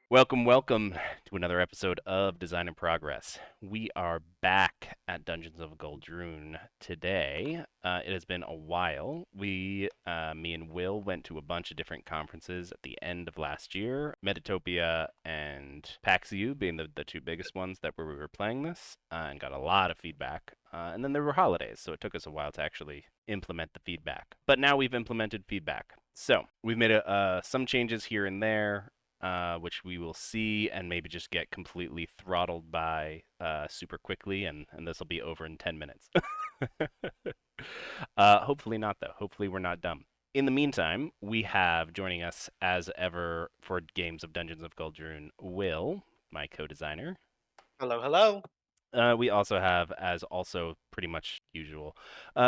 Welcome to another episode of Design in Progress. We are back at Dungeons of Gul-Drun today. It has been a while. Me and Will went to a bunch of different conferences at the end of last year. Metatopia and PAX U being the two biggest ones that where we were playing this, and got a lot of feedback. And then there were holidays, so it took us a while to actually implement the feedback. But now we've implemented feedback. So we've made some changes here and there, which we will see and maybe just get completely throttled by super quickly, and this will be over in 10 minutes. Hopefully not, though. Hopefully we're not dumb. In the meantime, we have joining us as ever for games of Dungeons of Gul-Drun, Will, my co-designer. Hello, hello. We also have, as also pretty much usual,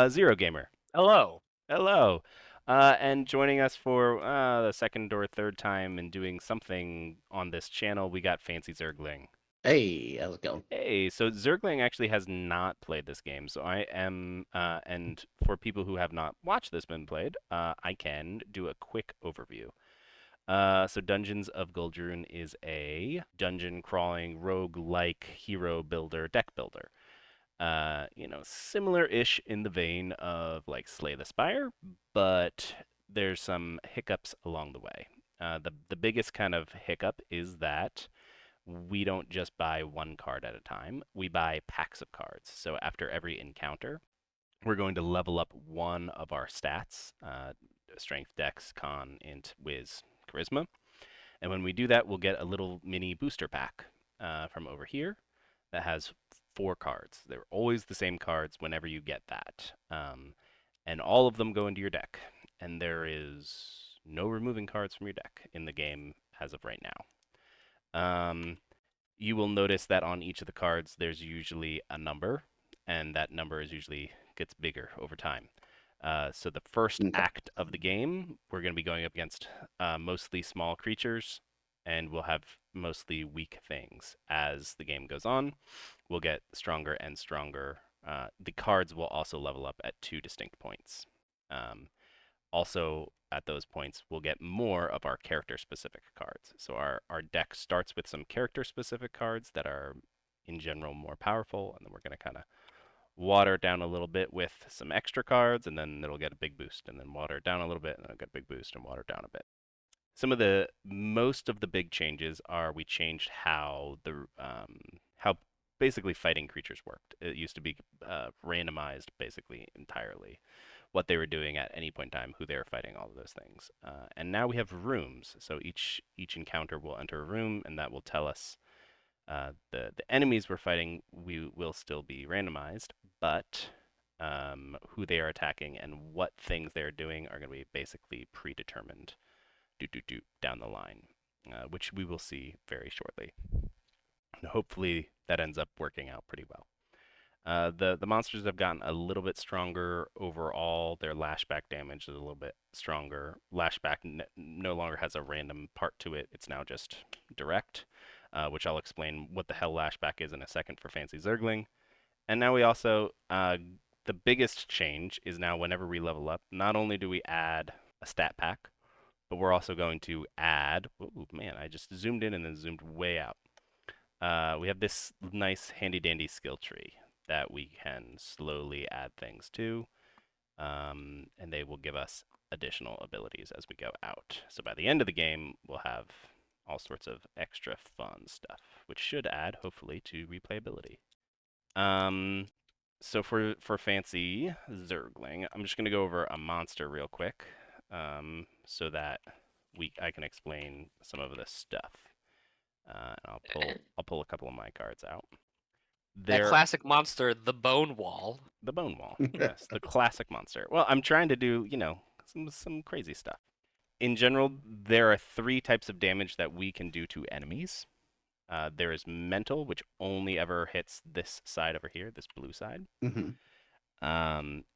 Zero Gamer. Hello. Hello. And joining us for the second or third time and doing something on this channel, we got Fancy Zergling. Hey, how's it going? Hey, so Zergling actually has not played this game, so I am, and for people who have not watched this been played, I can do a quick overview. So Dungeons of Gul-Drun is a dungeon crawling rogue-like hero builder, deck builder. Similar-ish in the vein of like Slay the Spire, but there's some hiccups along the way. The biggest kind of hiccup is that we don't just buy one card at a time. We buy packs of cards. So after every encounter, we're going to level up one of our stats, strength, dex, con, int, whiz, charisma. And when we do that, we'll get a little mini booster pack from over here that has 4 cards. They're always the same cards whenever you get that. And all of them go into your deck. And there is no removing cards from your deck in the game as of right now. You will notice that on each of the cards there's usually a number, and that number is usually gets bigger over time. So the first act of the game, we're going to be going up against mostly small creatures, and we'll have mostly weak things. As the game goes on, we'll get stronger and stronger. The cards will also level up at 2 distinct points. Also, at those points, we'll get more of our character-specific cards. So our deck starts with some character-specific cards that are, in general, more powerful, and then we're going to kind of water it down a little bit with some extra cards, and then it'll get a big boost, and then water it down a little bit, and it'll get a big boost, and water it down a bit. Most of the big changes are we changed how basically fighting creatures worked. It used to be randomized basically entirely what they were doing at any point in time, who they were fighting, all of those things. And now we have rooms. So each encounter will enter a room, and that will tell us the enemies we're fighting will still be randomized, but who they are attacking and what things they're doing are going to be basically predetermined down the line, which we will see very shortly. And hopefully that ends up working out pretty well. The monsters have gotten a little bit stronger overall. Their lashback damage is a little bit stronger. Lashback no longer has a random part to it. It's now just direct, which I'll explain what the hell lashback is in a second for Fancy Zergling. And now we also, the biggest change is now whenever we level up, not only do we add a stat pack, but we're also going to add, oh man, I just zoomed in and then zoomed way out. We have this nice handy-dandy skill tree that we can slowly add things to, and they will give us additional abilities as we go out. So by the end of the game, we'll have all sorts of extra fun stuff, which should add, hopefully, to replayability. So for Fancy Zergling, I'm just going to go over a monster real quick, so that I can explain some of this stuff. I'll pull a couple of my cards out. That classic monster, the Bone Wall. The Bone Wall, yes, the classic monster. Well, I'm trying to do, some crazy stuff. In general, there are 3 types of damage that we can do to enemies. There is mental, which only ever hits this side over here, this blue side. Mm-hmm.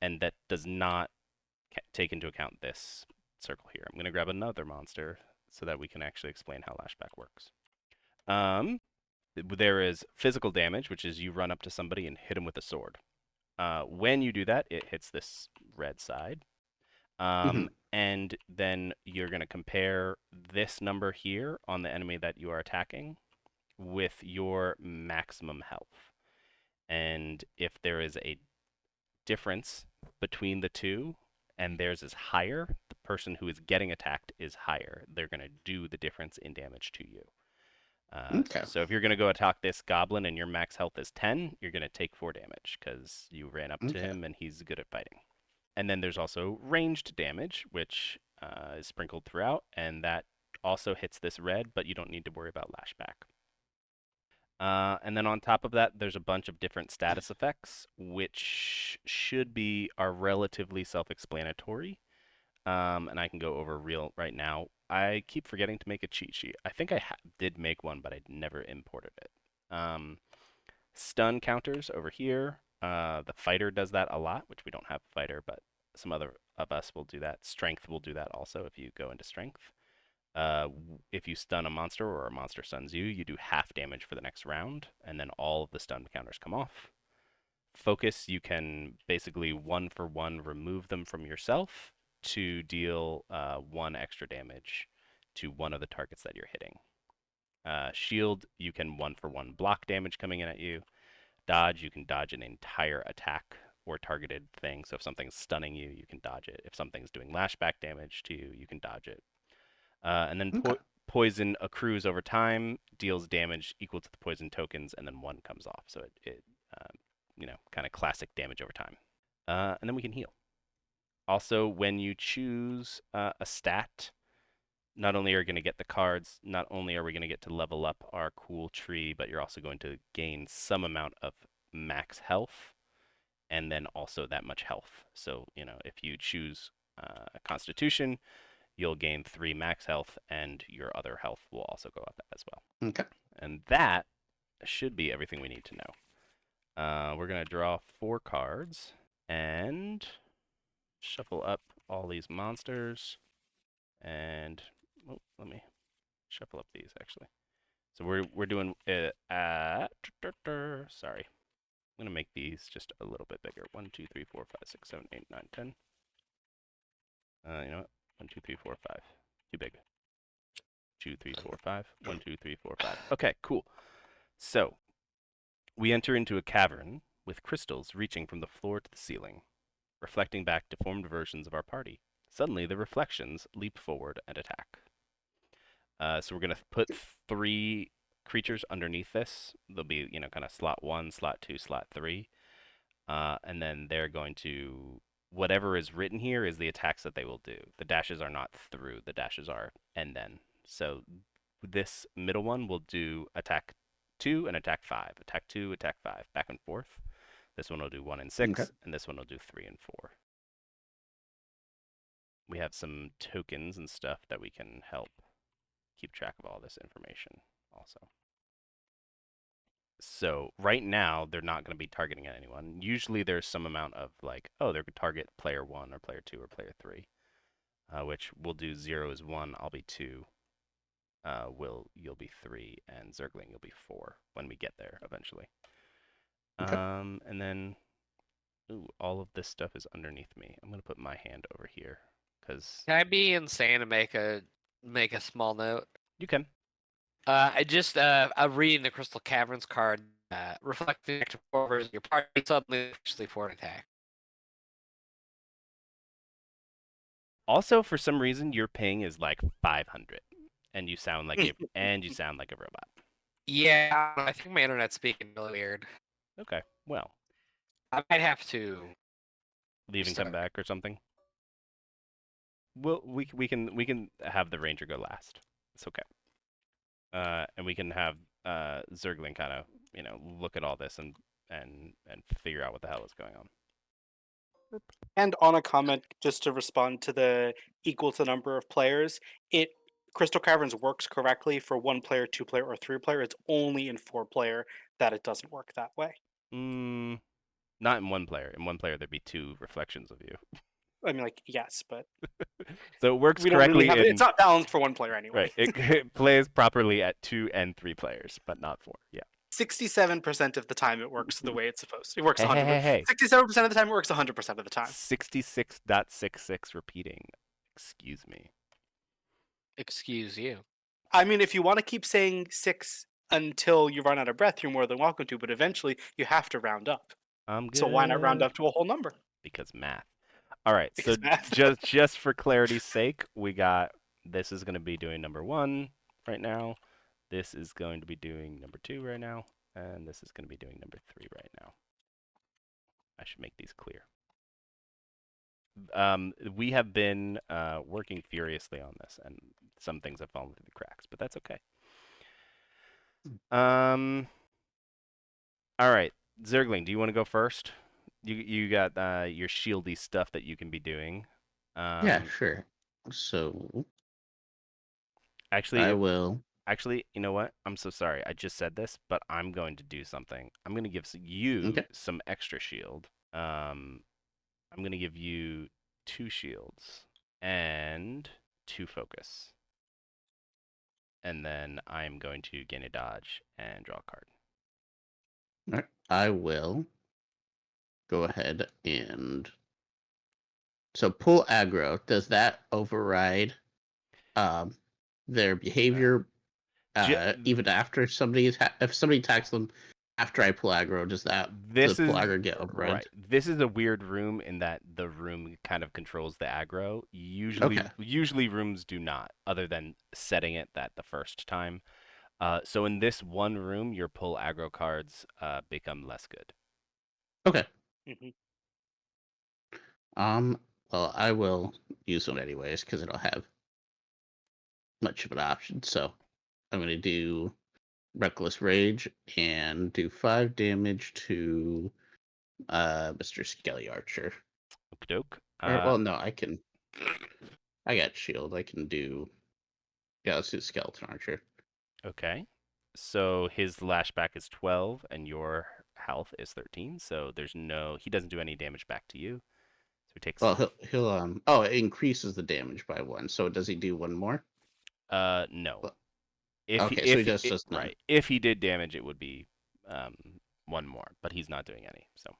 And that does not take into account this circle here. I'm going to grab another monster so that we can actually explain how lashback works. There is physical damage, which is you run up to somebody and hit them with a sword. When you do that, it hits this red side. Mhm. And then you're going to compare this number here on the enemy that you are attacking with your maximum health. And if there is a difference between the two and theirs is higher, the person who is getting attacked is higher. They're going to do the difference in damage to you. Okay. So if you're going to go attack this goblin and your max health is 10, you're going to take 4 damage because you ran up to Okay. him and he's good at fighting. And then there's also ranged damage, which is sprinkled throughout, and that also hits this red, but you don't need to worry about lashback. And then on top of that, there's a bunch of different status effects, which are relatively self-explanatory. And I can go over real right now. I keep forgetting to make a cheat sheet. I think I did make one, but I never imported it. Stun counters over here. The fighter does that a lot, which we don't have fighter, but some other of us will do that. Strength will do that also if you go into strength. If you stun a monster or a monster stuns you, you do half damage for the next round, and then all of the stun counters come off. Focus, you can basically 1-for-1 remove them from yourself to deal 1 extra damage to one of the targets that you're hitting. Shield, you can 1-for-1 block damage coming in at you. Dodge, you can dodge an entire attack or targeted thing. So if something's stunning you, you can dodge it. If something's doing lashback damage to you, you can dodge it. And then Okay. poison accrues over time, deals damage equal to the poison tokens, and then 1 comes off. So it kind of classic damage over time. And then we can heal. Also, when you choose a stat, not only are you going to get the cards, not only are we going to get to level up our cool tree, but you're also going to gain some amount of max health, and then also that much health. So, if you choose Constitution, you'll gain 3 max health, and your other health will also go up as well. Okay. And that should be everything we need to know. We're going to draw 4 cards and shuffle up all these monsters. And let me shuffle up these actually. So we're doing it at sorry. I'm gonna make these just a little bit bigger. 1, 2, 3, 4, 5, 6, 7, 8, 9, 10. You know what? 1, 2, 3, 4, 5. Too big. 2, 3, 4, 5. 1, 2, 3, 4, 5. Okay, cool. So we enter into a cavern with crystals reaching from the floor to the ceiling, reflecting back deformed versions of our party. Suddenly, the reflections leap forward and attack. So we're going to put 3 creatures underneath this. They'll be, kind of slot 1, slot 2, slot 3. And then they're going to, whatever is written here is the attacks that they will do. The dashes are not through, the dashes are and then. So this middle one will do attack 2 and attack 5. Attack 2, attack 5, back and forth. This one will do 1 and 6, Okay. and this one will do 3 and 4. We have some tokens and stuff that we can help keep track of all this information also. So right now, they're not going to be targeting anyone. Usually there's some amount of like, oh, they're going to target player 1 or player 2 or player 3, which we'll do 0 is 1, I'll be 2, you'll be 3, and Zergling you'll be 4 when we get there eventually. Okay. And then, all of this stuff is underneath me. I'm going to put my hand over here because Can I be insane and make a small note? you can. I'm reading the Crystal Caverns card. Reflecting active forwards, your party suddenly actually for an attack. Also, for some reason, your ping is like 500, and you sound like a robot. Yeah, I think my internet's speaking really weird. Okay, well, I might have to leave and come back or something. We can have the ranger go last. It's okay. And we can have Zergling kind of look at all this and figure out what the hell is going on. And on a comment, just to respond to the equal to number of players, Crystal Caverns works correctly for 1 player, 2 player, or 3 player. It's only in 4 player that it doesn't work that way. Not in 1 player. In 1 player, there'd be 2 reflections of you. I mean, yes, but so it works we don't correctly. really have it's not balanced for 1 player anyway. Right. It plays properly at 2 and 3 players, but not 4. Yeah. 67% of the time it works the way it's supposed to. It works Hey, hey, 100. hey, hey. 67% of the time it works 100% of the time. 66.66 repeating. Excuse me. Excuse you. I mean, if you want to keep saying 6 until you run out of breath, you're more than welcome to, but eventually you have to round up. I'm good. So why not round up to a whole number? Because math. All right, so Because math. just for clarity's sake, we got this is going to be doing number 1 right now. This is going to be doing number 2 right now, and this is going to be doing number 3 right now. I should make these clear. We have been working furiously on this, and some things have fallen through the cracks, but that's okay. All right, Zergling, do you want to go first? You got your shieldy stuff that you can be doing. Yeah, sure. So Actually, I will. Actually, you know what? I'm so sorry. I just said this, but I'm going to do something. I'm going to give you Okay. some extra shield. I'm going to give you 2 shields and 2 focus. And then I'm going to gain a dodge and draw a card. All right, I will go ahead and so pull aggro. Does that override their behavior even after if somebody attacks them after I pull aggro? Does the This pull is aggro get override? right. This is a weird room in that the room kind of controls the aggro. Okay. Usually rooms do not, other than setting it that the first time. So in this one room, your pull aggro cards become less good. Okay. Mhm. Well, I will use them anyways because I don't have much of an option. So I'm going to do Reckless Rage and do 5 damage to Mr. Skelly Archer. Okie doke. Well, no, I got shield. I can do. Yeah, let's do Skeleton Archer. Okay. So his lashback is 12 and your health is 13. So he doesn't do any damage back to you. So he takes Well, he'll oh, it increases the damage by 1. So does he do 1 more? no. Well, If he, okay, so if he he, just none. right. If he did damage, it would be 1 more, but he's not doing any. So.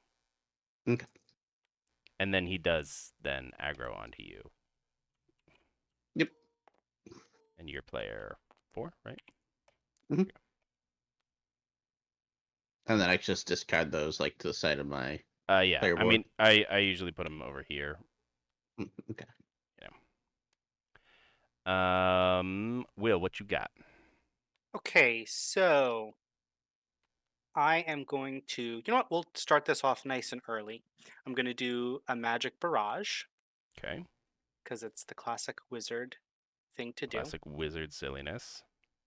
Okay. And then he does then aggro onto you. Yep. And you're player 4, right? Mhm. And then I just discard those like to the side of my Yeah. player I board. mean, I usually put them over here. Okay. Will, what you got? Okay, so I am going to, you know what? We'll start this off nice and early. I'm going to do a magic barrage Okay. because it's the classic wizard thing to do. Classic wizard silliness.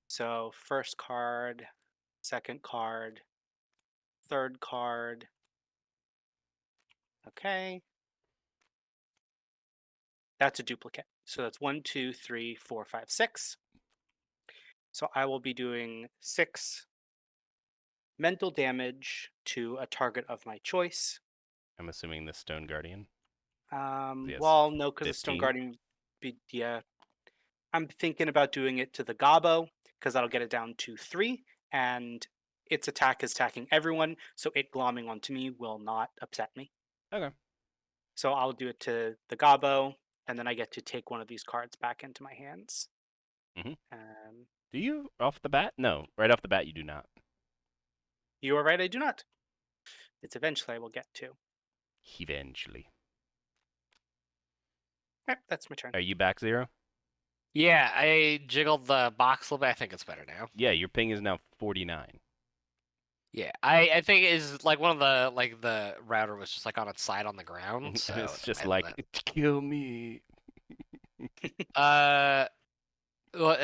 So first card, second card, third card. Okay. That's a duplicate. So that's 1, 2, 3, 4, 5, 6. So I will be doing 6 mental damage to a target of my choice. I'm assuming the Stone Guardian. Yes. Well, no, because the Stone 15. Guardian, yeah. I'm thinking about doing it to the Gobbo because that'll get it down to 3, and its attack is attacking everyone, so it glomming onto me will not upset me. Okay. So I'll do it to the Gobbo, and then I get to take one of these cards back into my hands. Mhm. Um, Do you off the bat? No, right off the bat you do not. you are right, I do not. It's eventually I will get to. Eventually. That's my turn. Are you back 0? Yeah, I jiggled the box a little bit. I think it's better now. Yeah, your ping is now 49. Yeah, I think it is like one of the router was just like on its side on the ground. So It's just I like let- kill me.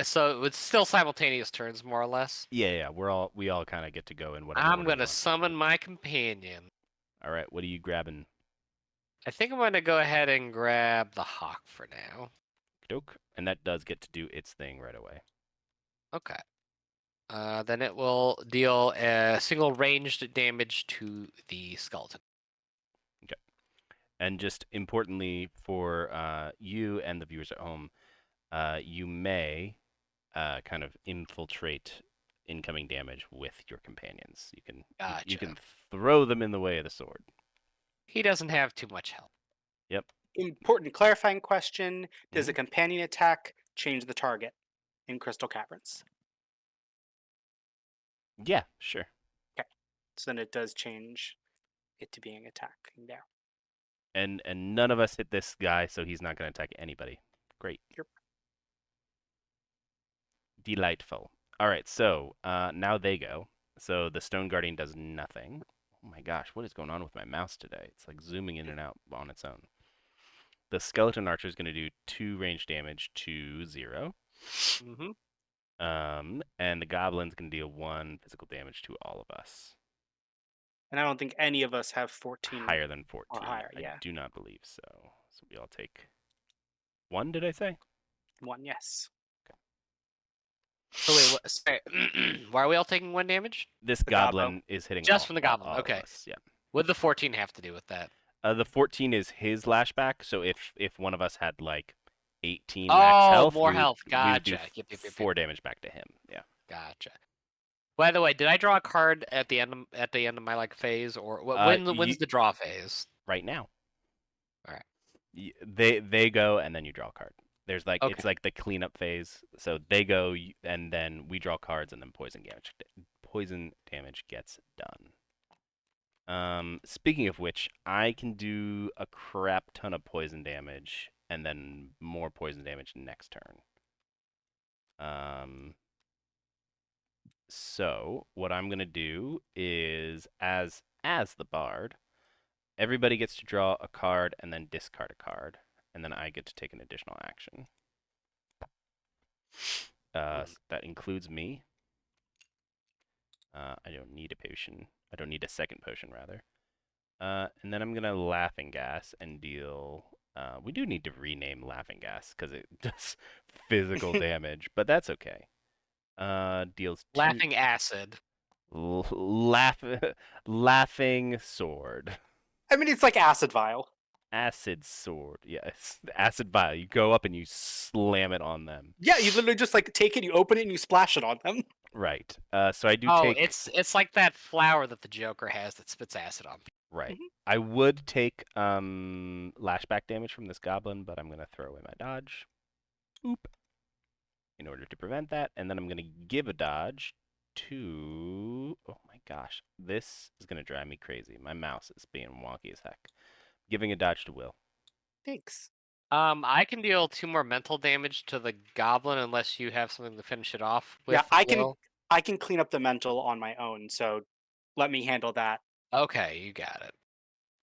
so it's still simultaneous turns more or less. Yeah, we all kind of get to go in whatever I'm order we gonna want. summon my companion. All right, what are you grabbing? I think I'm gonna go ahead and grab the hawk for now. Doke. And that does get to do its thing right away. Okay. Then it will deal a single ranged damage to the skeleton. Okay. And just importantly for you and the viewers at home, you may kind of infiltrate incoming damage with your companions. You Gotcha. can throw them in the way of the sword. He doesn't have too much health. Yep. Important clarifying question: does a Mhm. companion attack change the target in Crystal Caverns? Yeah, sure. So then it does change it to being attacking there. And none of us hit this guy, so he's not going to attack anybody. Great. Yep. Delightful. All right, so now they go. So the Stone Guardian does nothing. Oh my gosh, what is going on with my mouse today? It's like zooming in and out on its own. The Skeleton Archer is going to do 2 range damage to 0. Mm-hmm. And the Goblin's going to deal 1 physical damage to all of us. And I don't think any of us have 14 Higher than 14. higher, I yeah. do not believe so. So we all take 1, did I say? 1, yes. So wait, what, sorry, why are we all taking 1 damage? This The gobbo. Goblin is hitting Just from the Goblin, all okay. of us. Yeah. What did the 14 have to do with that? The 14 is his lashback. So if one of us had like 18 max health, more we health. would do Gotcha. Yep, 4 damage back to him. Yeah. Gotcha. By the way, did I draw a card at the end of my like phase, or when's the draw phase? Right now. All right. They go and then you draw a card. There's like Okay. it's like the cleanup phase. So they go and then we draw cards and then poison damage gets done. Speaking of which, I can do a crap ton of poison damage and then more poison damage next turn. So what I'm gonna do is as the bard, everybody gets to draw a card and then discard a card, and then I get to take an additional action. That includes me. I don't need a potion. I don't need a second potion, rather. And then I'm going to Laughing Gas and deal... we do need to rename Laughing Gas, because it does physical damage, but that's okay. Deals 2... Laughing acid. Laughing Sword. I mean, it's like Acid Vial. Acid Sword. Yes, Acid Vial. You go up and you slam it on them. Yeah, you literally just like take it, you open it, and you splash it on them. Right. So I do take... it's like that flower that the Joker has that spits acid on people. Right. Mhm. I would take lashback damage from this goblin, but I'm gonna throw away my dodge. Oop. In order to prevent that, and then I'm gonna give a dodge to... Oh my gosh, this is gonna drive me crazy. My mouse is being wonky as heck. Giving a dodge to Will. Thanks. I can deal 2 more mental damage to the goblin unless you have something to finish it off with. Yeah, Will. I can clean up the mental on my own, so let me handle that. Okay, you got it.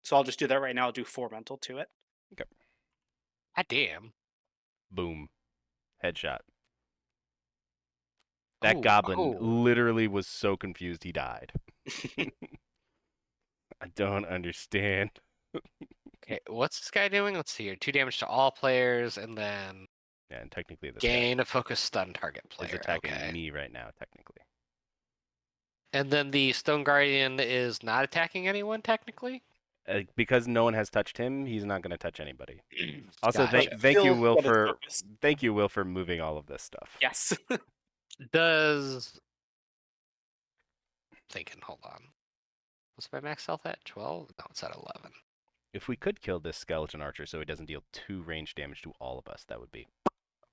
So I'll just do that right now. I'll do 4 mental to it. God damn. Boom. Headshot. That Ooh, goblin oh. literally was so confused he died. I don't understand. Okay, what's this guy doing? Let's see here. 2 damage to all players, and then Yeah, and technically this gain a focus stun target guy is player. attacking Okay. me right now, technically. And then the Stone Guardian is not attacking anyone, technically? Because no one has touched him, he's not going to touch anybody. Also, Gotcha. thank you, Still Will, get its for purpose. moving all of this stuff. Yes. Does... Thinking, hold on. What's my max health at? 12? No, it's at 11. If we could kill this skeleton archer so it doesn't deal 2 range damage to all of us, that would be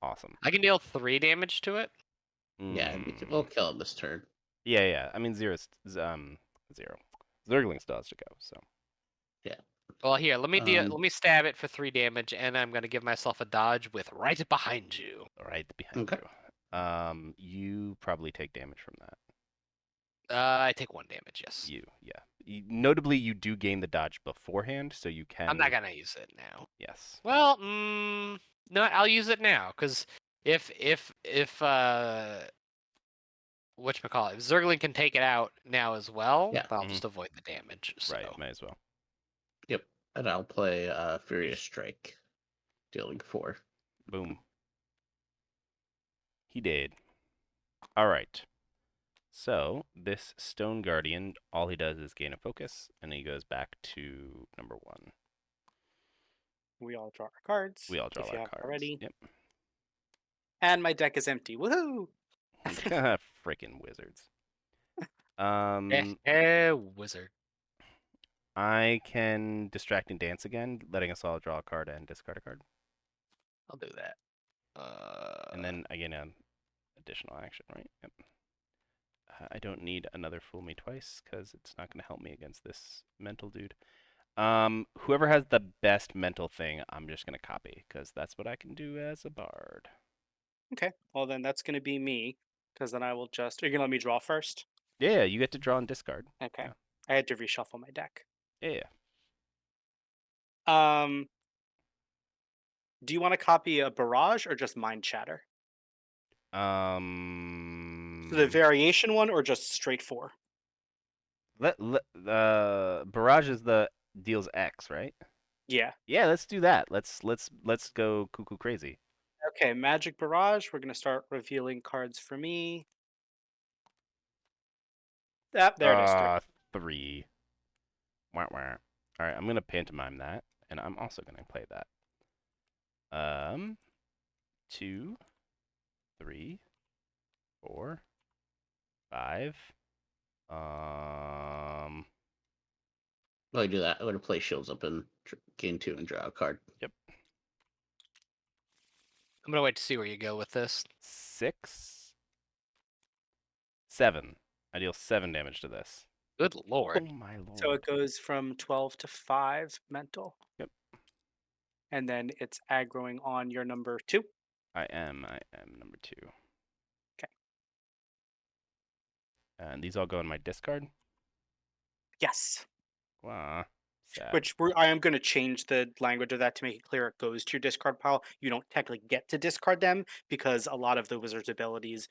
awesome. I can deal 3 damage to it? Yeah, we'll kill him this turn. Yeah. I mean, zero. Zergling still has to go, so. Well, here, let me stab it for 3 damage, and I'm going to give myself a dodge with right behind you. Right behind you. You probably take damage from that. I take 1 damage, yes. Notably, you do gain the dodge beforehand, so you can... I'm not going to use it now. Yes. Well, no, I'll use it now, because if whatchamacallit, if Zergling can take it out now as well, Yeah. I'll just avoid the damage. So. Right, might as well. Yep. And I'll play Furious Strike, dealing 4. Boom. He did. Alright. So, this Stone Guardian, all he does is gain a focus, and he goes back to number 1. We all draw our cards. We all draw if our you haven't cards. already. Yep. And my deck is empty. Woohoo! Frickin' wizards. Wizard. I can distract and dance again, letting us all draw a card and discard a card. I'll do that. And then I get an additional action, right? Yep. I don't need another Fool Me Twice, because it's not going to help me against this mental dude. Whoever has the best mental thing, I'm just going to copy, because that's what I can do as a bard. Okay, well then that's going to be me, because then I will just. Are you going to let me draw first? Yeah, you get to draw and discard. Okay. Yeah. I had to reshuffle my deck. Yeah. Do you want to copy a barrage or just mind chatter? So the variation one or just straight 4? Barrage is the deals X, right? Yeah. Yeah, let's do that. Let's go cuckoo crazy. Okay, Magic Barrage. We're going to start revealing cards for me. There it is. 3. 3. Wah, wah. All right, I'm gonna pantomime that, and I'm also gonna play that. 2, 3, 4, 5. While I do that, I'm going to play Shields up and gain 2 and draw a card. Yep. I'm gonna wait to see where you go with this. 6, 7. I deal 7 damage to this. Good Oh lord. my lord. So it goes from 12 to 5 mental. Yep. And then it's aggroing on your number 2. I am number 2. Okay. And these all go in my discard. Yes. Wow. Sad. Which I am going to change the language of that to make it clear it goes to your discard pile. You don't technically get to discard them because a lot of the wizard's abilities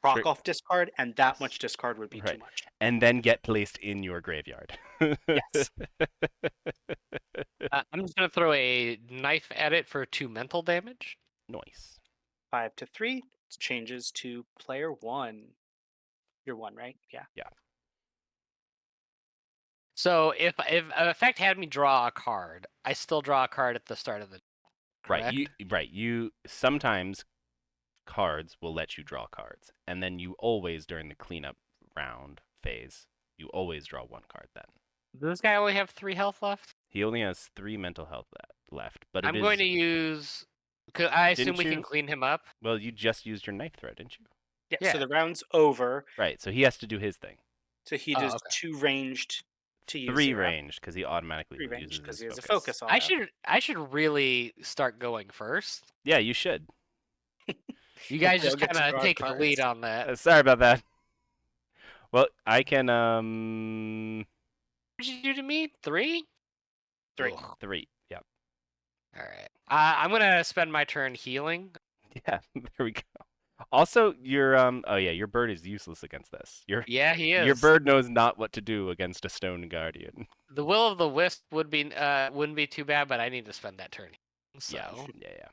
proc off discard, and that much discard would be too Right. much. And then get placed in your graveyard. Yes. I'm just gonna throw a knife at it for 2 mental damage. Nice. 5 to 3 changes to player 1. You're 1, right? Yeah. Yeah. So if an effect had me draw a card, I still draw a card at the start of the correct? Right. You sometimes cards will let you draw cards, and then you always during the cleanup round phase, you always draw 1 card. Then Does this guy only have 3 health left? he only has 3 mental health left, but I'm going to use. Cause I assume Didn't we can you? clean him up. Well, you just used your knife throw, didn't you? Yeah. Yeah. So the round's over. Right. So he has to do his thing. So he Oh, does okay. 2 ranged to use 3 0. ranged because he automatically 3 uses ranged because his he has a focus. focus on I it. should really start going first. Yeah, you should. You guys They'll just get to kind of draw take the lead cards. on that. Sorry about that. Well, I can What did you do to me? 3? 3. Ugh. 3. Yeah. All right. I'm gonna spend my turn healing. Yeah. There we go. Also, your oh yeah, your bird is useless against this. Yeah, he is. Your bird knows not what to do against a stone guardian. The will of the wisp would be wouldn't be too bad, but I need to spend that turn. So Yeah.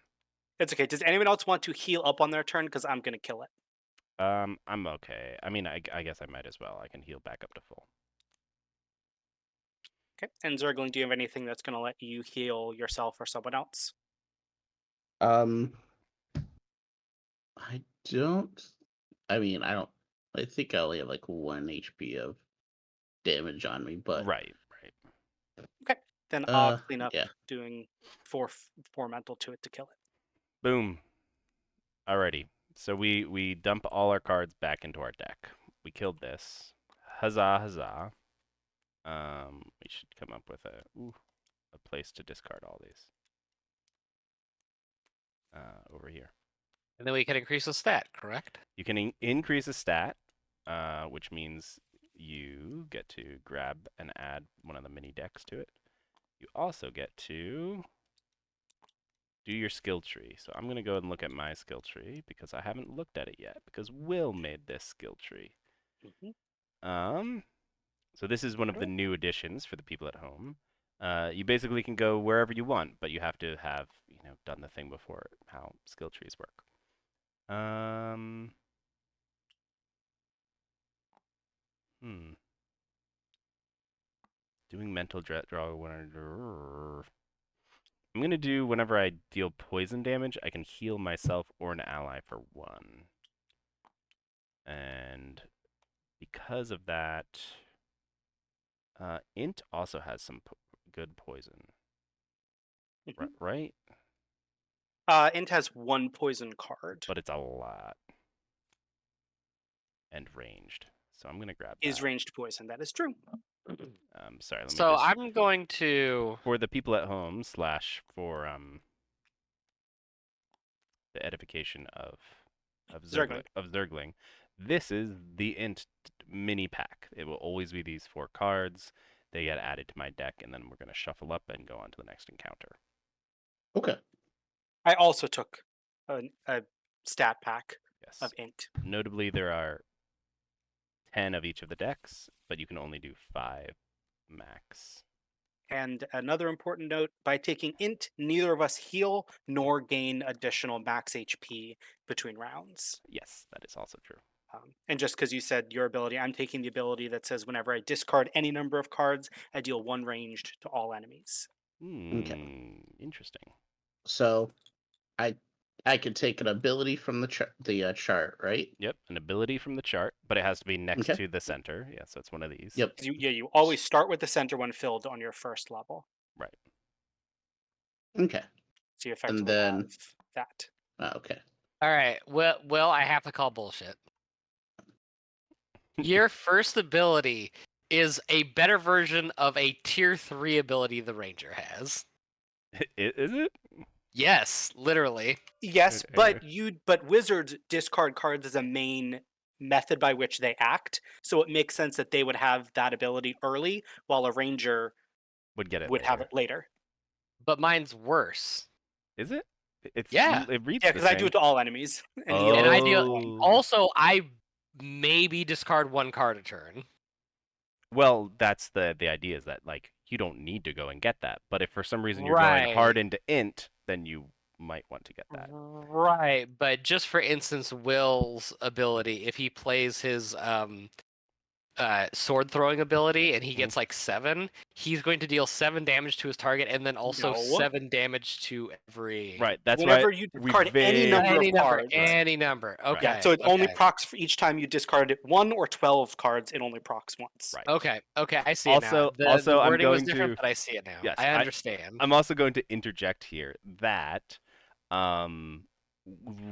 It's okay. Does anyone else want to heal up on their turn? Because I'm going to kill it. I'm okay. I mean, I guess I might as well. I can heal back up to full. Okay. And Zergling, do you have anything that's going to let you heal yourself or someone else? I don't. I mean, I don't. I think I only have like 1 HP of damage on me, but Right. Okay. Then I'll clean up yeah. doing 4 mental to it to kill it. Boom. Alrighty. So we dump all our cards back into our deck. We killed this. Huzzah, huzzah. We should come up with a place to discard all these. Over here. and then we can increase the stat, correct? You can increase a stat, which means you get to grab and add one of the mini decks to it. You also get to do your skill tree. So I'm going to go and look at my skill tree because I haven't looked at it yet because Will made this skill tree. So this is one of the new additions for the people at home. You basically can go wherever you want, but you have to have, done the thing before how skill trees work. Doing mental draw when I'm gonna do whenever I deal poison damage, I can heal myself or an ally for 1. And because of that, int also has some good poison, Mhm. right? Int has one poison card. But it's a lot. And ranged. So I'm gonna grab Is that. ranged poison. That is true. Sorry, let me So just I'm going to. for the people at home / for the edification of Zergling. Zergling. This is the int mini pack. It will always be these 4 cards. They get added to my deck, and then we're gonna shuffle up and go on to the next encounter. Okay. I also took a stat pack Yes. of int. Notably, there are 10 of each of the decks, but you can only do 5 max. And another important note, by taking int, neither of us heal nor gain additional max HP between rounds. Yes, that is also true. And just because you said your ability, I'm taking the ability that says whenever I discard any number of cards, I deal 1 ranged to all enemies. Interesting. So I could take an ability from the chart, right? Yep, an ability from the chart, but it has to be next Okay. to the center. Yeah, so it's one of these. Yep. You always start with the center one filled on your first level. Right. Okay. So you And effectively then have that. okay. All right. Well, I have to call bullshit. Your first ability is a better version of a tier 3 ability the ranger has. Is it? Yes, literally. Yes, Okay. but wizards discard cards as a main method by which they act. So it makes sense that they would have that ability early, while a ranger Would get it would have later. it later. But mine's worse. Is it? It's Yeah. it reads Yeah, the because I do same. it to all enemies and heal. And I do. Oh. Also, I maybe discard 1 card a turn. Well, that's the idea is that like you don't need to go and get that, but if for some reason you're going Right. hard into int, then you might want to get that. Right, but just for instance, Will's ability, if he plays his sword throwing ability and he gets like 7, he's going to deal 7 damage to his target and then also No. 7 damage to every. Right. That's Whenever why you we discard any number Any of number, cards. any number. Okay. Yeah, so it only okay. procs for each time you discarded 1 or 12 cards, it only procs once. Right. Okay, I see it now. Also, The I'm wording was going different, to but I see it now. yes, I understand. I'm also going to interject here that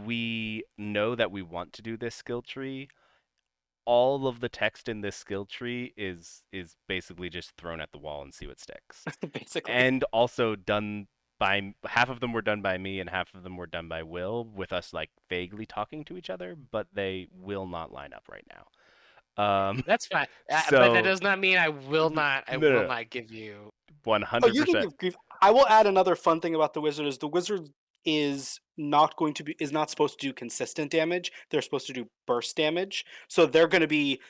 we know that we want to do this skill tree. All of the text in this skill tree is basically just thrown at the wall and see what sticks. Basically. And also done by half of them were done by me and half of them were done by Will with us like vaguely talking to each other, but they will not line up right now. That's fine. But so that does not mean I will not no. not give you 100%. Oh, you can give grief. I will add another fun thing about the wizard is the wizard is not supposed to do consistent damage. They're supposed to do burst damage. So they're going to be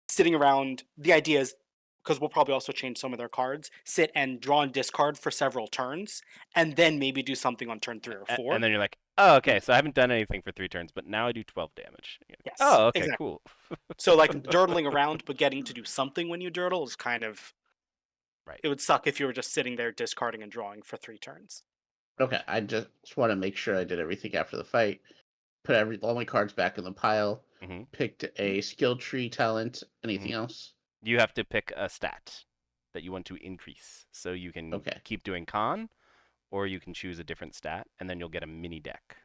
sitting around. The idea is because we'll probably also change some of their cards, sit and draw and discard for several turns, and then maybe do something on turn 3 or 4. And then you're like, oh, okay, so I haven't done anything for 3 turns, but now I do 12 damage. Like, Yes, oh, okay, exactly. cool. So like dirtling around, but getting to do something when you dirtle is kind of Right. It would suck if you were just sitting there discarding and drawing for 3 turns. Okay. I just want to make sure I did everything after the fight. Put all my cards back in the pile. Mm-hmm. Picked a skill tree talent. Anything else? You have to pick a stat that you want to increase. So you can keep doing con, or you can choose a different stat, and then you'll get a mini deck.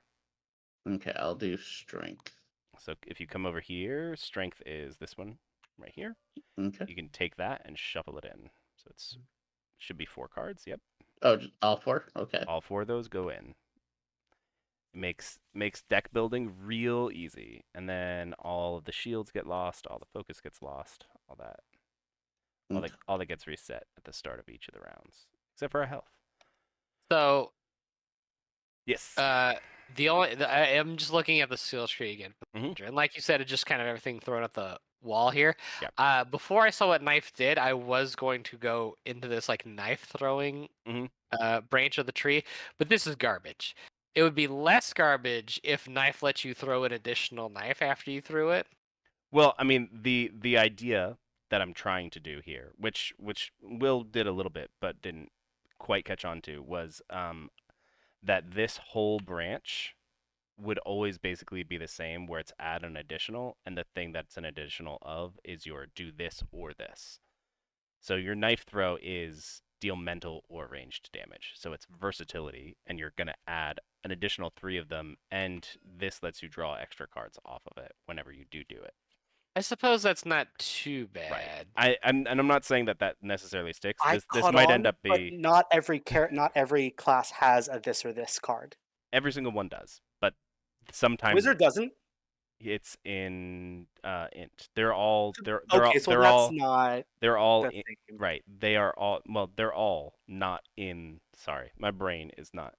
Okay, I'll do strength. So if you come over here, strength is this one right here. Okay. You can take that and shuffle it in. So it should be 4 cards. Yep. Oh, all 4? Okay. All 4 of those go in. It makes deck building real easy. And then all of the shields get lost, all the focus gets lost, all that. All that gets reset at the start of each of the rounds, except for our health. So yes. I'm just looking at the skill tree again, and like you said, it's just kind of everything thrown at the wall here. Yep. Before I saw what knife did, I was going to go into this like knife throwing branch of the tree, but this is garbage. It would be less garbage if knife lets you throw an additional knife after you threw it. Well, I mean the idea that I'm trying to do here, which Will did a little bit but didn't quite catch on to, was that this whole branch would always basically be the same, where it's add an additional, and the thing that's an additional of is your do this or this. So your knife throw is deal mental or ranged damage. So it's versatility, and you're going to add an additional 3 of them, and this lets you draw extra cards off of it whenever you do it. I suppose that's not too Right. bad. I'm not saying that necessarily sticks. I This caught might on, end up but be not every class has a this or this card. every single one does, but sometimes Wizard doesn't. it's in int. They're all Okay, so that's not they're all the in, thing. right. They are all well, they're all not in. Sorry, my brain is not.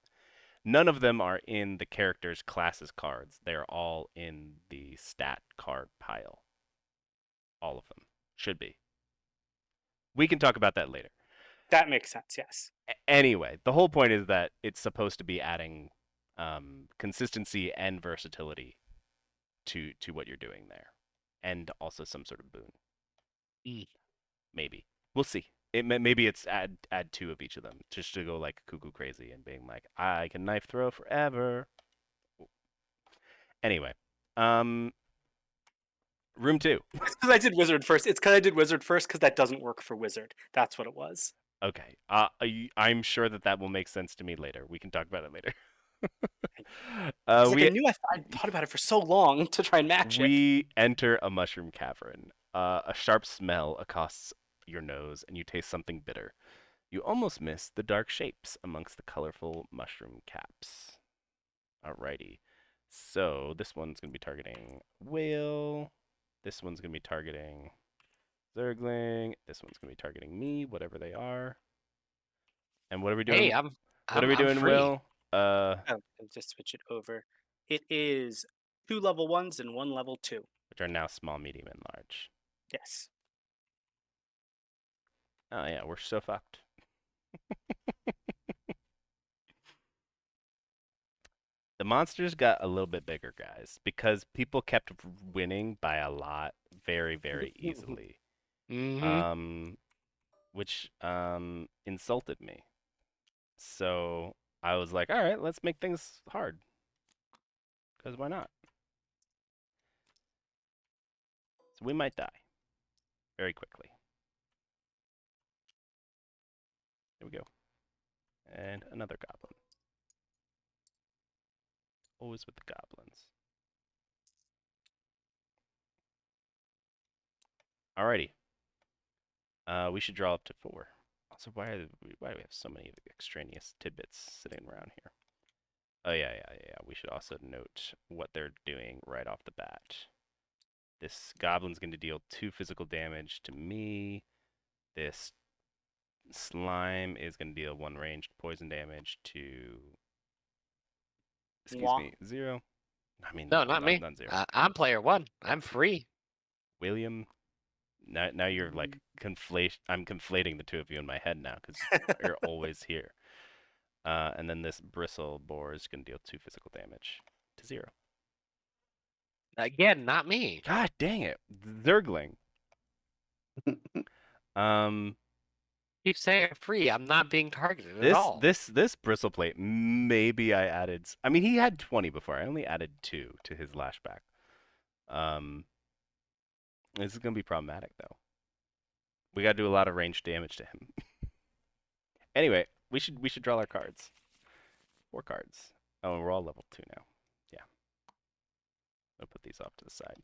None of them are in the character's classes cards. They're all in the stat card pile. All of them should be. We can talk about that later. That makes sense, yes. Anyway, the whole point is that it's supposed to be adding consistency and versatility to what you're doing there, and also some sort of boon. Maybe we'll see. Maybe it's add 2 of each of them just to go like cuckoo crazy and being like, I can knife throw forever. Anyway, room 2. It's because I did wizard first. It's because I did wizard first because that doesn't work for wizard. That's what it was. Okay. I'm sure that will make sense to me later. We can talk about it later. I thought about it for so long to try and match it. We enter a mushroom cavern. A sharp smell accosts your nose, and you taste something bitter. You almost miss the dark shapes amongst the colorful mushroom caps. Alrighty. So this one's going to be targeting whale. This one's going to be targeting Zergling. This one's going to be targeting me, whatever they are. And what are we doing? Hey, I'm doing, free. Will? I'll just switch it over. It is 2 level 1s and 1 level 2. Which are now small, medium, and large. Yes. Oh yeah, we're so fucked. The monsters got a little bit bigger, guys, because people kept winning by a lot, very, very easily. Which insulted me. So I was like, all right, let's make things hard. Because why not? So we might die very quickly. There we go. And another goblin. Always with the goblins. Alrighty. We should draw up to 4. Also, why do we have so many extraneous tidbits sitting around here? Oh yeah. We should also note what they're doing right off the bat. This goblin's going to deal 2 physical damage to me. This slime is going to deal 1 ranged poison damage to... Excuse me, 0. I mean, no, not me. Not 0. I'm player 1. I'm free. William, now you're like I'm conflating the 2 of you in my head now because you're always here. And then this bristle boar is going to deal 2 physical damage to 0. Again, not me. God dang it, Zergling. Keep saying free. I'm not being targeted at all. This bristleplate, maybe I added. I mean, he had 20 before. I only added 2 to his lashback. This is gonna be problematic though. We gotta do a lot of range damage to him. Anyway, we should draw our cards. 4 cards. Oh, and we're all level 2 now. Yeah. I'll put these off to the side.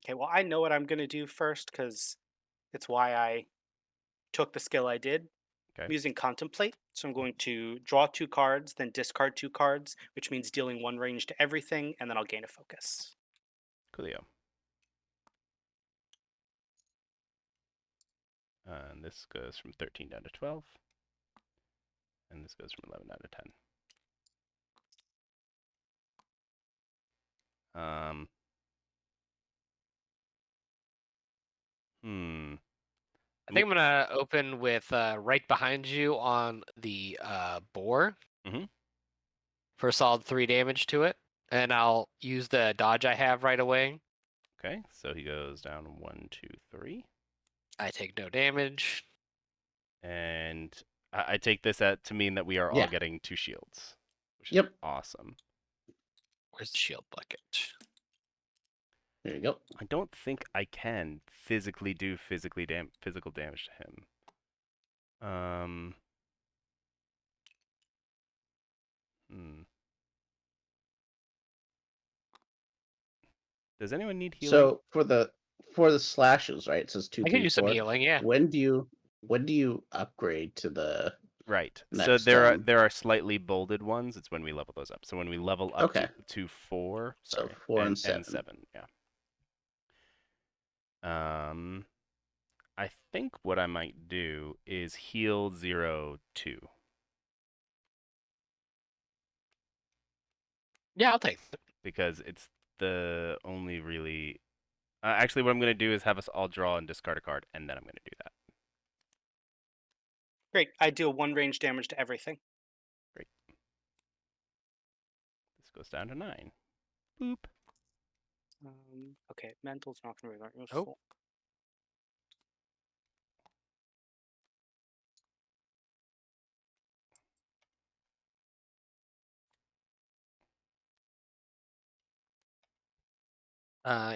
Okay, well, I know what I'm going to do first because it's why I took the skill I did. Okay. I'm using Contemplate, so I'm going to draw 2 cards, then discard 2 cards, which means dealing 1 range to everything, and then I'll gain a focus. Coolio. And this goes from 13 down to 12. And this goes from 11 down to 10. I think I'm gonna open with right behind you on the boar for a solid 3 damage to it, and I'll use the dodge I have right away. Okay, so he goes down 1, 2, 3. I take no damage. And I take this to mean that we are all Yeah. getting 2 shields, which is Yep. awesome. Where's the shield bucket? There you go. I don't think I can physically do physical damage to him. Hmm. Does anyone need healing? So for the slashes, right? It says two, I could three, use some 4. healing, yeah. When do you upgrade to the Right. So next? there are slightly bolded ones. It's when we level those up. So when we level up Okay. to 4, So sorry, 4 and and 7. 7, yeah. I think what I might do is heal 0, 2. Yeah, I'll take it. Because it's the only really. Actually, what I'm going to do is have us all draw and discard a card, and then I'm going to do that. Great. I deal 1 range damage to everything. Great. This goes down to 9. Boop. Okay, mental's not going to be that useful.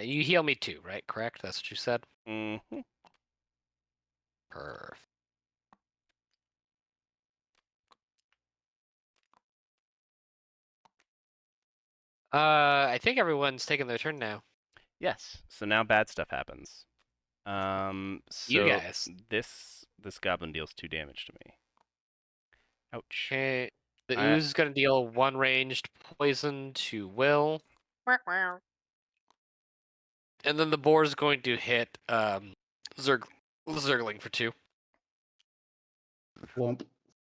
You heal me too, right? Correct? That's what you said? Mm-hmm. Perfect. I think everyone's taking their turn now. Yes. So now bad stuff happens. You So guys. this goblin deals 2 damage to me. Ouch. Okay. The I- ooze is going to deal 1 ranged poison to Will. And then the boar is going to hit Zergling for 2. Womp.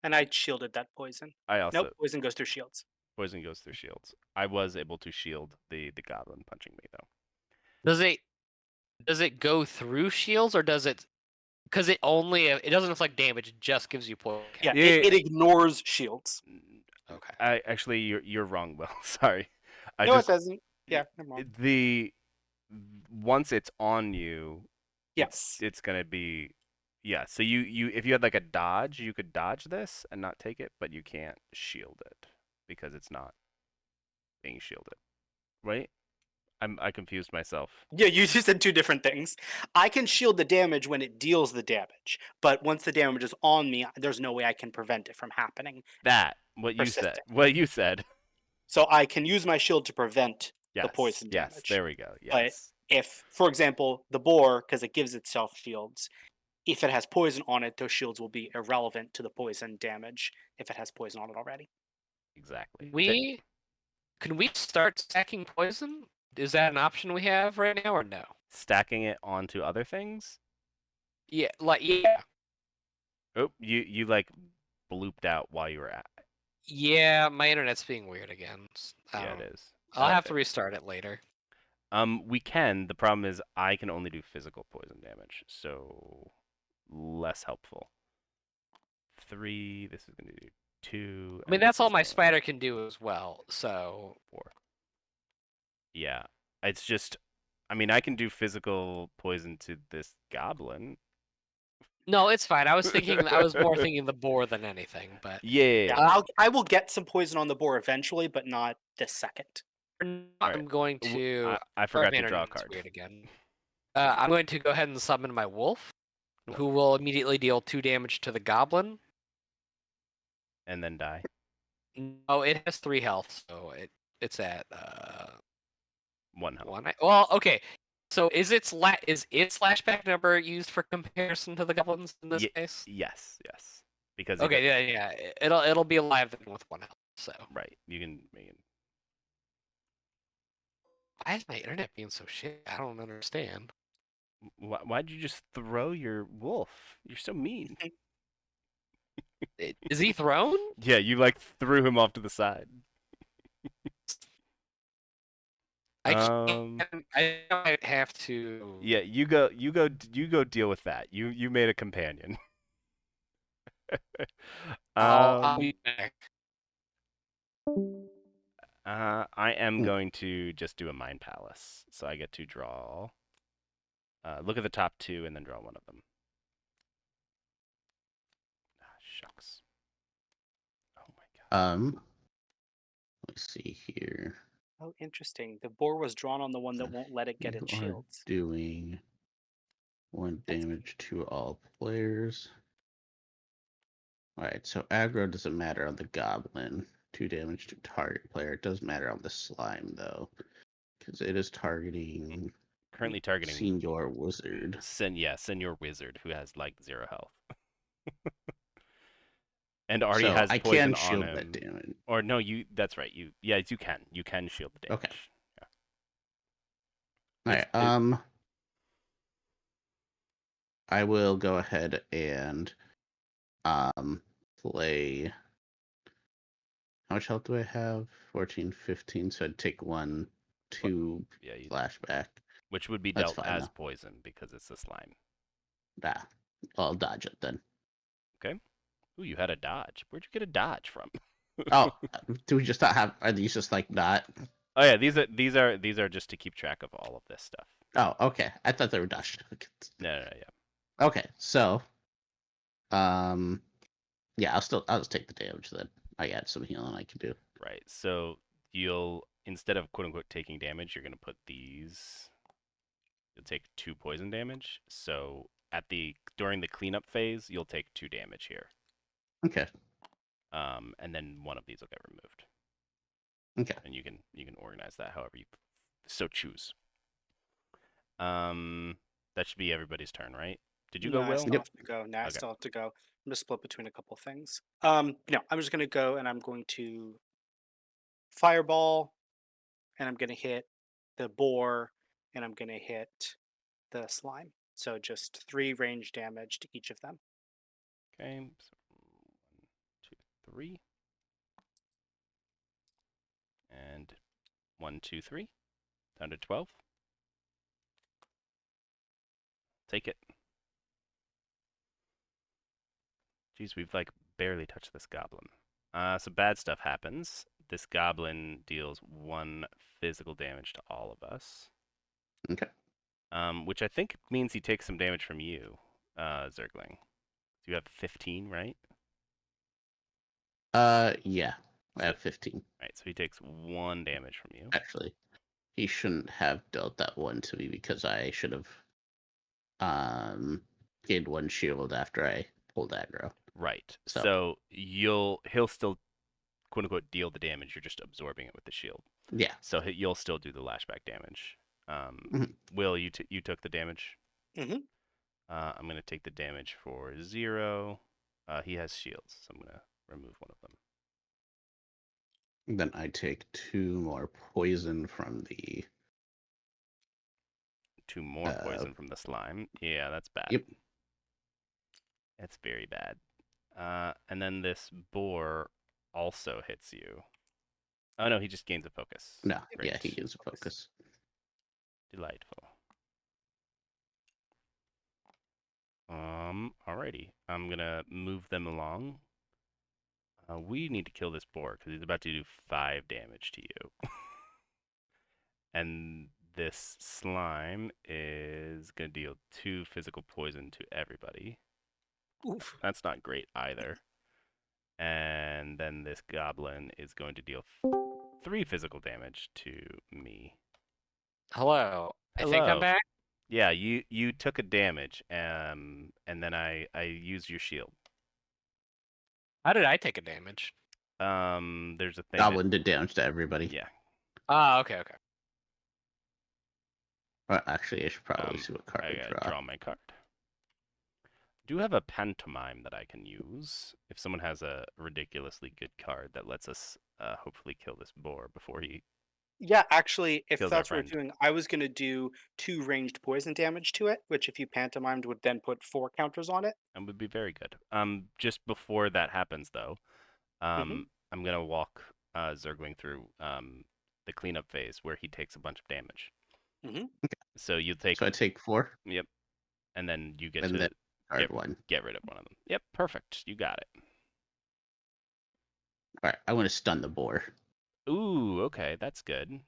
And I shielded that poison. I also Nope, poison goes through shields. poison goes through shields. I was able to shield the goblin punching me though. Does it go through shields or does it? Because it doesn't inflict damage. It just gives you poison. Yeah, Yeah. it ignores shields. Okay. Actually, you're wrong, Will. Sorry. No, it doesn't. Yeah, I'm wrong. Once it's on you, Yes. it's gonna be, yeah. So you if you had like a dodge, you could dodge this and not take it, but you can't shield it because it's not being shielded, right? I confused myself. Yeah, you just said 2 different things. I can shield the damage when it deals the damage, but once the damage is on me, there's no way I can prevent it from happening. What you said. Persisting. What you said. So I can use my shield to prevent the Yes. poison Yes. damage. There we go. But Yes. if, for example, the boar, because it gives itself shields, if it has poison on it, those shields will be irrelevant to the poison damage if it has poison on it already. Exactly. Can we start stacking poison? Is that an option we have right now or no? Stacking it onto other things. Yeah, yeah. Oh, you like blooped out while you were at. Yeah, my internet's being weird again. Yeah, it is. I'll have to restart it later. We can. The problem is I can only do physical poison damage, so less helpful. 3. This is gonna do 2. I mean, and that's this all is my going spider can do as well. So 4. Yeah, it's just. I mean, I can do physical poison to this goblin. no, it's fine. I was more thinking the boar than anything. But Yeah. I will get some poison on the boar eventually, but not this second. I'm going to. I forgot my to draw a internet's card. weird again. I'm going to go ahead and summon my wolf, who will immediately deal 2 damage to the goblin. And then die. No, it has 3 health, so it's at 1 health. 1. Well, okay. So is its flashback number used for comparison to the goblins in this case? Yes. Because Okay, yeah. It'll be alive then with 1 health. So right, you can make it. why is my internet being so shit? I don't understand. Why'd you just throw your wolf? You're so mean. Is he thrown? Yeah, you like threw him off to the side. I might have to. Yeah, you go deal with that. You made a companion. I'll be back. I am going to just do a Mind Palace, so I get to draw. Look at the top 2 and then draw one of them. Ah, Shucks. Oh my god. Let me see here. Oh, interesting. The boar was drawn on the one that won't let it get You its are shields. doing 1 That's damage to all players. Alright, so aggro doesn't matter on the goblin. 2 damage to target player. It does matter on the slime though, because it is targeting Currently targeting Senior Wizard. Senior Wizard, who has like 0 health. And already So has I poison can on shield that him. damage. Or no, that's right. You can. You can shield the damage. Okay. Yeah. Alright, I will go ahead and play. How much health do I have? 14, 15. So I'd take 1, 2 Yeah, flashback. which would be That's dealt fine as though. poison because it's a slime. Ah, I'll dodge it then. Okay. Ooh, you had a dodge. Where'd you get a dodge from? Oh, do we just not have? Are these just like not? Oh yeah, these are just to keep track of all of this stuff. Oh, okay. I thought they were dodge tokens. No, yeah. Okay, so, yeah, I'll just take the damage then. I got some healing I can do. Right. So you'll instead of quote unquote taking damage, you're gonna put these. You'll take 2 poison damage. So during the cleanup phase, you'll take 2 damage here. Okay. And then one of these will get removed. Okay. And you can organize that however you so choose. That should be everybody's turn, right? Did you No, go, I Will? still Yep. have to go. No, I Okay. still have to go. I'm gonna split between a couple things. No, I'm just gonna go and I'm going to fireball, and I'm gonna hit the boar, and I'm gonna hit the slime. So just 3 range damage to each of them. Okay. So 1, 2, 3. And 1, 2, 3. Down to 12. Take it. Jeez, we've like barely touched this goblin. So bad stuff happens. This goblin deals 1 physical damage to all of us. Okay. Which I think means he takes some damage from you, Zergling. You have 15, right? Yeah. I So, have 15. right, so he takes 1 damage from you. Actually, he shouldn't have dealt that one to me because I should have gained 1 shield after I pulled aggro. Right. So, So he'll still quote unquote deal the damage. You're just absorbing it with the shield. yeah. So you'll still do the lashback damage. Mhm. Will, you took the damage. Mm-hmm. I'm gonna take the damage for 0. He has shields, so I'm gonna remove one of them. Then I take 2 more poison from the 2 more poison from the slime. Yeah, that's bad. Yep. That's very bad. And then this boar also hits you. Oh no, he just gains a focus. No, Great. yeah, he gains a focus. Delightful. Alrighty. I'm gonna move them along. We need to kill this boar because he's about to do 5 damage to you. And this slime is gonna deal 2 physical poison to everybody. Oof. That's not great either. And then this goblin is going to deal 3 physical damage to me. Hello. I think I'm Hello. back. Yeah, you took a damage, and then I used your shield. How did I take a damage? There's a thing Goblin did damage to everybody. yeah. Ah, okay. Well, actually, I should probably see what card I I gotta draw. draw my card. Do have a pantomime that I can use if someone has a ridiculously good card that lets us hopefully kill this boar before he. Yeah, actually, if Kills our that's what we're friend. doing, I was gonna do 2 ranged poison damage to it, which if you pantomimed would then put 4 counters on it. And would be very good. Just before that happens though, I'm gonna walk Zergling through the cleanup phase where he takes a bunch of damage. Mm-hmm. So you take. So I take 4. Yep. And then you get and to then card 1. get rid of one of them. Yep, perfect. You got it. All right, I want to stun the boar. Ooh, okay, that's good.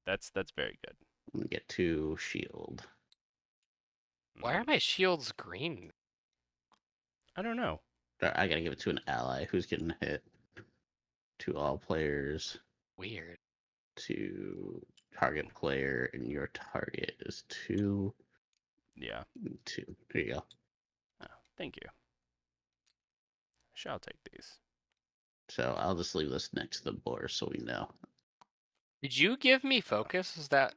That's very good. I'm gonna get 2 shield. Why are my shields green? I don't know. I gotta give it to an ally who's getting hit. To all players, Weird. to target player, and your target is 2, Yeah. 2. There you go. Oh, thank you. Shall take these. So I'll just leave this next to the board so we know. Did you give me focus? Is that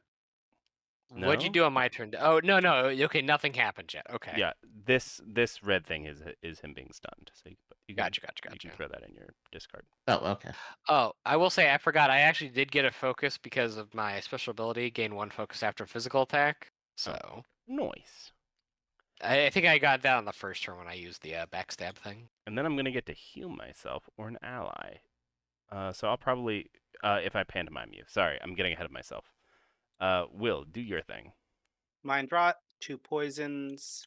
what'd you No? do on my turn? Oh no, no. Okay, nothing happened yet. Okay. Yeah, this red thing is him being stunned. So you can Gotcha, gotcha, you can gotcha. throw that in your discard. Oh, okay. Oh, I will say I forgot. I actually did get a focus because of my special ability. Gain 1 focus after physical attack. So Nice. I think I got that on the first turn when I used the backstab thing. And then I'm gonna get to heal myself or an ally. So I'll probably if I pantomime you. Sorry, I'm getting ahead of myself. Will, do your thing. Mind rot, 2 poisons,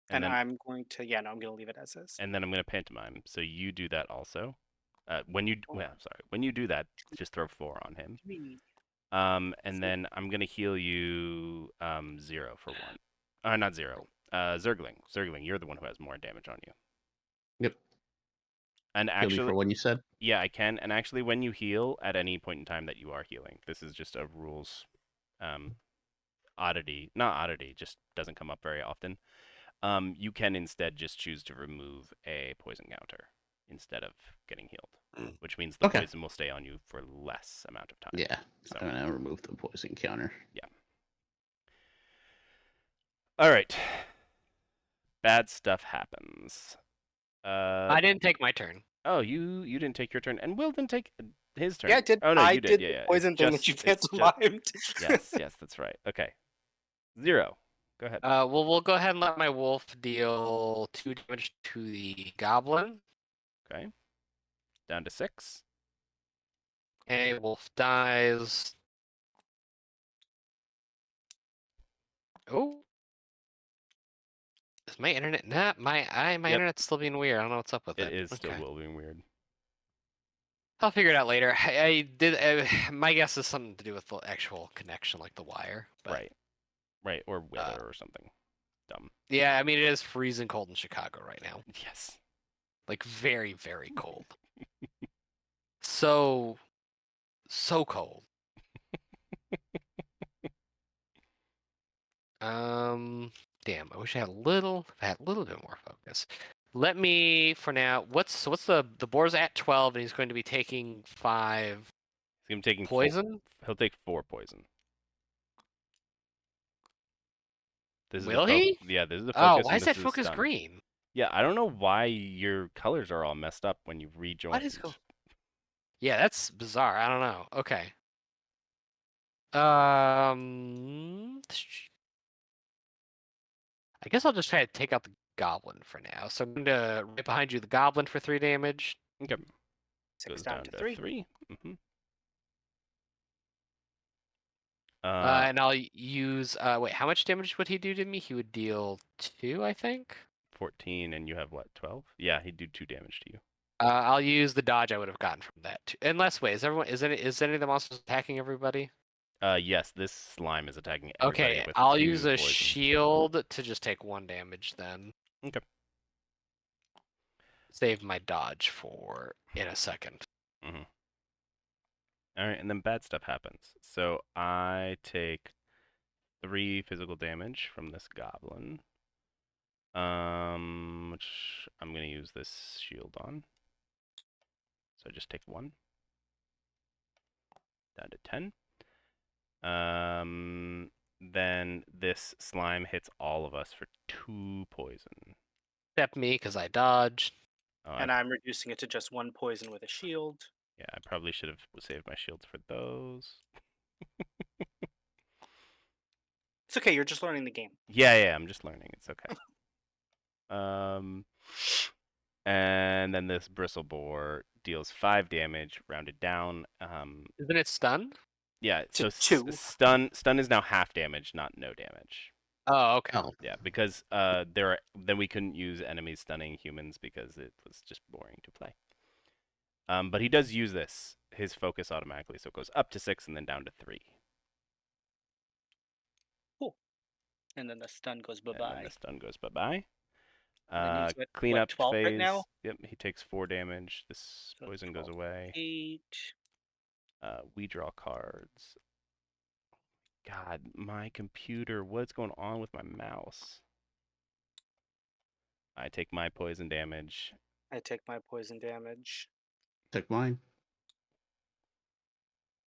And and then I'm going to I'm gonna leave it as is. I'm gonna pantomime. So you do that also. When you One, sorry, when you do that, just throw 4 on him. 3, And 4. then I'm gonna heal you 0 for 1. Not 0. Zergling, you're the one who has more damage on you. Yep. And Heal me for actually, one, you said? yeah, I can. And actually, when you heal at any point in time that you are healing, this is just a rules oddity. Not oddity, just doesn't come up very often. You can instead just choose to remove a poison counter instead of getting healed, which means the Okay. poison will stay on you for less amount of time. Yeah. So I'm gonna remove the poison counter. yeah. All right. Bad stuff happens. I didn't take my turn. Oh, you didn't take your turn, and Will didn't take his turn. Yeah, I did. Oh no, I you did. did Yeah, the yeah. poison thing that you pantomimed. Yes, that's right. Okay. 0. Go ahead. Well, we'll go ahead and let my wolf deal 2 damage to the goblin. Okay. Down to 6. Okay, wolf dies. Oh, is my internet? Nah, my Yep. internet's still being weird. I don't know what's up with It it. is still Okay. Will being weird. I'll figure it out later. I did. My guess is something to do with the actual connection, like the wire. But, Right. Or weather or something dumb. yeah, I mean, it is freezing cold in Chicago right now. Yes. Like, very, very cold. So cold. Damn. I wish I had a little bit more focus. Let me, for now. What's the boar's at 12, and he's going to be taking 5 He's gonna be taking poison. He'll take 4 poison. This is the Will he? Yeah, this is the Oh, focus, why and is this that is the focus stun. green? Yeah, I don't know why your colors are all messed up when you What rejoined. is going? Yeah, that's bizarre. I don't know. Okay. I guess I'll just try to take out the goblin for now. So I'm going to right behind you the goblin for 3 damage. Okay. 6 Goes down down to to 3. 3. Mm-hmm. And I'll use. Wait, how much damage would he do to me? He would deal 2, I think. 14, and you have what, 12? Yeah, he'd do 2 damage to you. I'll use the dodge I would have gotten from that. Unless, wait, is any of the monsters attacking everybody? Yes, this slime is attacking everybody Okay, with I'll 2 use a poison. shield to just take 1 damage then. Okay. Save my dodge for in a second. Mm-hmm. All right, and then bad stuff happens. So I take 3 physical damage from this goblin. Which I'm gonna use this shield on. So I just take 1. Down to 10. Then this slime hits all of us for 2 poison. Except me, because I dodged. Oh, And I'm reducing it to just 1 poison with a shield. yeah, I probably should have saved my shields for those. It's okay, you're just learning the game. Yeah, I'm just learning. It's okay. And then this bristle boar deals 5 damage, rounded down. Isn't it stunned? Yeah, so To 2. stun is now half damage, not no damage. Oh, okay. Oh, Yeah, because then we couldn't use enemies stunning humans because it was just boring to play. But he does use his focus automatically, so it goes up to 6 and then down to 3. Cool. And then the stun goes And then bye-bye. the stun goes bye-bye. And he's at, Cleanup 12 right phase. now? Yep, he takes 4 damage. This So poison goes 12, away. 8. We draw cards. God, my computer. What's going on with my mouse? I take my poison damage. I take my poison damage. Took mine.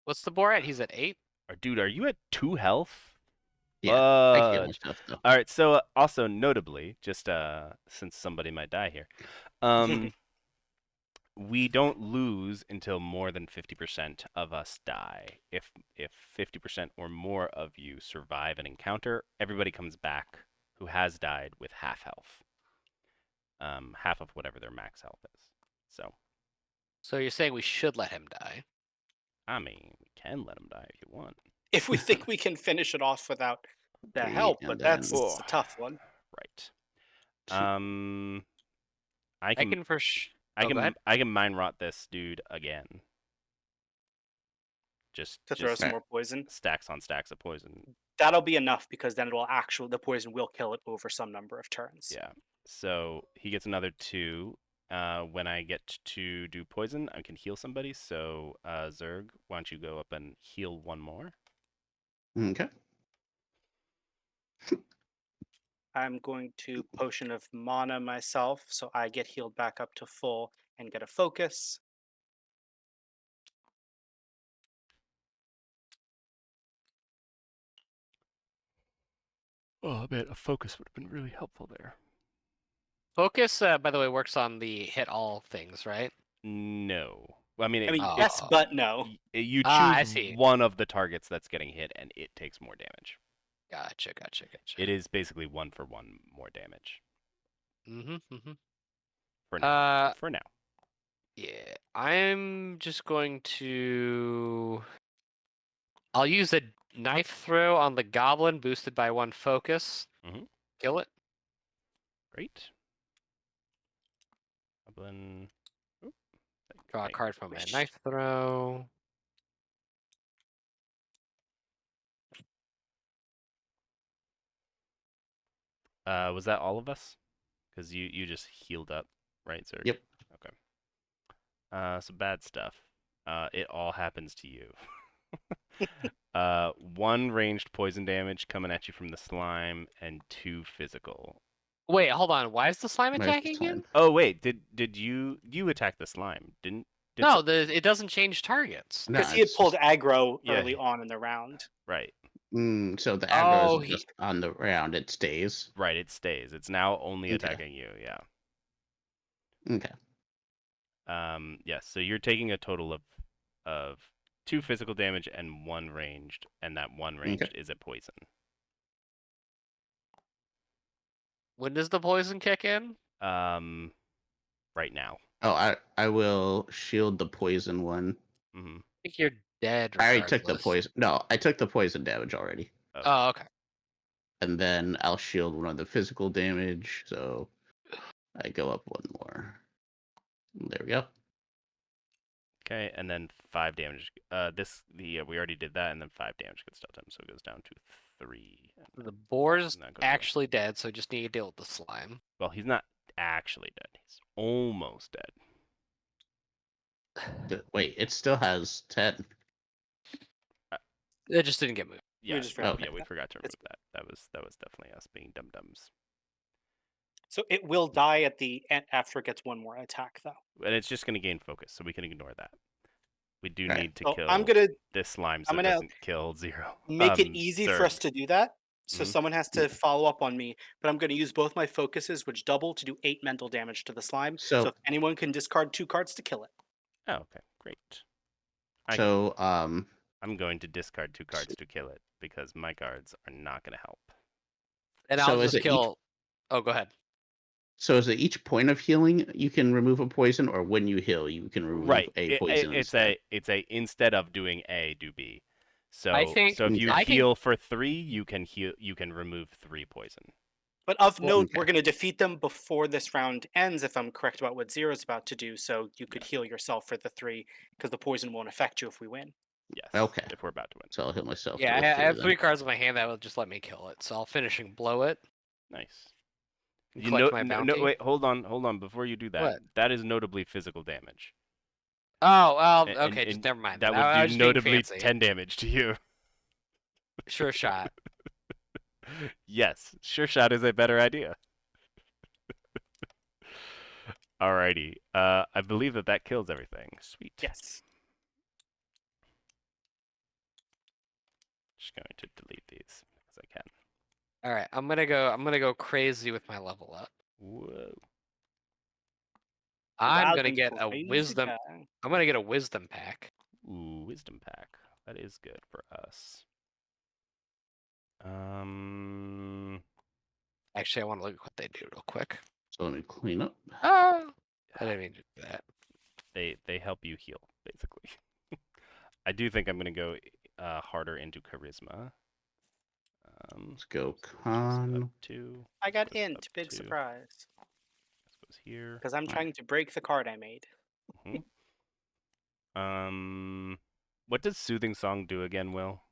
What's the boar at? He's at 8. Dude, are you at 2 health? Yeah, I heal Fudge. myself though. All right, so also notably, just since somebody might die here, we don't lose until more than 50% of us die. If 50% or more of you survive an encounter, everybody comes back who has died with half health. Half of whatever their max health is. So you're saying we should let him die? I mean, we can let him die if you want. If we think we can finish it off without the 3, help, and but then that's Oh. a tough one. Right. 2. I I can can first. I Go ahead. can mind rot this dude again. Just To throw just some more poison. stacks on stacks of poison. That'll be enough because then the poison will kill it over some number of turns. Yeah. So he gets another 2. When I get to do poison, I can heal somebody. So Zerg, why don't you go up and heal 1 more? Okay. I'm going to Potion of Mana myself, so I get healed back up to full and get a focus. Oh man, a focus would have been really helpful there. Focus, by the way, works on the hit all things, right? No. Well, I mean, I mean, Oh. yes, but no. you I choose see. one of the targets that's getting hit, and it takes more damage. Gotcha. It is basically 1 for 1 more damage Mm-hmm. for now. Uh, Yeah, I'm just going to. I'll use a knife throw on the goblin, boosted by 1 focus. Mhm. Kill it. Great. Goblin. Oop, Draw a okay. card from my Wish. knife throw. Was that all of us? Because you just healed up, right, Zerg? Yep. Okay. So bad stuff. It all happens to you. 1 ranged poison damage coming at you from the slime, and 2 physical. Wait, hold on. Why is the slime Where's the attacking slime? again? Oh wait, did you attack the slime? Did No, it doesn't change targets. No, Because he had it's pulled just- aggro Yeah. early on in the round. right. so the aggro Oh, is just on the round. It stays. Right, it stays. It's now only Okay. attacking you, yeah. Okay. Yes, so you're taking a total of 2 physical damage and 1 ranged, and that 1 ranged is a poison. When does the poison kick in? Right now. Oh, I will shield the poison one. Mm-hmm. I think you're dead. I already took the regardless. poison. No, I took the poison damage already. Okay. Oh, okay. And then I'll shield one of the physical damage. So I go up 1 more. There we go. Okay, and then 5 damage. We already did that, and then 5 damage gets dealt to him, so it goes down to 3. The boar's And that goes away. actually dead, so just need to deal with the slime. Well, he's not actually dead. He's almost dead. Wait, it still has 10. It just didn't get moved. Yeah, just forgot Okay. yeah, we forgot to remove It's- that. That was definitely us being dum-dums. So it will die at the end after it gets 1 more attack, though. And it's just going to gain focus, so we can ignore that. We do Right. need to So kill I'm gonna this slime so I'm it gonna doesn't kill 0. make it easy for us Zerg. to do that. So Mhm. someone has to follow up on me, but I'm going to use both my focuses, which double to do 8 mental damage to the slime. So So if anyone can discard 2 cards to kill it. Oh, okay, great. I'm going to discard 2 cards to kill it because my cards are not going to help. And So I'll is just it each- kill. Oh, go ahead. So is it each point of healing you can remove a poison, or when you heal you can remove Right. a poison? instead? It's a instead of doing A, do B. So I think- so if you I can- heal for 3, you can remove 3 poison. But of Well, note, okay. we're going to defeat them before this round ends, if I'm correct about what Zero's about to do. So you could heal yourself for the 3, because the poison won't affect you if we win. Yes. Okay. If we're about to win. So I'll heal myself. Yeah, with I have 4 3 then. cards in my hand that will just let me kill it. So I'll finishing blow it. Nice. and You collect know, my no, bounty. wait, hold on. Before you do that, What? that is notably physical damage. Oh, well, And, okay, just never mind. that I, would I do was just being notably fancy. 10 damage to you. Sure shot. Yes, sure shot is a better idea. Alrighty. I believe that kills everything. Sweet. Yes. Just going to delete these as I can. All right, I'm gonna go crazy with my level up. Whoa. I'm gonna Wilding get a crazy wisdom. guy. I'm gonna get a wisdom pack. Ooh, wisdom pack. That is good for us. Um. Actually, I want to look at what they do real quick. So let me clean up. Oh, I didn't mean to do that. They help you heal basically. I do think I'm gonna go harder into charisma. Let's go Up con. 2. I got Goes up int. Big 2. surprise. This goes here. Because I'm Right. trying to break the card I made. What does soothing song do again, Will?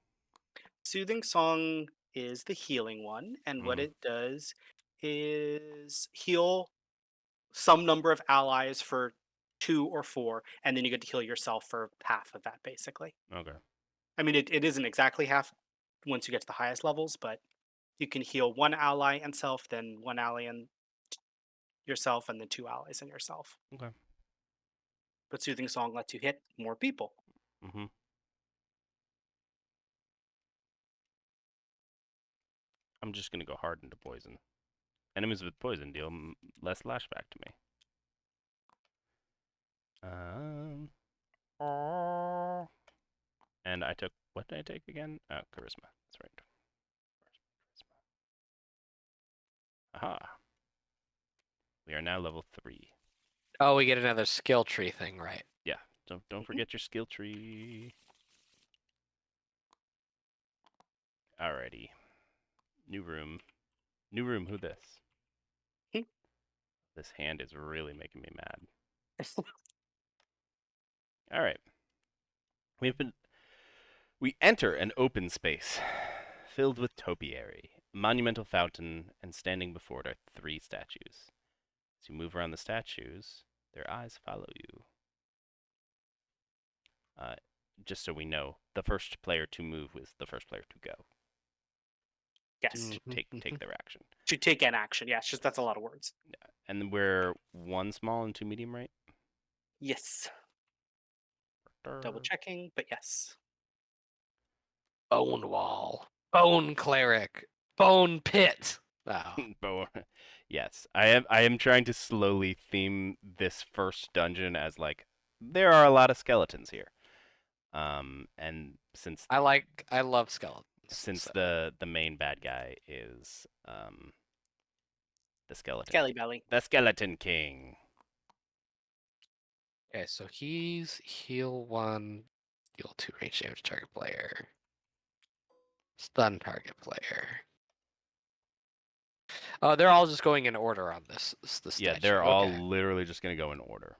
Soothing Song is the healing one, and what Mhm. it does is heal some number of allies for 2 or 4, and then you get to heal yourself for half of that, basically. Okay. I mean, it isn't exactly half once you get to the highest levels, but you can heal 1 ally and self, then 1 ally and yourself, and then 2 allies and yourself. Okay. But Soothing Song lets you hit more people. Mm-hmm. I'm just gonna go hard into poison. Enemies with poison deal less lashback to me. And I took, what did I take again? Oh, charisma. That's right. Aha. We are now level 3. Oh, we get another skill tree thing, right? Yeah. Don't forget your skill tree. Alrighty. New room. New room. Who this? This hand is really making me mad. All right. We enter an open space filled with topiary, monumental fountain, and standing before it are 3 statues. As you move around the statues, their eyes follow you. Just so we know, the first player to move was the first player to go. Yes. To take their action. To take an action. Yeah, it's just that's a lot of words. Yeah. And we're 1 small and 2 medium, right? Yes. Double checking, but yes. Bone wall, bone cleric, bone pit. Oh. Yes, I am trying to slowly theme this first dungeon as like there are a lot of skeletons here. And since I love skeletons. So. the main bad guy is the skeleton. Skelly Belly. The Skeleton King. Okay, so he's heal 1, deal 2 range damage target player, stun target player. Oh, they're all just going in order on this statue. Yeah, they're all okay. literally just gonna go in order.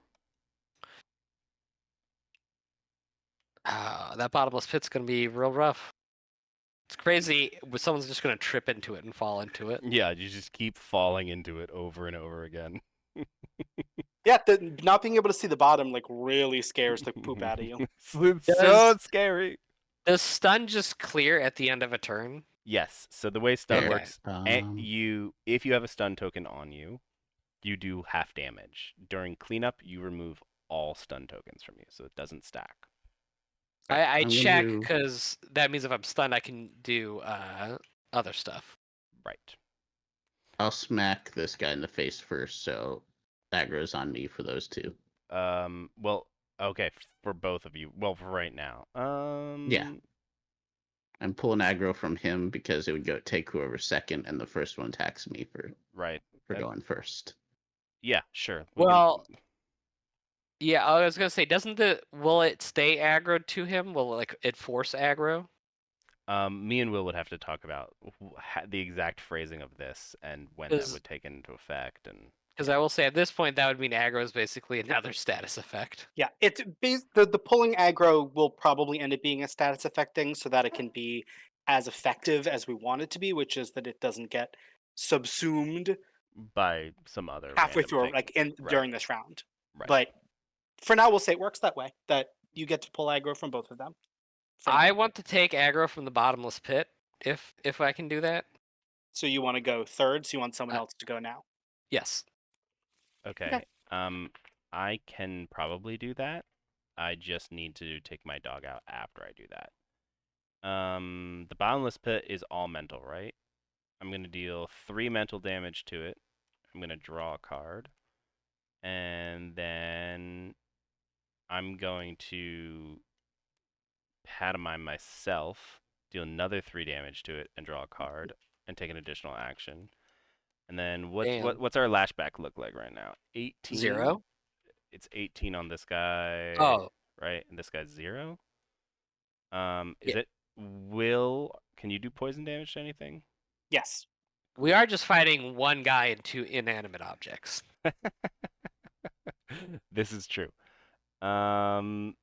That bottomless pit's gonna be real rough. It's crazy, but someone's just gonna trip into it and fall into it. Yeah, you just keep falling into it over and over again. Yeah, not being able to see the bottom like really scares the poop out of you. It's so scary. Does stun just clear at the end of a turn? Yes. So the way stun There. works, if you have a stun token on you, you do half damage. During cleanup, you remove all stun tokens from you, so it doesn't stack. I I'm gonna check do- because that means if I'm stunned, I can do other stuff. Right. I'll smack this guy in the face first, so aggro's on me for those 2. Well, okay, for both of you. Well, for right now. Yeah. I'm pulling aggro from him because it would go take whoever's second, and the first one attacks me for Right. going first. Yeah, sure. Well, yeah, I was gonna say, will it stay aggro to him? Will it force aggro? Me and Will would have to talk about the exact phrasing of this and when that would take into effect, and because I will say at this point that would mean aggro is basically another status effect. Yeah, it's the pulling aggro will probably end up being a status effect thing, so that it can be as effective as we want it to be, which is that it doesn't get subsumed by some other halfway random through, thing. like Right. during this round. Right. But for now, we'll say it works that way. That you get to pull aggro from both of them. I want to take aggro from the bottomless pit, if I can do that. So you want to go third, so you want someone else to go now. Yes. Okay. I can probably do that. I just need to take my dog out after I do that. The bottomless pit is all mental, right? I'm gonna deal 3 mental damage to it. I'm gonna draw a card, and then I'm going to pantomime myself, deal another 3 damage to it, and draw a card, and take an additional action. And then Damn. what's our lashback look like right now? 18. 0. It's 18 on this guy. Oh. Right, and this guy's 0. Is Yeah. it will? Can you do poison damage to anything? Yes. We are just fighting one guy and 2 inanimate objects. This is true. I'll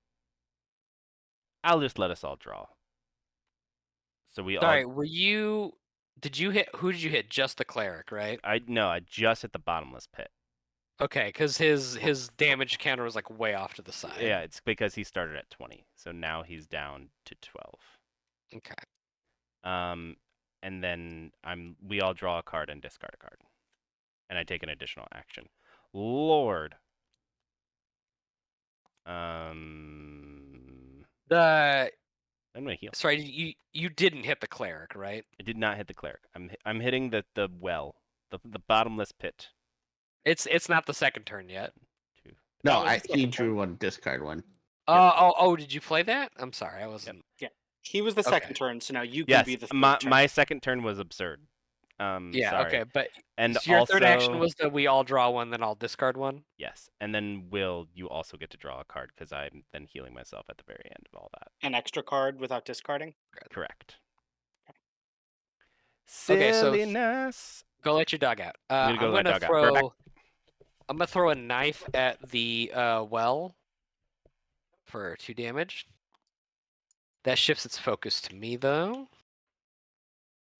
just let us all draw. So we Sorry, all. were you? Did you hit? Who did you hit? Just the cleric, right? I just hit the bottomless pit. Okay, because his damage counter was like way off to the side. Yeah, it's because he started at 20, so now he's down to 12. Okay. And then we all draw a card and discard a card, and I take an additional action. Lord. The I'm gonna heal. sorry, you didn't hit the cleric, right? I did not hit the cleric. I'm hitting the well, the bottomless pit. It's not the second turn yet. 2. No, was the he second drew turn. one, discard one. Oh, did you play that? I'm sorry, I wasn't. He was the Okay. second turn, so now you can Yes, be the third turn. my second turn was absurd. Yeah, Sorry. okay, but And so your third action also- was that we all draw one, then I'll discard one. Yes, and then you also get to draw a card because I'm then healing myself at the very end of all that. An extra card without discarding. Correct. Okay, so Silliness. go let your dog out. I'm gonna go I'm let gonna my dog out. Go back. I'm gonna throw a knife at the well for 2 damage. That shifts its focus to me though,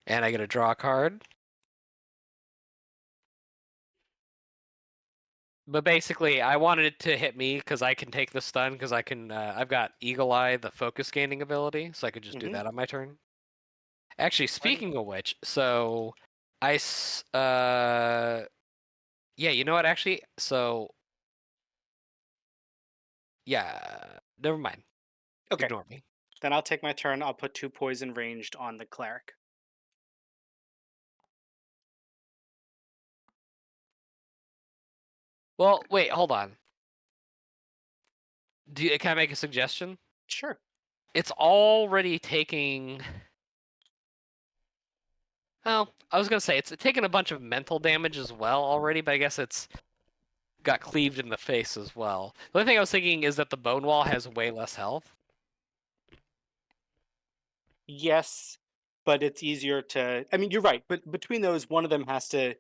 and I get to draw a card. But basically, I wanted it to hit me because I can take the stun because I can. I've got Eagle Eye, the focus gaining ability, so I could just do that on my turn. Actually, speaking of which, so yeah, you know what? Actually, so yeah, never mind. Okay. Ignore me. Then I'll take my turn. I'll put 2 poison ranged on the cleric. Well, wait, hold on. Can I make a suggestion? Sure. It's already taking. Well, I was gonna say it's taking a bunch of mental damage as well already, but I guess it's got cleaved in the face as well. The only thing I was thinking is that the bone wall has way less health. Yes, but it's easier to. I mean, you're right. But between those, one of them has to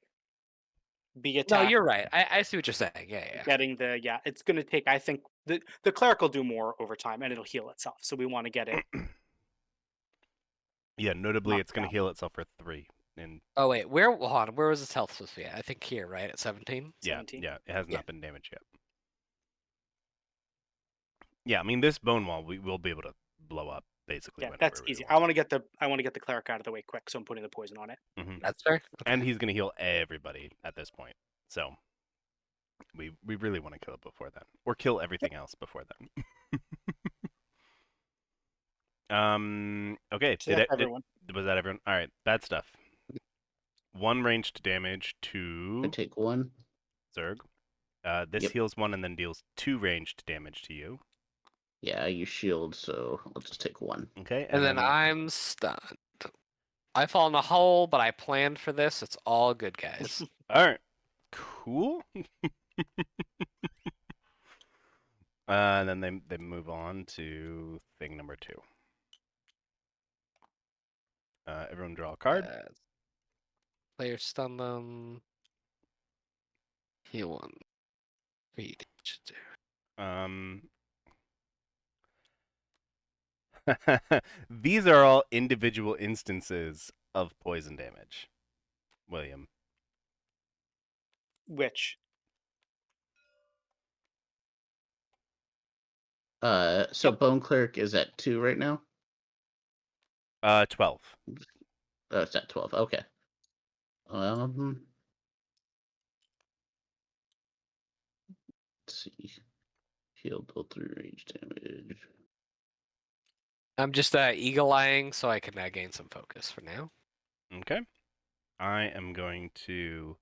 be attacked. No, you're right. I see what you're saying. Yeah. Getting it's going to take. I think the cleric will do more over time, and it'll heal itself. So we want to get it. Yeah, notably, knocked it's gonna out. heal itself for 3. And Oh wait, hold on. Where was its health supposed to be at? I think here, right at 17. yeah, 17. it has Yeah. not been damaged yet. Yeah, I mean this bone wall we will be able to blow up basically. Yeah, whenever that's we easy. want. I want to get the cleric out of the way quick, so I'm putting the poison on it. That's fair. And he's gonna heal everybody at this point. So we really want to kill it before then, or kill everything else before then. Okay. So that's everyone. Was that everyone? All right. Bad stuff. 1 ranged damage I to take 1. Zerg. This Yep. heals 1 and then deals 2 ranged damage to you. Yeah, I use shield, so I'll just take 1. Okay. And then I'm stunned. I fall in a hole, but I planned for this. It's all good, guys. All right. Cool. And then they move on to thing number 2. Everyone draw a card. Player stun them. Heal 1. 3 damage. These are all individual instances of poison damage, William. Which? So Yep. Bone Cleric is at 2 right now. 12. Oh, it's at 12. Okay. Let's see. Heal deal 3 range damage. I'm just eagle-eyeing so I can gain some focus for now. Okay. I am going to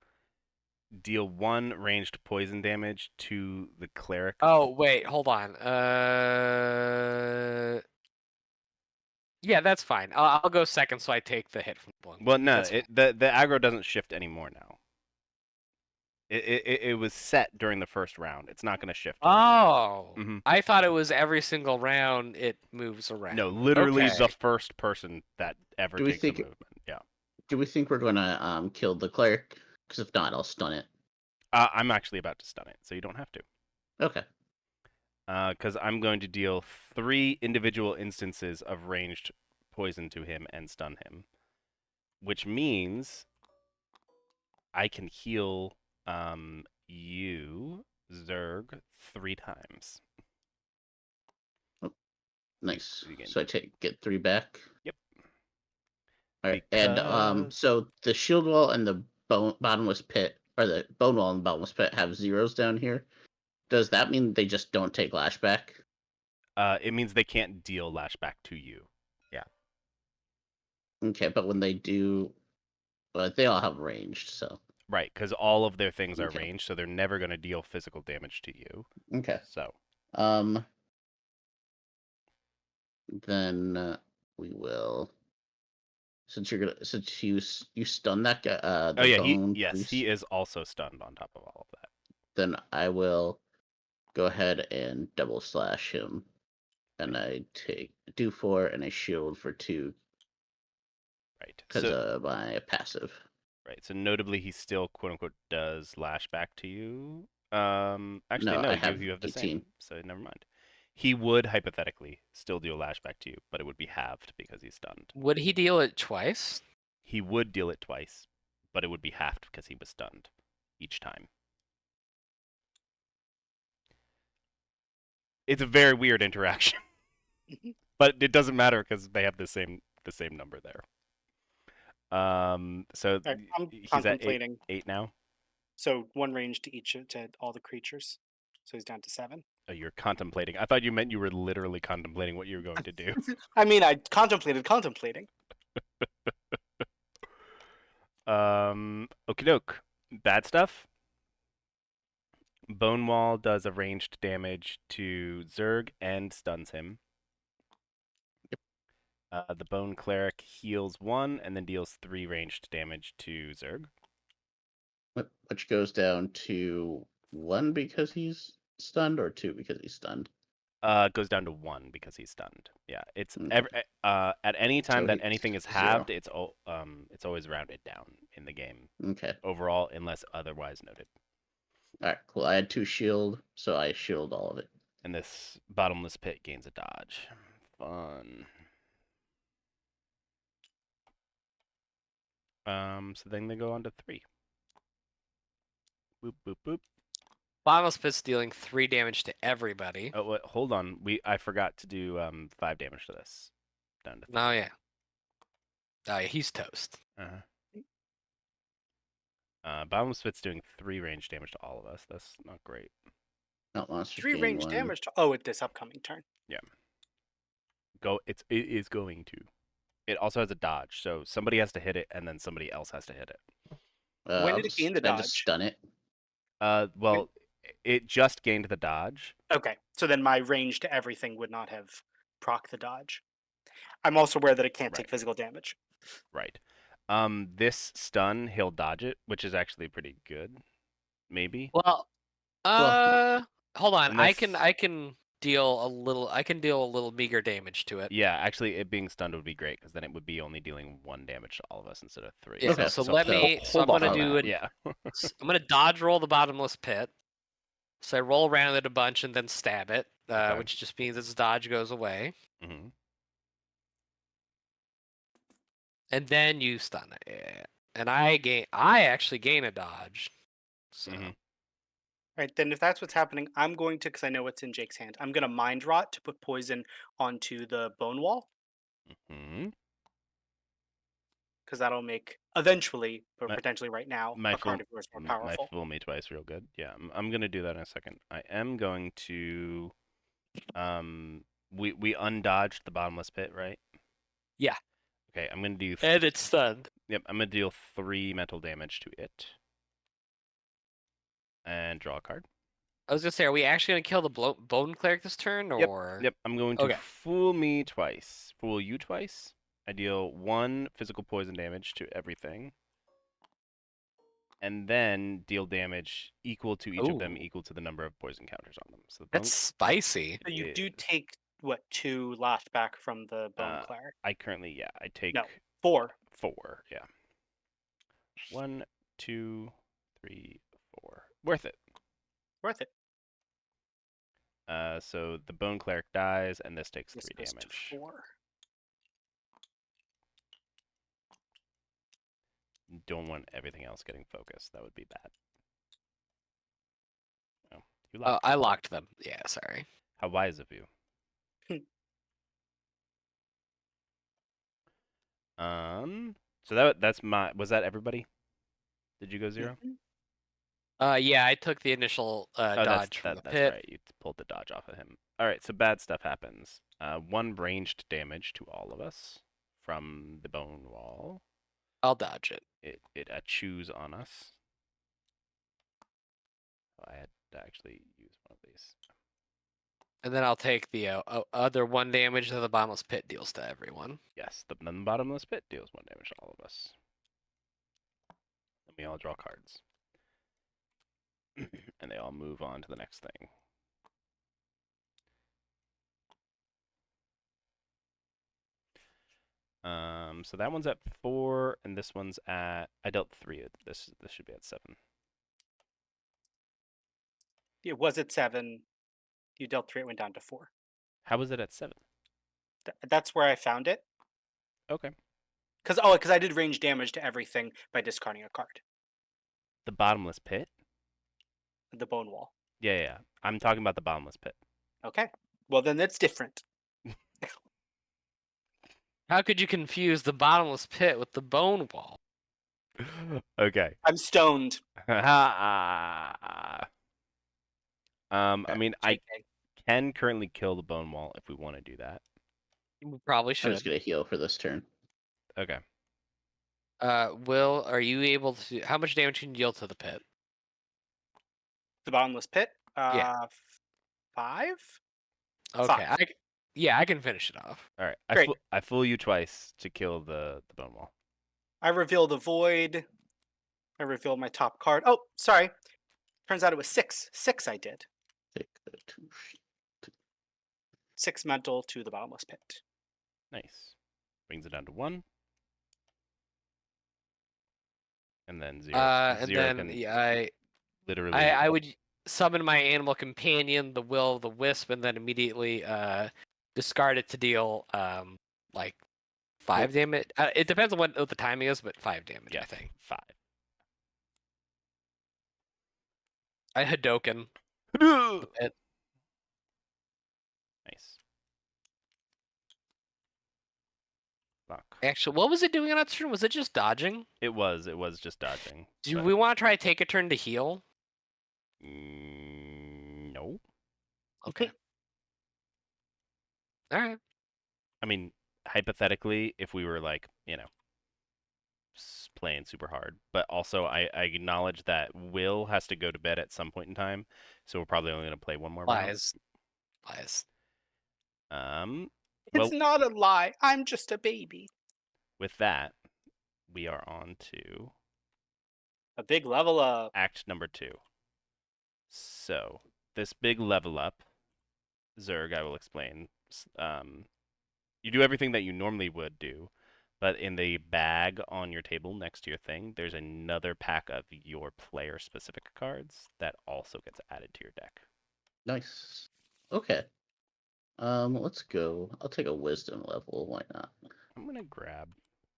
deal 1 ranged poison damage to the cleric. Oh, wait, hold on. Yeah, that's fine. I'll go second so I take the hit from the blown. Well, no, That's fine. the aggro doesn't shift anymore now. It was set during the first round. It's not going to shift anymore. Oh, Mhm. I thought it was every single round it moves around. No, literally Okay. the first person that ever Do we takes think- a movement. Yeah. Do we think we're gonna kill the cleric? Because if not, I'll stun it. I'm actually about to stun it, so you don't have to. Okay. Because I'm going to deal 3 individual instances of ranged poison to him and stun him, which means I can heal you, Zerg, 3 times. Nice. You gain So I get 3 back. Yep. All right. And Because- so the shield wall and the bottomless pit, or the bone wall and the bottomless pit, have zeros down here. Does that mean they just don't take lashback? It means they can't deal lashback to you. Okay, but when they do, but they all have ranged, so Right, because all of their things are Okay. ranged, so they're never going to deal physical damage to you. okay. So, Then we will. Since you stun that guy, the oh yeah, bone he priest, is also stunned on top of all of that. then I will go ahead and double slash him, and I do 4 and I shield for 2 Right. because So of my passive. right. So notably, he still quote unquote does lashback to you. Actually, No, no, I have you have the 18. same. So never mind. He would hypothetically still do a lashback to you, but it would be halved because he's stunned. Would he deal it twice? He would deal it twice, but it would be halved because he was stunned each time. It's a very weird interaction, but it doesn't matter because they have the same number there. So Alright, I'm he's at contemplating. 8 now. So 1 range to each to all the creatures. So he's down to 7. Oh, you're contemplating. I thought you meant you were literally contemplating what you were going to do. I mean, I contemplating. Okie doke. Bad stuff. Bone Wall does a ranged damage to Zerg and stuns him. The Bone Cleric heals 1 and then deals 3 ranged damage to Zerg. Which goes down to 1 because he's stunned, or 2 because he's stunned. Goes down to 1 because he's stunned. Yeah, it's Okay. at any time So that he's anything is 0. halved, it's always rounded down in the game Okay. overall, unless otherwise noted. All right. Cool. I had 2 shield, so I shield all of it. And this bottomless pit gains a dodge. Fun. So then they go on to 3. Boop boop boop. Bottomless pit's dealing 3 damage to everybody. Oh wait, hold on. I forgot to do 5 damage to this. Down to 3. Oh yeah. Oh yeah, he's toast. Bottomless pit's doing 3 range damage to all of us. That's not great. Not monsters 3 gain range 1. damage to at this upcoming turn. Yeah. It is going to. It also has a dodge, so somebody has to hit it, and then somebody else has to hit it. When I'll did it gain the I just dodge? stun it. Well, it just gained the dodge. Okay, so then my range to everything would not have proc the dodge. I'm also aware that it can't take Right. physical damage. Right. This stun, he'll dodge it, which is actually pretty good. Maybe. Well, hold on. Unless- I can deal a little meager damage to it. Yeah, actually, it being stunned would be great because then it would be only dealing 1 damage to all of us instead of 3. Yeah, Okay, so let me. So I'm hold gonna on do that, an. yeah. I'm gonna dodge roll the bottomless pit. So I roll around it a bunch and then stab it, Okay. which just means its dodge goes away, hmm and then you stun it. Yeah. And I actually gain a dodge. So Right, then if that's what's happening, I'm going to, because I know what's in Jake's hand, I'm going to Mind Rot to put poison onto the bone wall, Hmm. because that'll make, eventually, or My, potentially right now, my a fool, card of yours more my powerful. fool me twice, real good. Yeah, I'm gonna do that in a second. I am going to, we undodged the bottomless pit, right? yeah, Okay, I'm gonna do. and it's stunned. Yep, I'm gonna deal 3 mental damage to it, and draw a card. I was gonna say, are we actually gonna kill the bone cleric this turn, Yep. or? Yep, I'm going to Okay. fool me twice. Fool you twice. I deal 1 physical poison damage to everything, and then deal damage equal to each of them, Ooh, equal to the number of poison counters on them. So the that's spicy. So you do is, take, what, 2 lashback from the bone uh, cleric? I currently, yeah, I take No, 4. 4. Yeah, 1, 2, 3, 4. Worth it. Worth it. So the bone cleric dies, and this takes This 3 goes to damage. 4. Don't want everything else getting focused. That would be bad. Oh, you Oh, locked. I locked them. Yeah, sorry. How wise of you. So that's my. Was that everybody? Did you go 0? Mhm. Yeah, I took the initial Oh, dodge from the that's pit. right. You pulled the dodge off of him. All right. So bad stuff happens. 1 ranged damage to all of us from the bone wall. I'll dodge it. It chews on us. Oh, I had to actually use one of these. And then I'll take the other 1 damage that the bottomless pit deals to everyone. Yes, then the bottomless pit deals 1 damage to all of us. And we all draw cards. And they all move on to the next thing. So that one's at 4, and this one's at. I dealt 3. This should be at 7. It was at 7. You dealt 3, it went down to 4. How was it at 7? That's where I found it. Okay. Because I did range damage to everything by discarding a card. The bottomless pit. The bone wall. Yeah. I'm talking about the bottomless pit. Okay. Well, then that's different. How could you confuse the bottomless pit with the bone wall? Okay. I'm stoned. I mean, I JK. can currently kill the bone wall if we want to do that. We probably I'm should. just gonna heal for this turn. Okay. Will, are you able to? How much damage can you deal to the pit? The bottomless pit. Yeah. 5. Okay. 5. I can finish it off. All right. Great. I fool you twice to kill the bone wall. I reveal the void. I reveal my top card. Oh, sorry. Turns out it was 6. 6 I did. Take the 2 sheet. 6 mental to the bottomless pit. Nice. Brings it down to 1. And then 0. And 0 then can yeah, literally. I would summon my animal companion, the will of the wisp, and then immediately discard it to deal like 5 damage. It depends on what the timing is, but 5 damage, Yeah, I think. 5. I Hadoken the pit. Nice. Fuck. Actually, what was it doing on its turn? Was it just dodging? It was just dodging. Do but- we want to try to take a turn to heal? No. Okay. All right. I mean, hypothetically, if we were like, playing super hard, but also I acknowledge that Will has to go to bed at some point in time, so we're probably only going to play 1 more round. Lies. It's Well, not a lie. I'm just a baby. with that, we are on to A big level up. act number 2. So, this big level up, Zerg, I will explain. You do everything that you normally would do, but in the bag on your table next to your thing, there's another pack of your player-specific cards that also gets added to your deck. Nice. Okay. Let's go. I'll take a wisdom level. Why not? I'm gonna grab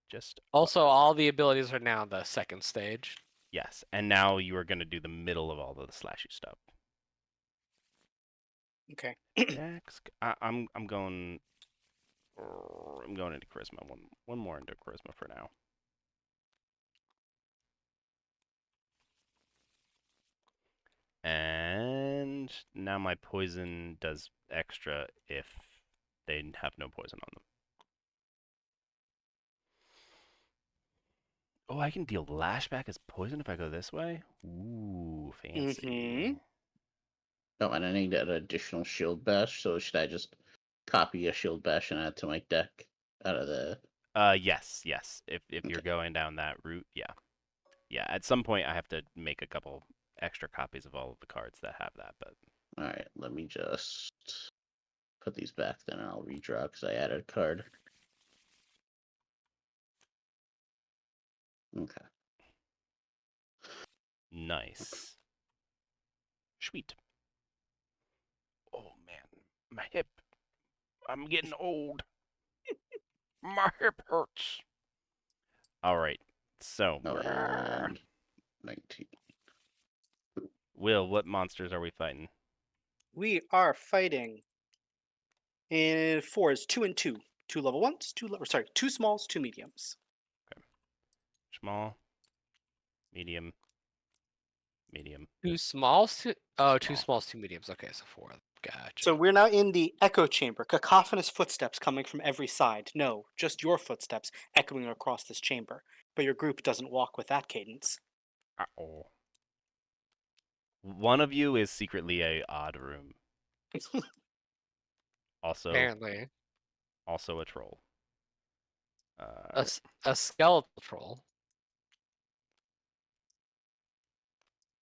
just Also, all the abilities are now the second stage. Yes, and now you are going to do the middle of all the slashy stuff. Okay. Dex. I'm going. I'm going into charisma. One more into charisma for now. And now my poison does extra if they have no poison on them. Oh, I can deal lashback as poison if I go this way? Ooh, fancy. Oh, and I need an additional shield bash, so should I just copy a shield bash and add to my deck out of the... Yes. If you're Okay. going down that route, yeah. Yeah, at some point I have to make a couple extra copies of all of the cards that have that, but... Alright, let me just put these back, then I'll redraw because I added a card. Okay. Nice. Sweet. Oh, man. My hip. I'm getting old. My hip hurts. All right. So, Oh, and 19. Will, what monsters are we fighting? We are fighting in fours, 2 and 2. 2 level 1s, 2 smalls, 2 mediums. Small, medium, medium. 2 smalls, 2 oh, 2 Small. smalls, 2 mediums. Okay, so 4. Gotcha. So we're now in the echo chamber, cacophonous footsteps coming from every side. No, just your footsteps echoing across this chamber. But your group doesn't walk with that cadence. Uh-oh. One of you is secretly a odd room. Apparently, Also a troll. a skeletal troll.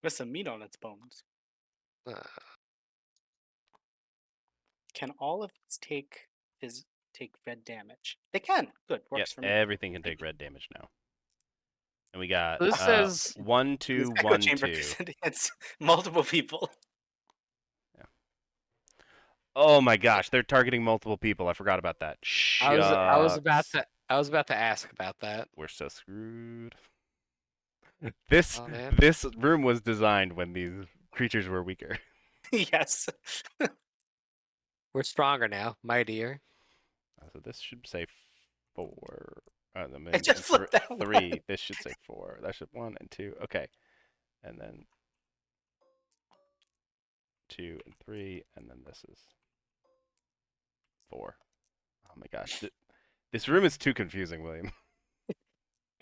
With some meat on its bones. Uh, Can all of these take red damage? They can. Good, Yep, works for me. everything can take red damage now. And we got This says 1, This 2, echo 1, chamber 2. it's multiple people. Yeah. Oh my gosh, they're targeting multiple people. I forgot about that. I was about Shucks. to ask about that. We're so screwed. This Oh man. this room was designed when these creatures were weaker. Yes. We're stronger now, mightier. So this should say 4. I just flipped that 3. one. This should say 4. That should 1 and 2. Okay. And then 2 and 3, and then this is 4. Oh my gosh. This room is too confusing, William.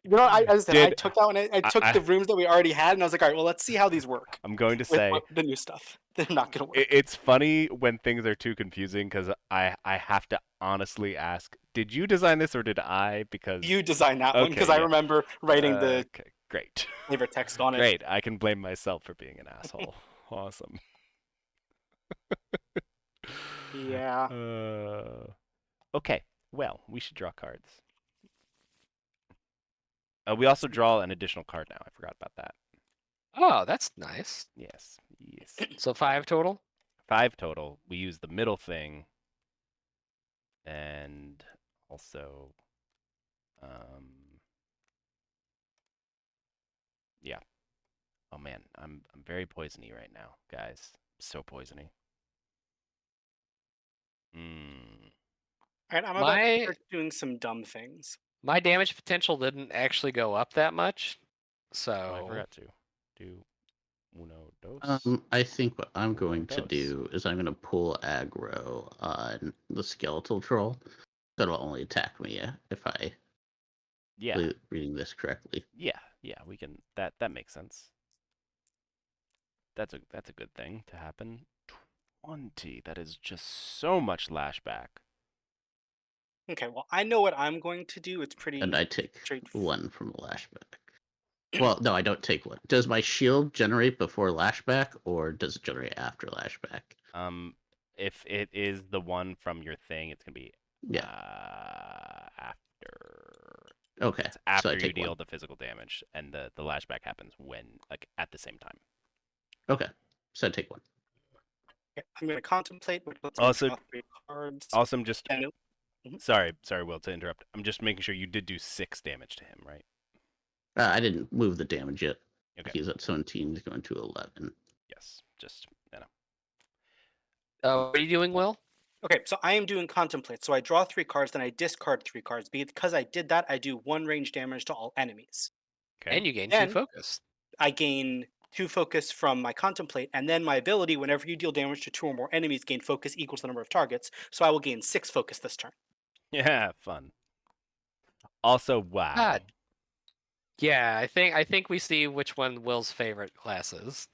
You know, I Did- took that one. I took the rooms that we already had, and I was like, all right, well, let's see how these work I'm going to with say the new stuff. They're not going to work. it's funny when things are too confusing because I have to honestly ask, did you design this or did I? Because You designed that one Okay, because I yeah. remember writing the okay, great. flavor text on it. Great. I can blame myself for being an asshole. Awesome. Yeah. Okay. Well, we should draw cards. We also draw an additional card now. I forgot about that. Oh, that's nice. Yes. So 5 total? 5 total. We use the middle thing. And also, yeah. Oh man, I'm very poisony right now, guys. So poisony. All right, I'm about to start doing some dumb things. My damage potential didn't actually go up that much. So Oh, I forgot to do uno, dos. I think what I'm going to dos. do is I'm going to pull aggro on the skeletal troll. That'll only attack me if I reading this correctly. Yeah, we can. That makes sense. That's a good thing to happen. 20. That is just so much lashback. Okay, well, I know what I'm going to do. It's pretty And I take straightforward. 1 from the lashback. Well, no, I don't take 1. Does my shield generate before lashback, or does it generate after lashback? If it is the one from your thing, it's gonna be after. Okay, It's after so I you take deal 1. the physical damage, and the lashback happens when at the same time. Okay, so I take 1. Okay, I'm going to contemplate, which lets Also- me draw 3 cards. Also, just Mhm. sorry, Will, to interrupt. I'm just making sure you did do 6 damage to him, right? I didn't move the damage yet. Okay. He's at 17. He's going to 11. Yes. Just What are you doing, Will? Okay, so I am doing Contemplate. So I draw 3 cards, then I discard 3 cards. Because I did that, I do 1 range damage to all enemies. okay. And you gain 2 Then focus. I gain 2 focus from my Contemplate, and then my ability, whenever you deal damage to 2 or more enemies, gain focus equals the number of targets. So I will gain 6 focus this turn. Yeah, fun. Also, wow. God. Yeah, I think we see which one Will's favorite class is.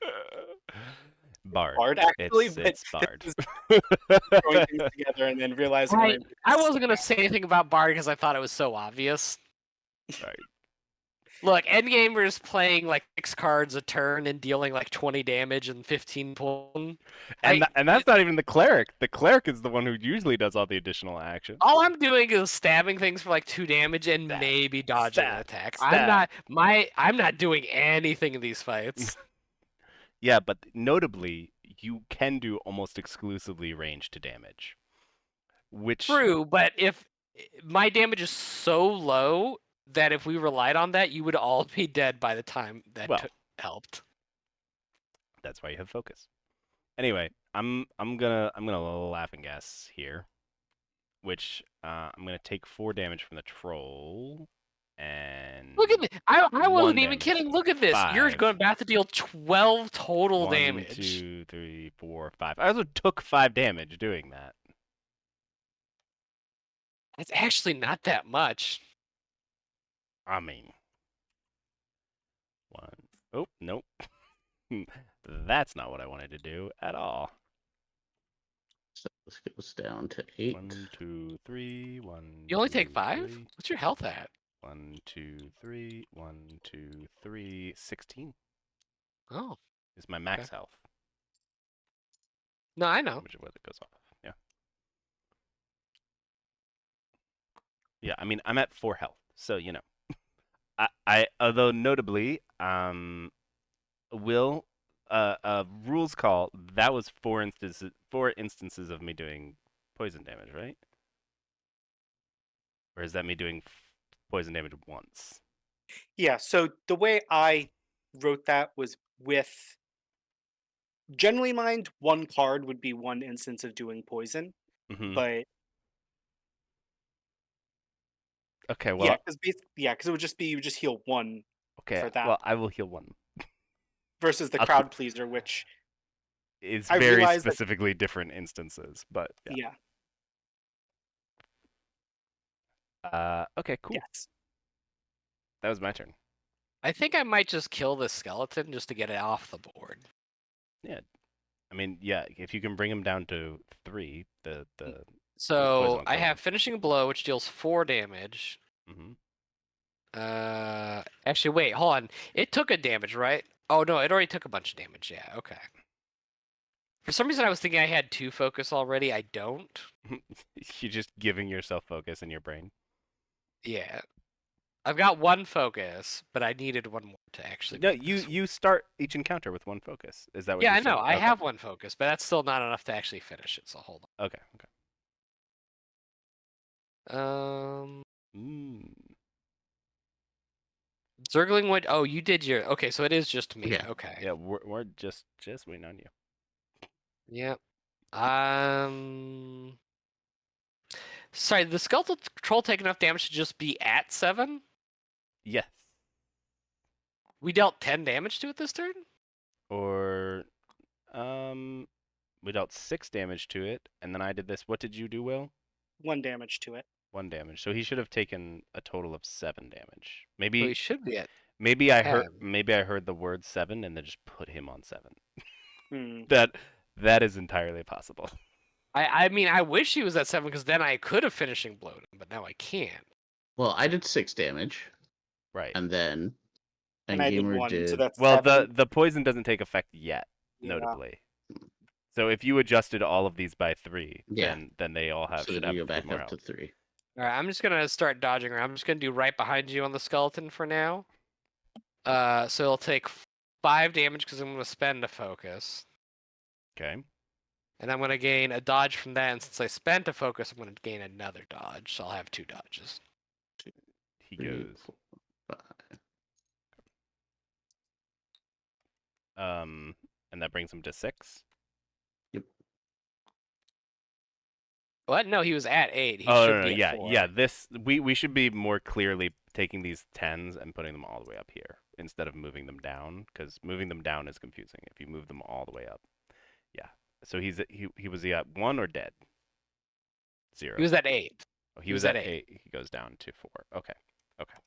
Bard. Bard, actually, but It's Bard. this is throwing things together and then realizing what I wasn't gonna say anything about Bard because I thought it was so obvious. Right. Look, endgamers playing like 6 cards a turn and dealing like 20 damage and 15 poison. And that's not even the cleric. The cleric is the one who usually does all the additional action. All I'm doing is stabbing things for like 2 damage and Stab, maybe dodging an stab, attack. stab. I'm not doing anything in these fights. Yeah, but notably, you can do almost exclusively range to damage. Which True, but if my damage is so low that if we relied on that, you would all be dead by the time that Well. helped. That's why you have focus. Anyway, I'm gonna laugh and guess here, which I'm gonna take 4 damage from the troll, and Look at this. I 1 wasn't even damage. kidding. Look at this. You're 5. going to have to deal 12 total 1, damage. 2, 3, 4, 5. I also took 5 damage doing that. That's actually not that much. I mean, 1. Oh, nope. That's not what I wanted to do at all. So this goes down to 8. 1, 2, 3. 1. You only 2, take 5? 3. What's your health at? 1, 2, 3. 1, 2, 3. 16 Oh, is my max health. no, I know. Which is what it goes off. Yeah. Yeah, I mean, I'm at 4 health, so you know. I although notably, Will, rules call, that was 4 instances of me doing poison damage, right? Or is that me doing poison damage once? Yeah, so the way I wrote that was with generally mind 1 card would be 1 instance of doing poison, Mm-hmm. but Okay, well, yeah, because it would just be you just heal 1 okay, for that well, I will heal 1. versus the I'll crowd pleaser, which It's I very realized that- specifically different instances, but yeah. Okay, cool. Yes. That was my turn. I think I might just kill this skeleton just to get it off the board. Yeah. I mean, yeah, if you can bring him down to 3, the So poison I kills have him. finishing blow, which deals 4 damage. Mm-hmm. Actually, wait, hold on. It took a damage, right? Oh no, it already took a bunch of damage. Yeah, okay. For some reason, I was thinking I had 2 focus already. I don't. You're just giving yourself focus in your brain. Yeah, I've got 1 focus, but I needed 1 more to actually. No, focus. you start each encounter with 1 focus. Is that what Yeah, you're I know. saying? I Okay. have 1 focus, but that's still not enough to actually finish it. So hold Okay. on. Mm. Zergling went. Oh, you did your. Okay, so it is just me. Yeah. Okay. Yeah, we're just waiting on you. Yep. Sorry, did the skeletal troll take enough damage to just be at 7? Yes. We dealt 10 damage to it this turn? Or we dealt 6 damage to it, and then I did this. What did you do, Will? 1 damage to it. 1 damage. So he should have taken a total of 7 damage. So he Maybe should be at. maybe I 10. heard the word 7 and then just put him on 7. Hmm. That is entirely possible. I mean, I wish he was at 7 because then I could have finishing blowed him, but now I can't. Well, I did 6 damage, Right. and then And I did Gamer 1, so did. that's Well, 7. the poison doesn't take effect yet, Yeah. notably. So if you adjusted all of these by 3, Yeah. then they all So should then have you go 3 back more up to health. 3. All right, I'm just gonna start dodging around. I'm just gonna do right behind you on the skeleton for now. So it'll take 5 damage because I'm gonna spend a focus, Okay. and I'm gonna gain a dodge from that. And since I spent a focus, I'm gonna gain another dodge. So I'll have 2 dodges. He 3, goes 4, 5. And that brings him to 6. What? No, he was at 8. He Oh should no, no, be at yeah, 4. yeah. This we should be more clearly taking these 10s and putting them all the way up here instead of moving them down, because moving them down is confusing. If you move them all the way up, yeah. So he was he at 1 or dead? 0. He was at 8. Oh, he he was was at at 8. 8. He goes down to 4. Okay, okay.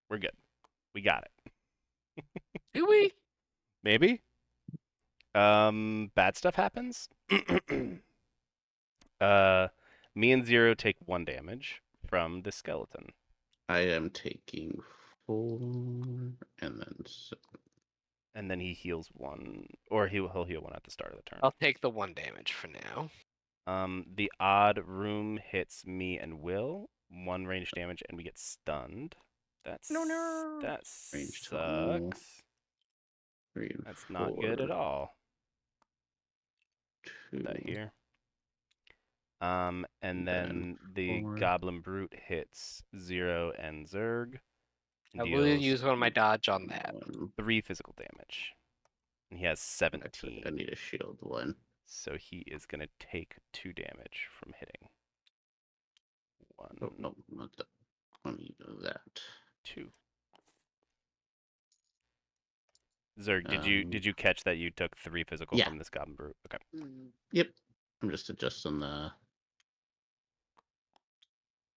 We're good. We got it. Do we? Maybe. Bad stuff happens. Me and Zero take 1 damage from the skeleton. I am taking 4, and then 7. And then he heals 1, or he'll heal 1 at the start of the turn. I'll take the 1 damage for now. The odd room hits me and Will. 1 range damage, and we get stunned. That Range to all. sucks. 3 and That's 4. not good at all. 2. Put that here. And then the 4. Goblin Brute hits 0 and Zerg. I will use one of my dodge on that. 3 physical damage. And he has 17. Actually, I need a shield 1. So he is going to take 2 damage from hitting. 1, Oh, no, not that. Let me do that. 2. Zerg, did you catch that you took 3 physical Yeah. from this Goblin Brute? Okay. Yep. I'm just adjusting the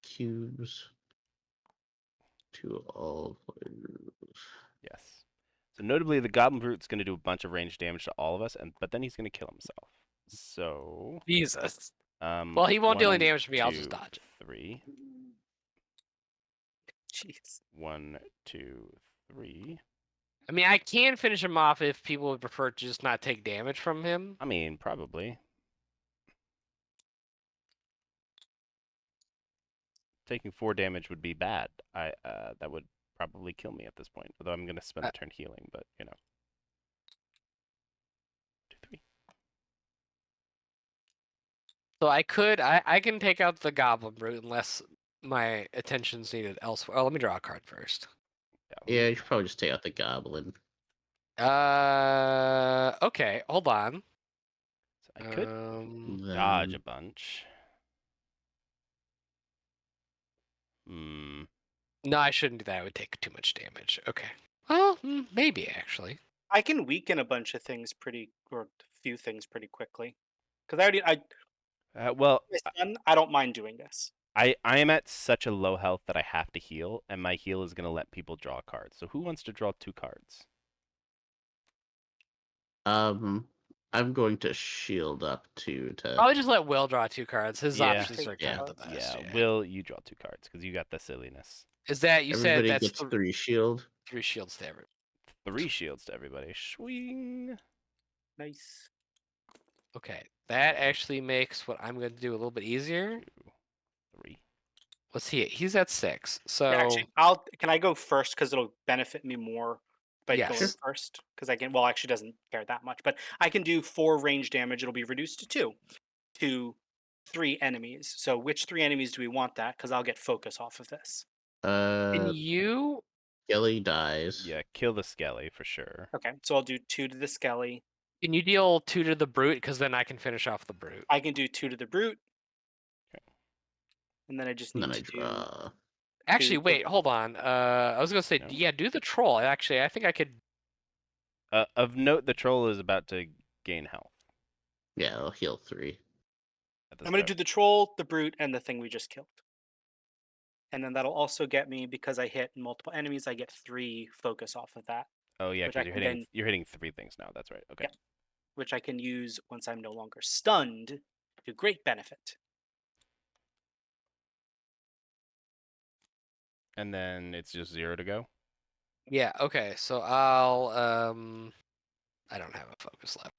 cubes to all players. Yes. So notably, the Goblin Brute's going to do a bunch of range damage to all of us, but then he's going to kill himself. So. Jesus. Well, he won't do any 1, damage to me. I'll just 2, dodge it. 3. Jeez. 1, 2, 3. I mean, I can finish him off if people would prefer to just not take damage from him. I mean, probably. Taking 4 damage would be bad. That would probably kill me at this point. Although I'm going to spend the turn healing, but you know. 2, 3. So I can take out the Goblin Brute unless my attention's needed elsewhere. Oh, let me draw a card first. Yeah, you should probably just take out the goblin. Okay, hold on. So I could Then... dodge a bunch. Hmm. No, I shouldn't do that. It would take too much damage. Okay. Well, maybe actually. I can weaken a bunch of things or a few things pretty quickly. Because I don't mind doing this. I am at such a low health that I have to heal, and my heal is going to let people draw cards. So who wants to draw 2 cards? I'm going to shield up to. Probably just let Will draw 2 cards. His Yeah. options are kind of the best. Yeah, Will, you draw 2 cards because you got the silliness. Is that you Everybody said that's gets 3 shield. 3 shields to everyone. 3 shields to everybody. Swing. Nice. Okay, that actually makes what I'm going to do a little bit easier. 2, 3. Let's see. He's at 6. So Yeah, actually, can I go first because it'll benefit me more by Yes. going Sure. first? Because I can. Well, actually, doesn't care that much, but I can do 4 range damage. It'll be reduced to 2 to 3 enemies. So which 3 enemies do we want that? Because I'll get focus off of this. can you? Skelly dies. Yeah, kill the Skelly for sure. Okay, so I'll do 2 to the Skelly. Can you deal 2 to the Brute? Because then I can finish off the Brute. I can do 2 to the Brute. Okay. And then I just And need then I to do. draw. Actually, 2 wait, hold on. I was gonna say, No. yeah, do the troll. Actually, I think I could. Of note, the troll is about to gain health. Yeah, I'll heal 3. At the I'm going to start. do the Troll, the Brute, and the thing we just killed. And then that'll also get me, because I hit multiple enemies, I get 3 focus off of that, Oh yeah, which I because can you're hitting 3 things now. That's right. Okay. Yeah. which I can use once I'm no longer stunned to great benefit. And then it's just 0 to go. Yeah. Okay. So I'll. I don't have a focus left.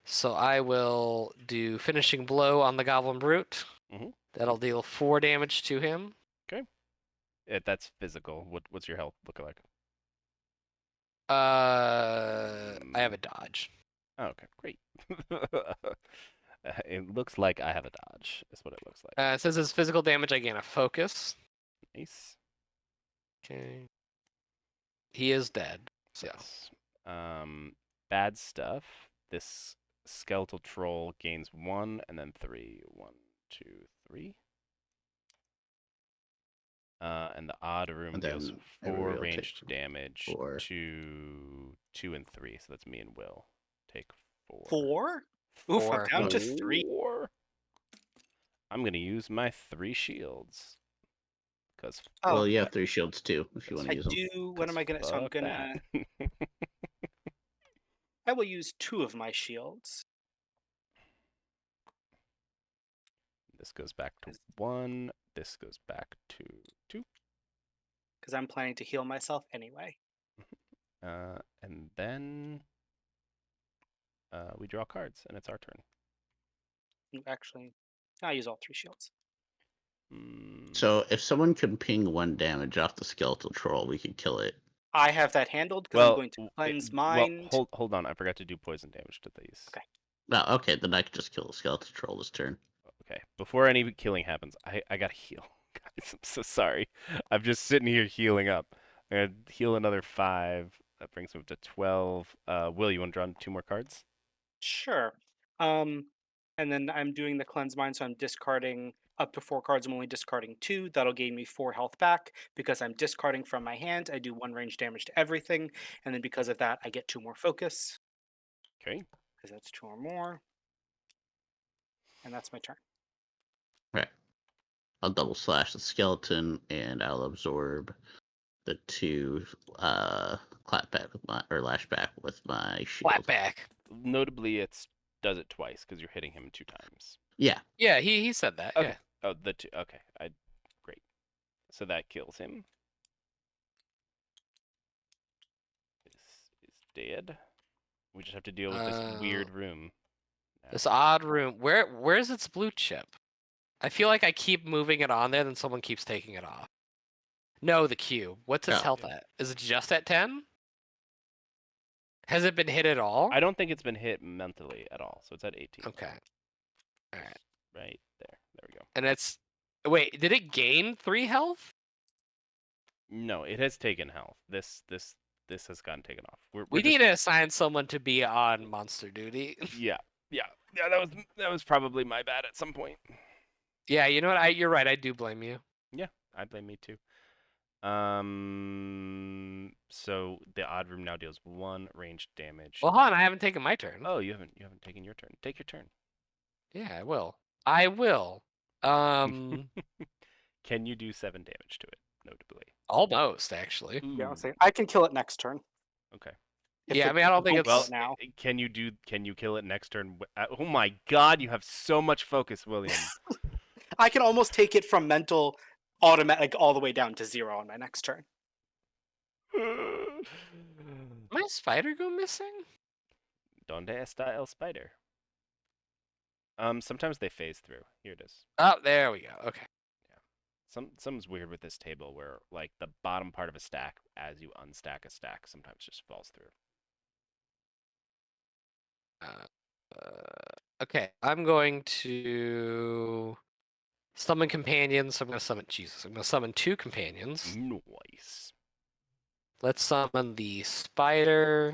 So I will do finishing blow on the Goblin Brute. Mhm. That'll deal 4 damage to him. That's physical. What's your health look like? I have a dodge. Oh, okay, great. It looks like I have a dodge. Is what it looks like. It says as physical damage, I gain a focus. Nice. Okay. He is dead. So. Yes. Bad stuff. This skeletal troll gains 1 and then 3. 1, 2, 3. And the odd room And deals then 4 everybody will take ranged damage 4. to 2 and 3. So that's me and Will. Take 4. 4? Oof, I'm 4. down to 3. 4. I'm gonna use my 3 shields. Cause Oh, Well, you have 3 shields too, if you want I to use them. do. What am I gonna? So I'm fuck gonna. that. I will use 2 of my shields. This goes back to 1. This goes back to 2. Because I'm planning to heal myself anyway. And then we draw cards, and it's our turn. Actually, I'll use all 3 shields. So if someone can ping 1 damage off the skeletal troll, we could kill it. I have that handled because I'm going to cleanse mind. Well, hold on. I forgot to do poison damage to these. Okay. Oh, okay, then I could just kill the skeletal troll this turn. Okay. Before any killing happens, I gotta heal. Guys, I'm so sorry. I'm just sitting here healing up. I'm gonna heal another 5. That brings me up to 12. Will, you want to draw 2 more cards? Sure. And then I'm doing the cleanse mind, so I'm discarding up to 4 cards. I'm only discarding 2. That'll gain me 4 health back because I'm discarding from my hand. I do 1 range damage to everything, and then because of that, I get 2 more focus Okay. because that's 2 or more, and that's my turn. Right. I'll double slash the skeleton, and I'll absorb the 2 clapback with my lashback with my shield. Flatback. Notably, does it twice because you're hitting him 2 times. Yeah. Yeah, he said that. Okay. Yeah. Oh, the 2. Okay. Great. So that kills him. This is dead. We just have to deal with this weird room. This now. odd room. Where's its blue chip? I feel like I keep moving it on there, then someone keeps taking it off. No, the cube. What's its Oh. health at? Is it just at 10? Has it been hit at all? I don't think it's been hit mentally at all, so it's at 18. Okay. All right. Right there. There we go. And it's wait, did it gain 3 health? No, it has taken health. This has gotten taken off. We need to assign someone to be on monster duty. Yeah. That was probably my bad at some point. Yeah, you know what? You're right. I do blame you. Yeah, I blame me too. So the odd room now deals 1 ranged damage. Well, hold on. I haven't taken my turn. Oh, you haven't taken your turn. Take your turn. Yeah, I will. I will. Can you do 7 damage to it? Notably. Almost actually. Yeah, I'll Ooh, say I can kill it next turn. okay. Yeah, I mean, I don't think Well, it's now. Can you kill it next turn? Oh my God, you have so much focus, William. I can almost take it from mental automatic all the way down to 0 on my next turn. my spider go missing? Donde está el spider? Sometimes they phase through. Here it is. Oh, there we go. Okay. Something's weird with this table where like the bottom part of a stack, as you unstack a stack, sometimes just falls through. Okay, I'm going to summon companions. So I'm going to summon Jesus. I'm going to summon 2 companions. Nice. Let's summon the spider,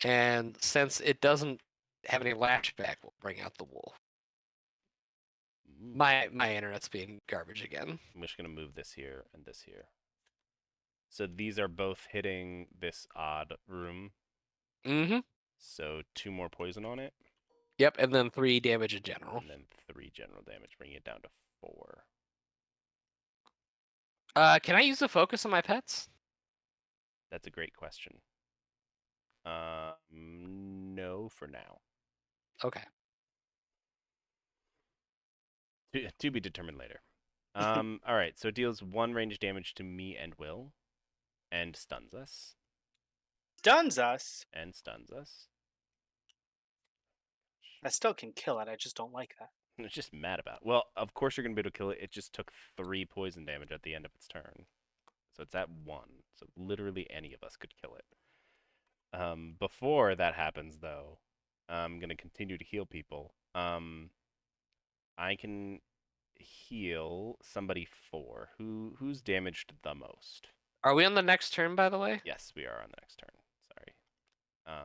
and since it doesn't have any lashback, we'll bring out the wolf. My internet's being garbage again. I'm just gonna move this here and this here. So these are both hitting this odd room. Mm-hmm. So 2 more poison on it. Yep, and then 3 damage in general. And then 3 general damage, bringing it down to 4. Can I use the focus on my pets? That's a great question. No, for now. Okay. To be determined later. All right. So it deals 1 range damage to me and Will, and stuns us. Stuns us. And stuns us. I still can kill it. I just don't like that. I'm just mad about it. Well, of course you're gonna be able to kill it. It just took 3 poison damage at the end of its turn, so it's at 1. So literally any of us could kill it. Before that happens, though, I'm gonna continue to heal people. I can heal somebody 4. Who's damaged the most? Are we on the next turn, by the way? Yes, we are on the next turn. Sorry.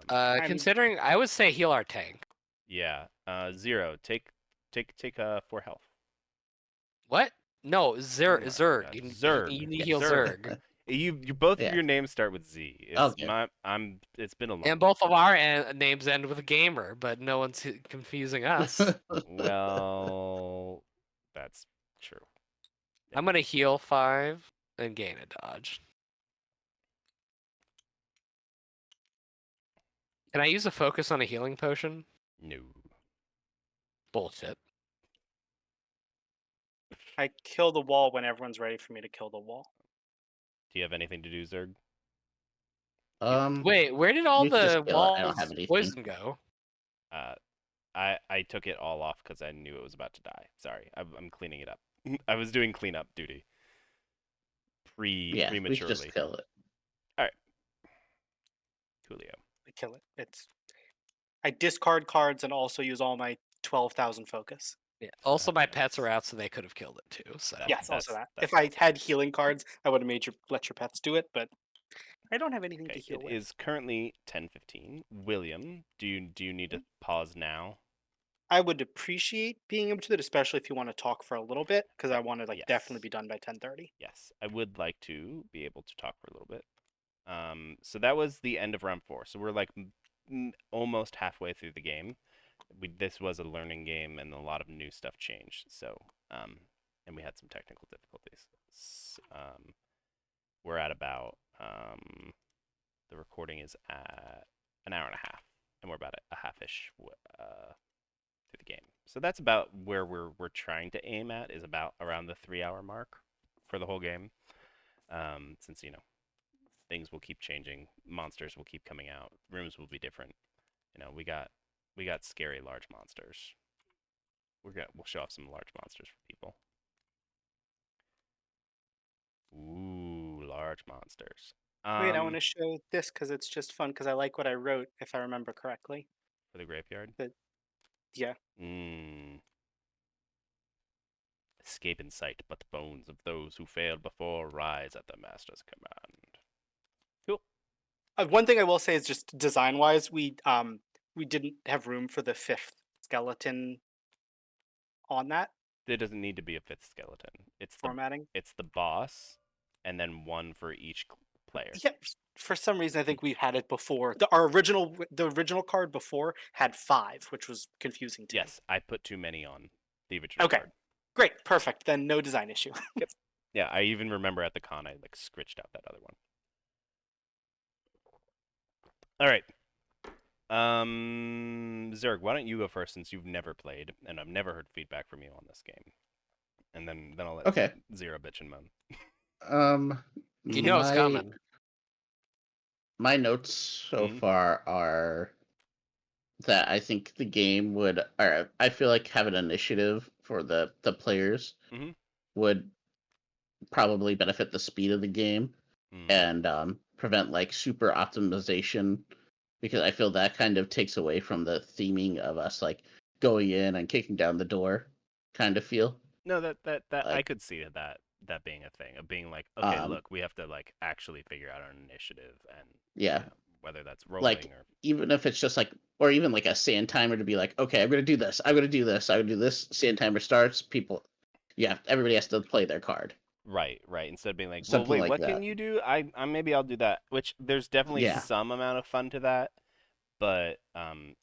Considering, I would say heal our tank. Yeah. Zero. Take 4 health. What? No, Oh my Zerg. God. You Zerg. need to heal Zerg. Zerg. You both of Yeah. your names start with Z. Okay. It's been a long. And both of our names end with gamer, but no one's confusing us. Well, that's true. I'm gonna heal 5 and gain a dodge. Can I use a focus on a healing potion? No. Bullshit. I kill the wall when everyone's ready for me to kill the wall. Do you have anything to do, Zerg? Wait, where did all you can just the kill it. I don't have walls anything. poison go? I took it all off because I knew it was about to die. Sorry, I'm cleaning it up. I was doing cleanup duty. We should Prematurely. just kill it. I Coolio. kill it. I discard cards and also use all my 12,000 focus. Yeah. Also, my Nice. pets are out, so they could have killed it too. So Yes, also that's- that. If I had healing cards, I would have made you let your pets do it, but I don't have anything to Okay, heal it with. is currently 10:15. William, do you need to pause now? I would appreciate being able to do it, especially if you want to talk for a little bit, because I Right, want to yes. definitely be done by 10:30. Yes, I would like to be able to talk for a little bit. So that was the end of round 4. So we're like almost halfway through the game. This was a learning game, and a lot of new stuff changed. So, and we had some technical difficulties. We're at about the recording is at an hour and a half, and we're about a half-ish through the game. So that's about where we're trying to aim at, is about around the 3-hour mark for the whole game. Since things will keep changing, monsters will keep coming out, rooms will be different. We got scary large monsters. We'll show off some large monsters for people. Ooh, large monsters. Wait, I want to show this because it's just fun because I like what I wrote, if I remember correctly. For the graveyard. Yeah. Escape in sight, but the bones of those who failed before rise at the master's command. Cool. One thing I will say is just design-wise, we didn't have room for the 5th skeleton on that There doesn't need to be a 5th skeleton. It's formatting. It's the boss, and then one for each player. Yeah, for some reason I think we had it before. The original card before had 5, which was confusing to me. Yes, I put too many on the original Okay. card. Great, perfect. Then no design issue. Yeah, I even remember at the con I scritched out that other one. All right. Zerg, why don't you go first since you've never played and I've never heard feedback from you on this game, and then I'll let Zero bitch and moan. It's coming. My notes so far are that I think the game would, or I feel like having an initiative for the players would probably benefit the speed of the game and prevent like super optimization, because I feel that kind of takes away from the theming of us like going in and kicking down the door kind of feel. No, that like, I could see that being a thing of being like, okay, look, we have to like actually figure out an initiative, and whether that's rolling like, or even if it's just like, or even like a sand timer to be like, okay, I'm gonna do this, I'm gonna do this, I would do this. Sand timer starts. Everybody has to play their card. Right. Instead of being like, Something well, wait, like what that. can you do? I maybe I'll do that. Which there's definitely some amount of fun to that, but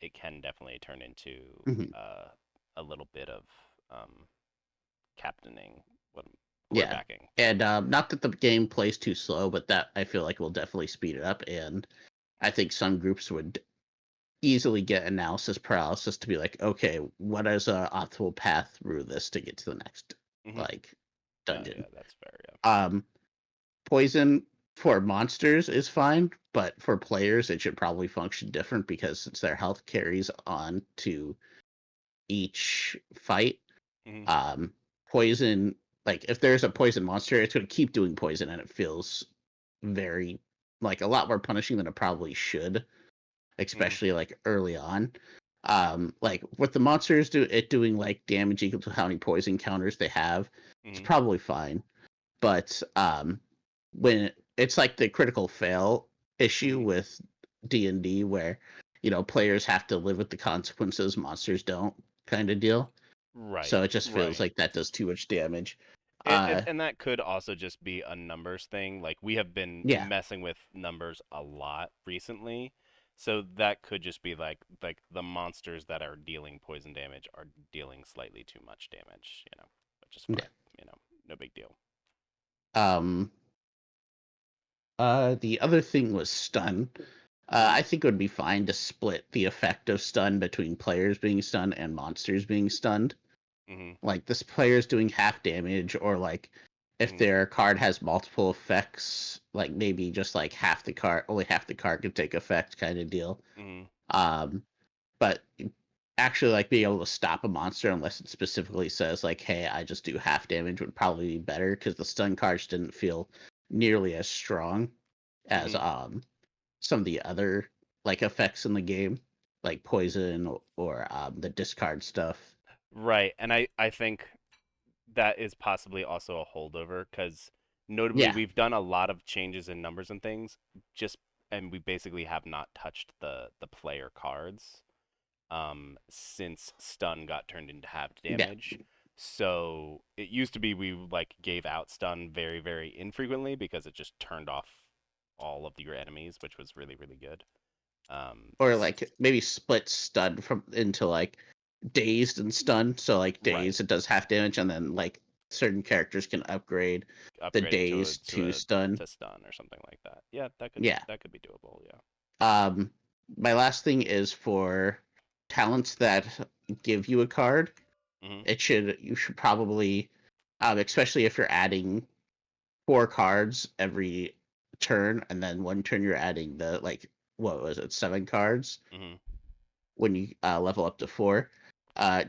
it can definitely turn into a little bit of captaining, quarterbacking. And not that the game plays too slow, but that I feel like will definitely speed it up. And I think some groups would easily get analysis paralysis to be like, okay, what is an optimal path through this to get to the next like dungeon? Yeah, that's fair. Yeah. Poison for monsters is fine, but for players it should probably function different, because since their health carries on to each fight, poison, like if there's a poison monster, it's going to keep doing poison, and it feels very like a lot more punishing than it probably should, especially like early on. Like with the monsters doing like damage equal to how many poison counters they have, it's probably fine. But when it's like the critical fail issue with D&D where, players have to live with the consequences, monsters don't, kind of deal. Right. So it just feels Right. like that does too much damage. And that could also just be a numbers thing. Like we have been Yeah. messing with numbers a lot recently. So that could just be like the monsters that are dealing poison damage are dealing slightly too much damage, which is fine, Yeah. No big deal. The other thing was stun. I think it would be fine to split the effect of stun between players being stunned and monsters being stunned. Mm-hmm. Like this player's doing half damage, or like if their card has multiple effects, like maybe just like only half the card could take effect, kind of deal. Mm-hmm. But actually, like being able to stop a monster unless it specifically says like, "Hey, I just do half damage," would probably be better because the stun cards didn't feel nearly as strong as some of the other like effects in the game, like poison or the discard stuff. Right, and I think that is possibly also a holdover because notably Yeah, we've done a lot of changes in numbers and things, just and we basically have not touched the player cards since stun got turned into half yeah. damage. So it used to be we like gave out stun very very infrequently because it just turned off all of your enemies, which was really really good. Or like maybe split stun from into like dazed and stun. So like Right. dazed it does half damage, and then like certain characters can upgrade the Upgrade it dazed to stun. to stun or something like that. Yeah, Yeah. that could be doable. Yeah. Um, my last thing is for talents that give you a card. Hmm. You should probably, especially if you're adding 4 cards every turn, and then one turn you're adding the like what was it, 7 cards Hmm. when you level up to 4.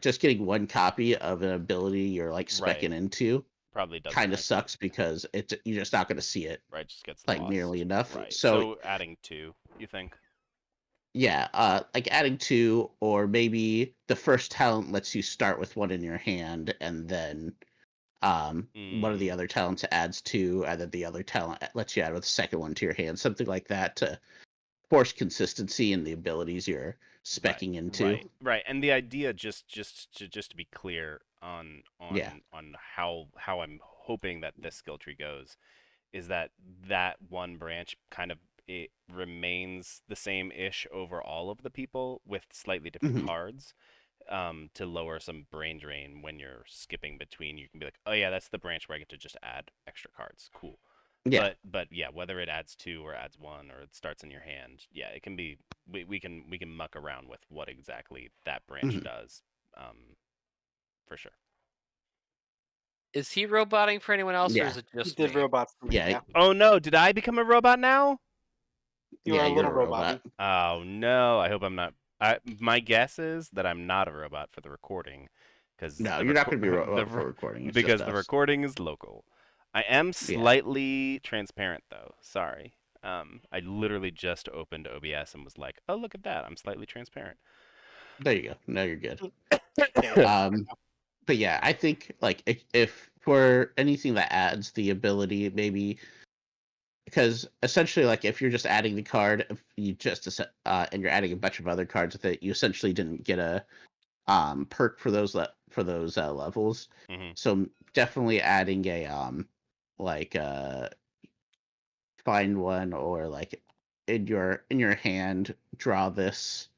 Just getting one copy of an ability you're like Right. specking into Probably doesn't kind of actually. sucks because you're just not going to see it Right, just gets like nearly lost. enough. Right. So So adding two, you think? yeah, like adding 2, or maybe the first talent lets you start with one in your hand, and then one of the Mm, other talents adds 2, and then the other talent lets you add with the second one to your hand, something like that to force consistency in the abilities you're right. specking into. Right. And the idea, just to be clear on Yeah. how I'm hoping that this skill tree goes, is that that one branch kind of it remains the same ish over all of the people with slightly different Hmm. cards. To lower some brain drain when you're skipping between. You can be like, oh yeah, that's the branch where I get to just add extra cards. Cool. Yeah. But yeah, whether it adds 2 or adds 1 or it starts in your hand, yeah, it can be. We can muck around with what exactly that branch Hmm. does, for sure. Is he roboting for anyone else, or Yeah. is it You just did me? robot for me, Yeah. yeah. Oh no, did I become a robot now? You Yeah, are a you're little a robot. robot. Oh no, I hope I'm not. My guess is that I'm not a robot for the recording, because No, you're not going to be a the robot for recording. It's just because the us. recording is local. I am Yeah. slightly transparent though. Sorry. I literally just opened OBS and was like, "Oh, look at that! I'm slightly transparent." There you go. Now you're good. Yeah, Um, but yeah, I think like if for anything that adds the ability, maybe because essentially, like if you're just adding the card, if you just and you're adding a bunch of other cards with it, you essentially didn't get a perk for those levels. Hmm. So definitely adding a like find one, or like in your hand draw this,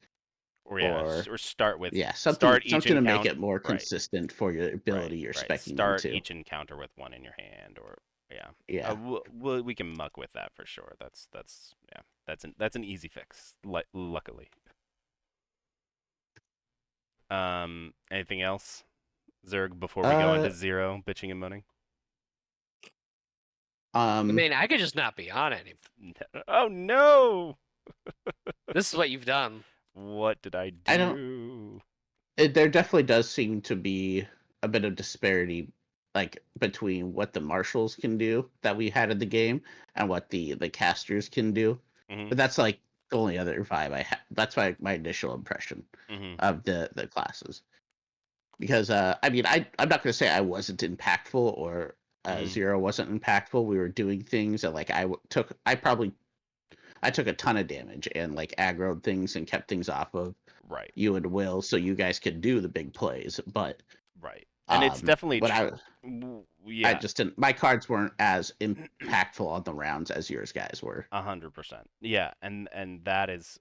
Or yeah, or or start with yeah, something start each something to make encounter. it more Right. consistent for your ability you're Right. specking Start into. each encounter with 1 in your hand, or yeah. Yeah. We can muck with that for sure. That's yeah. That's an easy fix. Luckily. Anything else, Zerg? Before we go into Uh. zero bitching and moaning. I Um. mean, I could just not be on any. Oh no! This is what you've done. What did I I don't. do? There definitely does seem to be a bit of disparity, like between what the marshals can do that we had in the game and what the casters can do. Hmm. But that's like the only other vibe I have. That's my initial impression Hmm. of the classes. Because I mean, I'm not gonna say I wasn't impactful, or Hmm. Zero wasn't impactful. We were doing things that like I probably I took a ton of damage and like aggroed things and kept things off of Right. you and Will, so you guys could do the big plays. But Right. And it's definitely what I yeah, just didn't. My cards weren't as impactful on the rounds as yours guys were. 100%. Yeah, and that is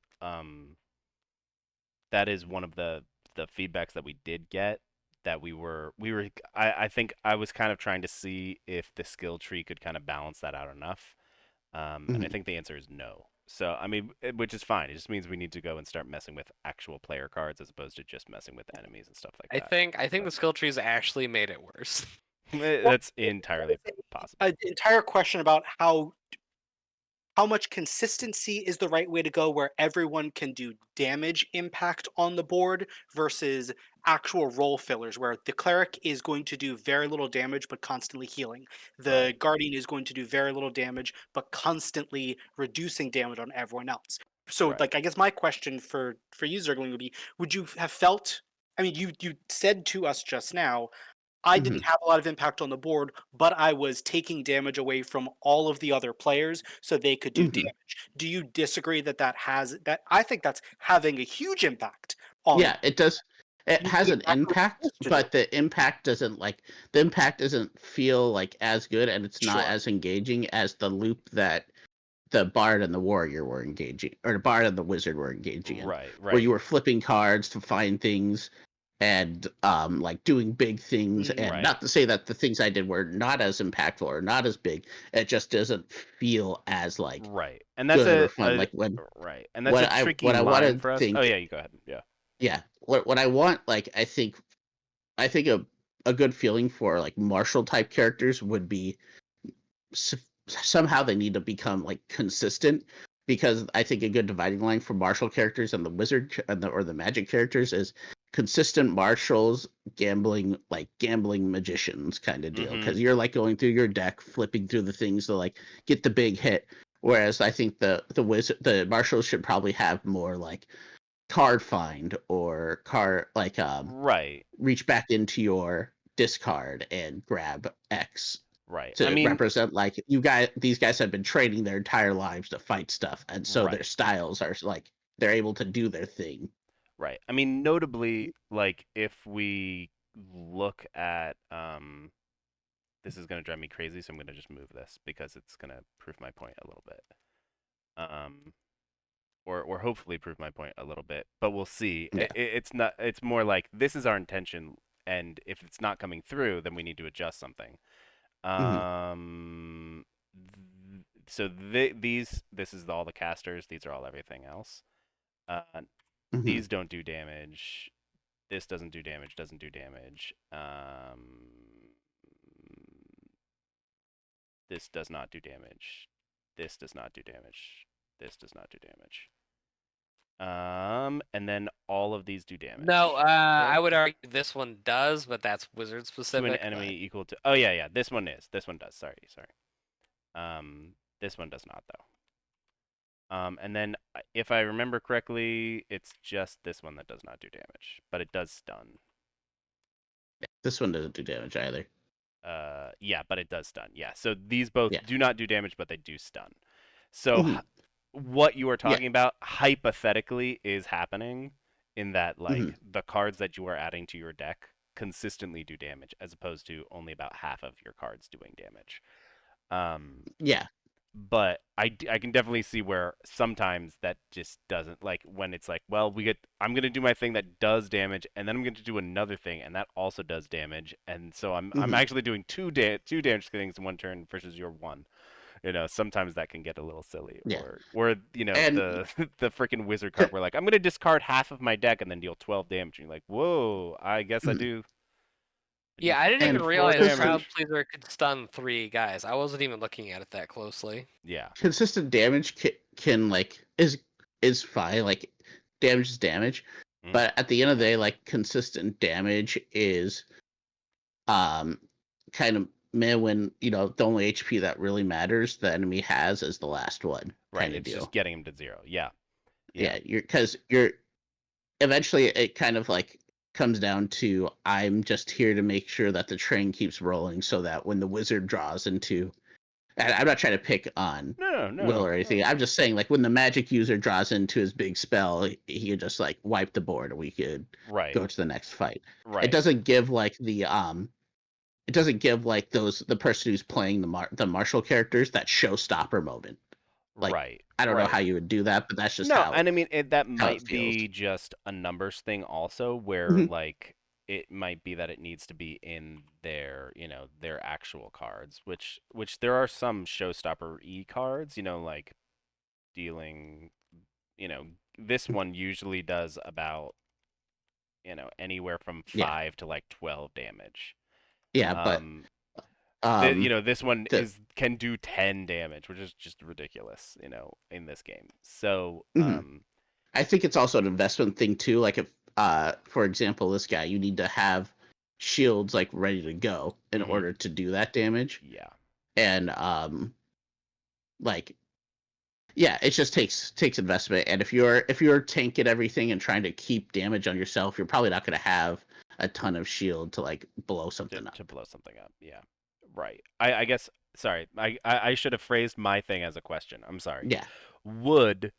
one of the feedbacks that we did get, that we were I think I was kind of trying to see if the skill tree could kind of balance that out enough. And I think the answer is no. So, I mean, which is fine. It just means we need to go and start messing with actual player cards as opposed to just messing with enemies and stuff like I that. think the skill trees actually made it worse. That's entirely possible. An entire question about how much consistency is the right way to go, where everyone can do damage impact on the board versus actual role fillers, where the cleric is going to do very little damage but constantly healing. The Right. guardian is going to do very little damage but constantly reducing damage on everyone else. So, Right. like, I guess my question for you, Zergling, would be: would you have felt? I mean, you said to us just now, I didn't have a lot of impact on the board, but I was taking damage away from all of the other players so they could do damage. Do you disagree that has that? I think that's having a huge impact on the. Yeah, it does. It You has did an exactly what impact, you're supposed to do. but the impact doesn't feel like as good, and it's not Sure. as engaging as the loop that the bard and the warrior were engaging, or the bard and the wizard were engaging in, Right. where Right. you were flipping cards to find things and like doing big things. And Right. not to say that the things I did were not as impactful or not as big, it just doesn't feel as like Right. And that's good or fun. Like when right. And that's a tricky what I want line to for us. Oh think, yeah, you go ahead. Yeah. yeah, what I want, like I think a good feeling for like martial type characters would be somehow they need to become like consistent, because I think a good dividing line for martial characters and the wizard and or the magic characters is consistent marshals gambling magicians kind of deal, Mhm. because you're like going through your deck flipping through the things to like get the big hit, whereas I think the marshals should probably have more like card find or card like Right. reach back into your discard and grab X Right. I to mean, represent like these guys have been training their entire lives to fight stuff, and so their right. styles are like they're able to do their thing. Right. I mean, notably, like if we look at this is gonna drive me crazy, so I'm gonna just move this because it's gonna prove my point a little bit. Um, or hopefully prove my point a little bit, but we'll see. Yeah. It's not. It's more like this is our intention, and if it's not coming through, then we need to adjust something. Hmm. So this is all the casters. These are all everything else. Uh, Hmm. these don't do damage. This doesn't do damage. Doesn't do damage. This does not do damage. This does not do damage. This does not do damage. And then all of these do damage. No, I Correct? would argue this one does, but that's wizard To an specific. enemy equal to. Oh yeah, yeah. This one is. This one does. Sorry. This one does not though. And then if I remember correctly, it's just this one that does not do damage, but it does stun. This one doesn't do damage either. Yeah, but it does stun. Yeah, so these both Yeah. do not do damage, but they do stun. So Mhm. what you are Yeah. talking about hypothetically is happening in that like Mhm. the cards that you are adding to your deck consistently do damage, as opposed to only about half of your cards doing damage. Yeah. But I can definitely see where sometimes that just doesn't, like when it's like, well, I'm gonna do my thing that does damage, and then I'm gonna do another thing and that also does damage, and so I'm Mhm. actually doing two damage things in one turn versus your one. Sometimes that can get a little silly, Yeah. or And the the freaking wizard card where like I'm gonna discard half of my deck and then deal 12 damage, and you're like, whoa, I guess I Mhm. do. Yeah, I didn't even and four realize Crowd damage. Pleaser could stun 3 guys. I wasn't even looking at it that closely. Yeah. consistent damage can like is fine. Like damage is damage, Mhm. but at the end of the day, like consistent damage is kind of meh when the only HP that really matters the enemy has is the last one Right. kind of It's just deal. getting him to 0. Yeah. Yeah, you're eventually it kind of like comes down to I'm just here to make sure that the train keeps rolling so that when the wizard draws into And I'm not trying to pick on Will or anything. No. I'm just saying, like, when the magic user draws into his big spell, he could just like wipe the board, and we could Right. go to the next fight. Right. It doesn't give like the it doesn't give like the person who's playing the martial characters that showstopper moment. Like, Right. I don't know Right. how you would do that, but that's just No, and I mean that how it might feels. be just a numbers thing also, where Mhm. like it might be that it needs to be in their, their actual cards, which there are some showstopper E cards, like dealing, you know, this one usually does about, anywhere from Yeah, 5 to like 12 damage. yeah, but Um um, this one the can do 10 damage, which is just ridiculous, in this game. So, mhm. I think it's also an investment thing too. Like if, for example, this guy, you need to have shields like ready to go in mhm, order to do that damage, yeah. and like yeah, it just takes investment. And if you're tanking everything and trying to keep damage on yourself, you're probably not going to have a ton of shield to like blow to something up. to blow something up. Yeah, right. I guess. Sorry, I should have phrased my thing as a question. I'm sorry. Yeah. Would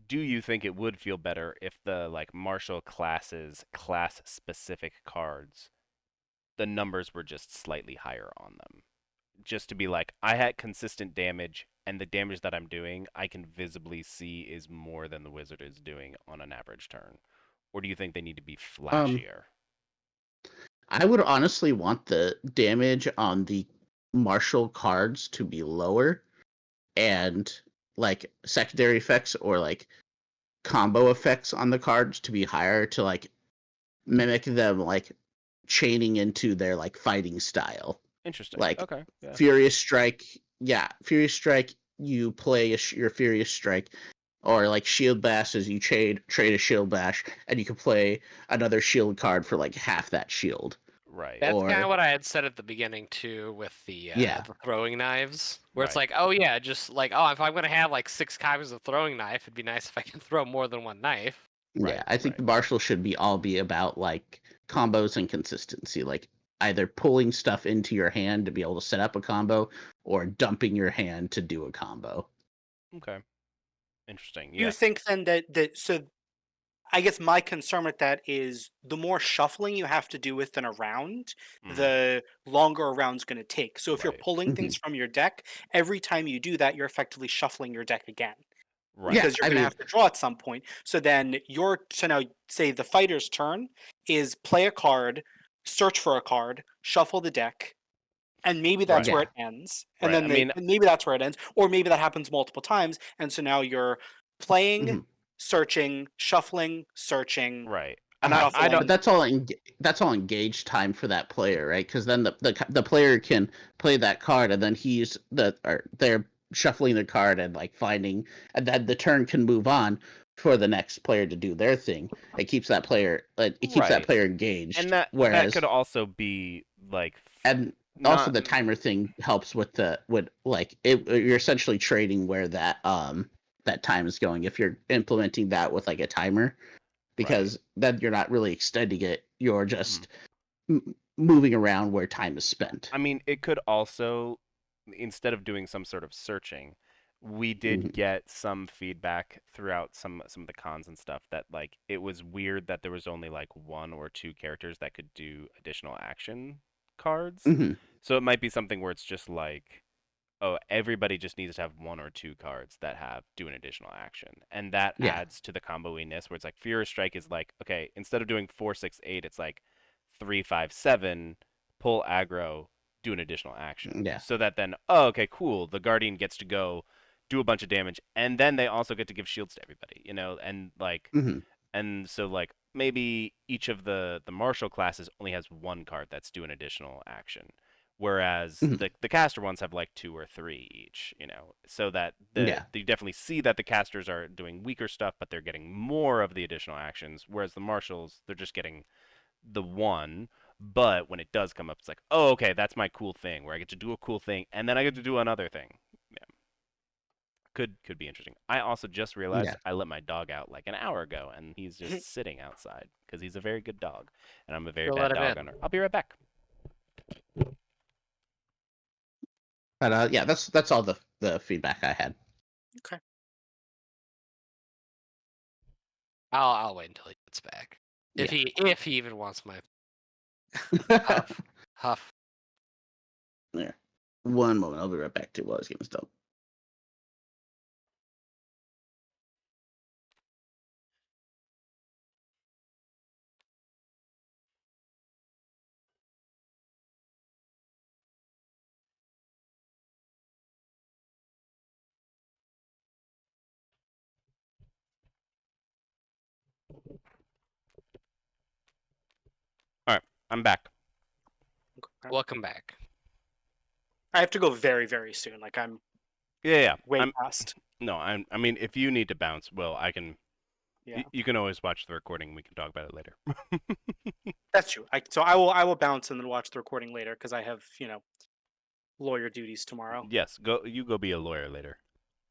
do you think it would feel better if the like martial classes class specific cards the numbers were just slightly higher on them? Just to be like, I had consistent damage, and the damage that I'm doing, I can visibly see is more than the wizard is doing on an average turn. Or do you think they need to be Um, flashier? I would honestly want the damage on the martial cards to be lower, and like secondary effects or like combo effects on the cards to be higher, to like mimic them like chaining into their like fighting style. Interesting. Like Okay. Yeah. Furious Strike, yeah, Furious Strike, you play your Furious Strike, or like Shield Bash is you trade a Shield Bash, and you can play another shield card for like half that shield. Right. That's kind of Or what I had said at the beginning too, with yeah, the throwing knives, where it's Right. like, oh yeah, just like, oh, if I'm gonna have like 6 copies of throwing knife, it'd be nice if I can throw more than one knife. yeah, Right. I think Right. the Marshall should be about like combos and consistency, like either pulling stuff into your hand to be able to set up a combo, or dumping your hand to do a combo. Okay. Interesting. Do you Yeah. think then that so I guess my concern with that is the more shuffling you have to do within a round, Mm, the longer a round's going to take. So if you're right. pulling Hmm. things from your deck, every time you do that, you're effectively shuffling your deck again Right. Yeah, because you're I going to mean, have to draw at some point. So now say the fighter's turn is play a card, search for a card, shuffle the deck, and maybe that's Right. where yeah, it ends. And Right. then I mean, and maybe that's where it ends, or maybe that happens multiple times, and so now you're playing, hmm searching, shuffling, searching, right. And I don't. but shuffling. that's all engaged time for that player, right? Because then the player can play that card, and then they're shuffling the card and like finding, and then the turn can move on for the next player to do their thing. It keeps that Right. player And engaged. that could Whereas, also be like and also not. the timer thing helps with you're essentially trading where that time is going if you're implementing that with like a timer, Right. because then you're not really extending it. You're Mhm. just moving around where time is spent. I mean, it could also, instead of doing some sort of searching, we did Hmm. get some feedback throughout some of the cons and stuff that like it was weird that there was only like one or two characters that could do additional action cards. Hmm. So it might be something where it's just like, oh, everybody just needs to have one or two cards that have do an additional action, and that Yeah. adds to the comboiness where it's like Furious Strike is like, okay, instead of doing 4, 6, 8, it's like 3, 5, 7, pull aggro, do an additional action, Yeah. so that then, oh, okay, cool, the Guardian gets to go do a bunch of damage, and then they also get to give shields to everybody, and like, Hmm. and so like maybe each of the martial classes only has one card that's do an additional action, whereas Hmm. the caster ones have like two or three each, so that Yeah. you definitely see that the casters are doing weaker stuff, but they're getting more of the additional actions, whereas the martials, they're just getting the one. But when it does come up, it's like, oh, okay, that's my cool thing where I get to do a cool thing and then I get to do another thing. Yeah, could be interesting. I also just realized Yeah. I let my dog out like an hour ago, and he's just sitting outside because he's a very good dog, and I'm a very Go let bad him dog in. owner. I'll be right back. But yeah, that's all the feedback I had. Okay. I'll wait until he gets back. If Yeah. he even wants my huff. There. One moment, I'll be right back to while I was getting stuff. All right, I'm back. Okay. Welcome back. I have to go very, very soon. Like I'm Yeah. way I'm past. no. I mean, if you need to bounce, well, I can. Yeah, You can always watch the recording. We can talk about it later. that's true. So I will bounce and then watch the recording later because I have lawyer duties tomorrow. Yes, go. You go be a lawyer later.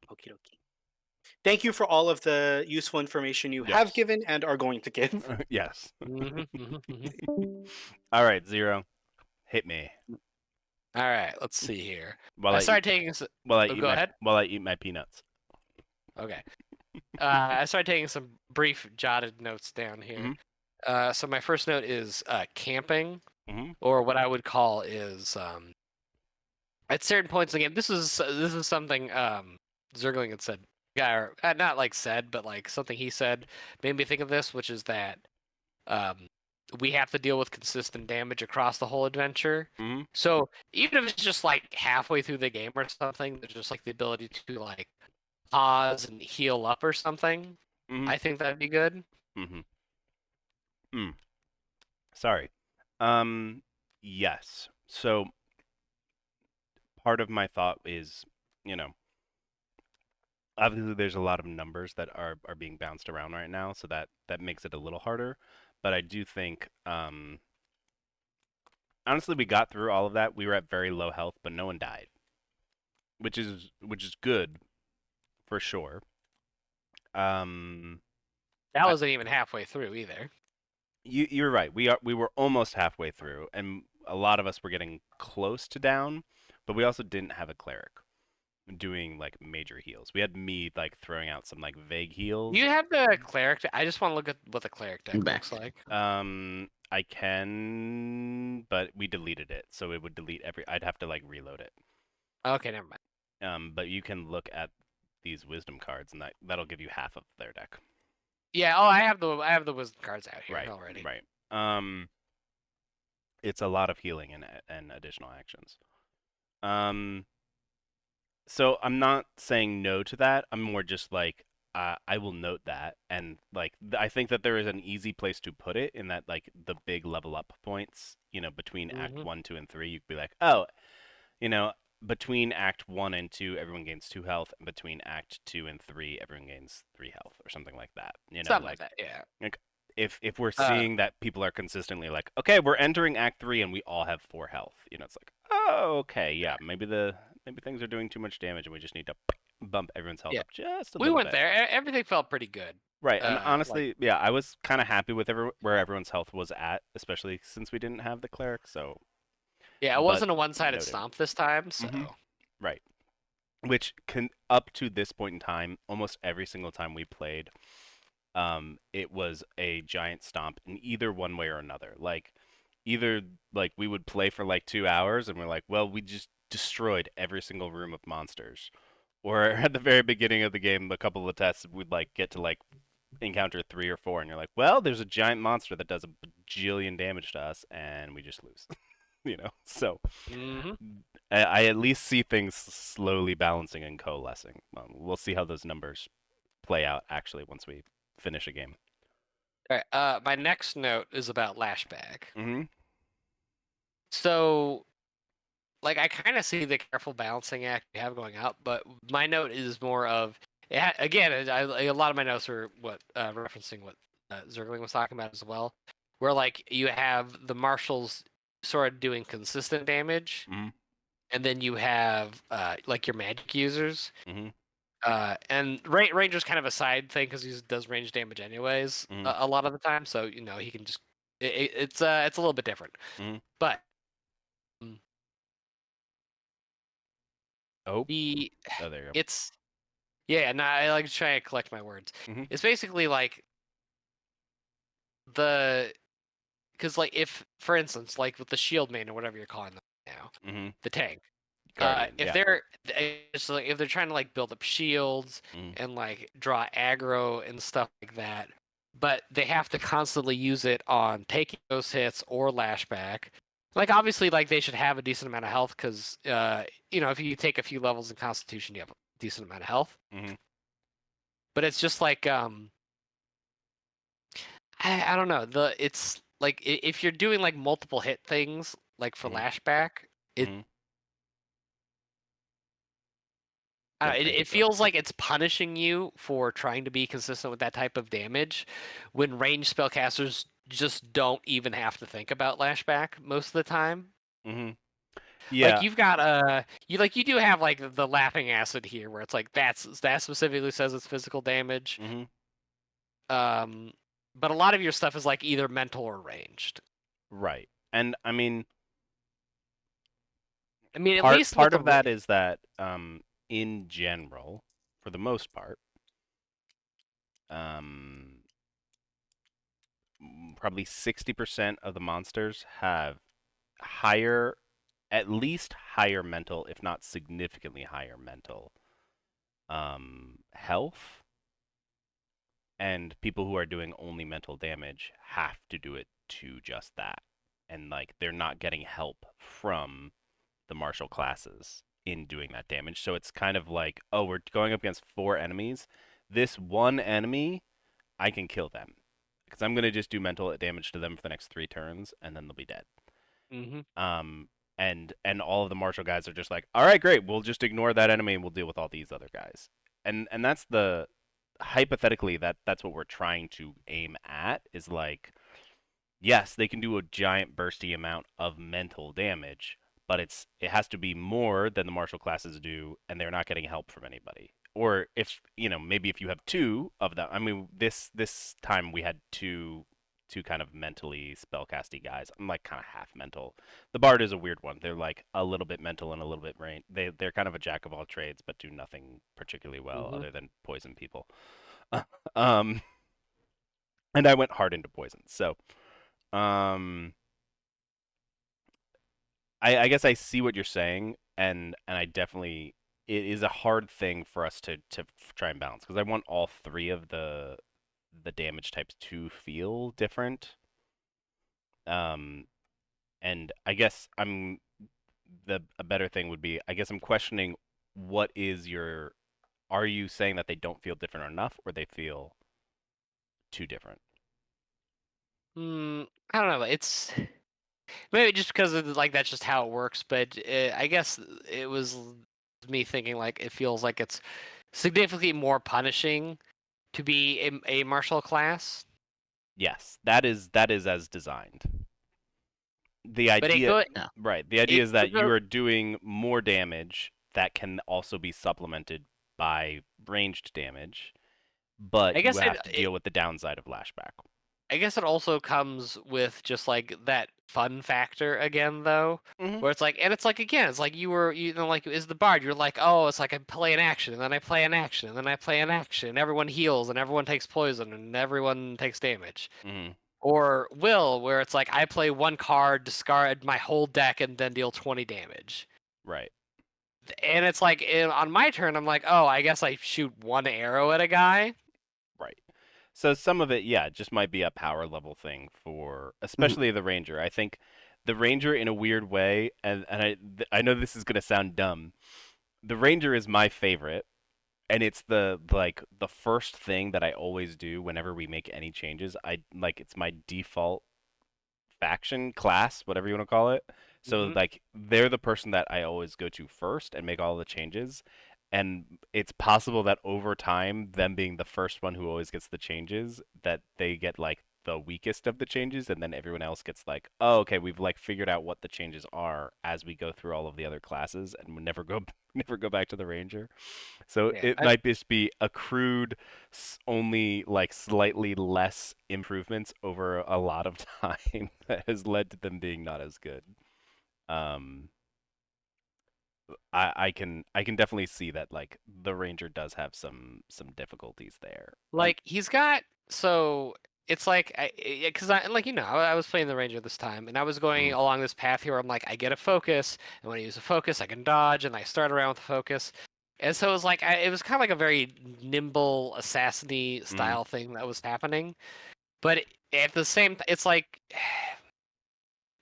Okie dokie. Thank you for all of the useful information you have Yes. given and are going to give. Yes. Mhm. All right, Zero. Hit me. All right, let's see here. While I I started eat, taking. while I Oh, eat go my ahead. while I eat my peanuts. Okay. I started taking some brief jotted notes down here. So my first note is camping, Mm-hmm. or what I would call is at certain points in the game. This is something Zergling had said. Yeah, or, not like said, but like something he said made me think of this, which is that um, we have to deal with consistent damage across the whole adventure. Mm-hmm. So even if it's just like halfway through the game or something, there's just like the ability to like pause and heal up or something. Mm-hmm. I think that'd be good. Mm-hmm. Mm. Sorry. Yes. So part of my thought is, you know, obviously there's a lot of numbers that are being bounced around right now, so that makes it a little harder. But I do think, honestly, we got through all of that. We were at very low health, but no one died, which is good for sure. Um, That I, wasn't even halfway through either. you're right. We were almost halfway through, and a lot of us were getting close to down, but we also didn't have a cleric doing like major heals. We had me like throwing out some like vague heals. You have the cleric. I just want to look at what the cleric deck I'm back. looks like. I can, but we deleted it, so it would delete every. I'd have to like reload it. Okay, never mind. But you can look at these wisdom cards, and that'll give you half of their deck. Yeah. Oh, I have the wisdom cards out here Right. already. Right. It's a lot of healing and additional actions. So I'm not saying no to that. I'm more just like I will note that, and like I think that there is an easy place to put it in that like the big level up points. Between Act Mhm. 1, 2, and 3, you could be like, oh, you know, between Act 1 and 2, everyone gains 2 health, and between Act 2 and 3, everyone gains 3 health, or something like that. Something like that. Yeah. Like if we're Uh, seeing that people are consistently like, okay, we're entering Act 3 and we all have 4 health, it's like, oh, okay, yeah, maybe things are doing too much damage and we just need to bump everyone's health yeah. up just a We little went bit. there. Everything felt pretty good. Right, and Like, honestly, yeah, I was kind of happy with where everyone's health was at, especially since we didn't have the cleric. So, yeah, it but wasn't a one-sided noted. stomp this time. So. Right. Which can up to this point in time, almost every single time we played, it was a giant stomp in either one way or another. Like either like we would play for like 2 hours and we're like, well, we just destroyed every single room of monsters. Or at the very beginning of the game, a couple of tests, we'd like get to like encounter 3 or 4, and you're like, well, there's a giant monster that does a bajillion damage to us, and we just lose. So Mhm. I at least see things slowly balancing and coalescing. We'll see how those numbers play out actually once we finish a game. All right. My next note is about lashback. Mm-hmm. So, like, I kind of see the careful balancing act we have going out, but my note is more of again. A lot of my notes are referencing what Zergling was talking about as well, where like you have the marshals sort of doing consistent damage, Mm-hmm. and then you have like your magic users. Mm-hmm. And Ranger's kind of a side thing because he does range damage anyways Mm-hmm. a lot of the time, so he can just it's a little bit different. Mm-hmm. But mm, Oh, The oh, there you go. it's yeah, no, I like to try to collect my words. Mhm. It's basically like the because like if for instance like with the shield main or whatever you're calling them now, Mhm. the tank. Guardian. If Yeah. they're it's like if they're trying to like build up shields Mhm. and like draw aggro and stuff like that, but they have to constantly use it on taking those hits or lashback. Like obviously, like they should have a decent amount of health because if you take a few levels in Constitution, you have a decent amount of health. Mhm. But it's just like I don't know it's like if you're doing like multiple hit things like for Mhm. lashback, it Mhm. it, Don't take it it though. feels like it's punishing you for trying to be consistent with that type of damage when ranged spellcasters just don't even have to think about lashback most of the time. Mhm. Like Yeah. you've got you do have like the laughing acid here where it's like that specifically says it's physical damage. Mhm. Um but a lot of your stuff is like either mental or ranged. Right. And I mean, I mean, at part least with part the of that is that in general, for the most part, um probably 60% of the monsters have higher, at least higher mental, if not significantly higher mental health, and people who are doing only mental damage have to do it to just that. And like they're not getting help from the martial classes in doing that damage. So it's kind of like, oh, we're going up against 4 enemies. This one enemy, I can kill them. Because I'm going to just do mental damage to them for the next 3 turns, and then they'll be dead. hmm Um, and all of the martial guys are just like, all right, great, we'll just ignore that enemy and we'll deal with all these other guys. And that's the hypothetically that's what we're trying to aim at is like, yes, they can do a giant bursty amount of mental damage, but it has to be more than the martial classes do, and they're not getting help from anybody. Or if maybe if you have two of them. I mean, this time we had two kind of mentally spellcasty guys. I'm like kind of half mental. The bard is a weird one. They're like a little bit mental and a little bit brain. They're kind of a jack of all trades, but do nothing particularly well hmm other than poison people. um, and I went hard into poison, so um. I guess I see what you're saying, and I definitely it is a hard thing for us to try and balance because I want all three of the damage types to feel different. Um, and I guess the a better thing would be I guess I'm questioning what is your are you saying that they don't feel different enough or they feel too different? I don't know. It's maybe just because of, like that's just how it works. But I guess it was me thinking like it feels like it's significantly more punishing to be a martial class. Yes, that is as designed. The But it idea go Yeah. Right. The idea is it that you go. are doing more damage that can also be supplemented by ranged damage, but I you guess have to deal with the downside of lashback. I guess it also comes with just like that fun factor again, though, Hmm. where it's like, and it's like again, it's like like is the bard. You're like, oh, it's like I play an action, and then I play an action, and then I play an action. And everyone heals, and everyone takes poison, and everyone takes damage. Hmm. Or will, where it's like I play one card, discard my whole deck, and then deal 20 damage. Right. And it's like on my turn, I'm like, oh, I guess I shoot one arrow at a guy. Right. So some of it, yeah, just might be a power level thing for Mhm. especially the ranger. I think the ranger in a weird way, and I know this is gonna sound dumb. The ranger is my favorite, and it's the like the first thing that I always do whenever we make any changes. I like it's my default faction, class, whatever you want to call it. So hmm like they're the person that I always go to first and make all the changes. And it's possible that over time, them being the first one who always gets the changes, that they get like the weakest of the changes, and then everyone else gets like, oh, okay, we've like figured out what the changes are as we go through all of the other classes, and we never go never go back to the ranger. So Yeah, it might just be accrued only like slightly less improvements over a lot of time that has led to them being not as good. Um, I can definitely see that like the ranger does have some difficulties there. And Like he's got so it's like because I like I was playing the ranger this time and I was going mm, along this path here where I'm like I get a focus and when I use a focus I can dodge and I start around with a focus and so it was like it was kind of like a very nimble assassin-y mm, style thing that was happening, but at the same it's like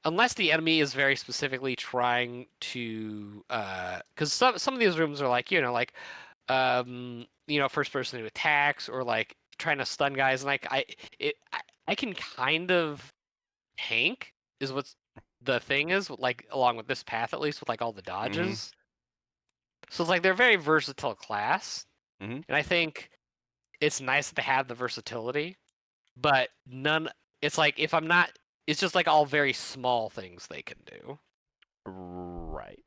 unless the enemy is very specifically trying to because some of these rooms are like like first person who attacks or like trying to stun guys and like I can kind of tank is what's the thing is like along with this path at least with like all the mm, dodges. So it's like they're a very versatile class mm, and I think it's nice that they have the versatility, but none it's like if I'm not it's just like all very small things they can do. right.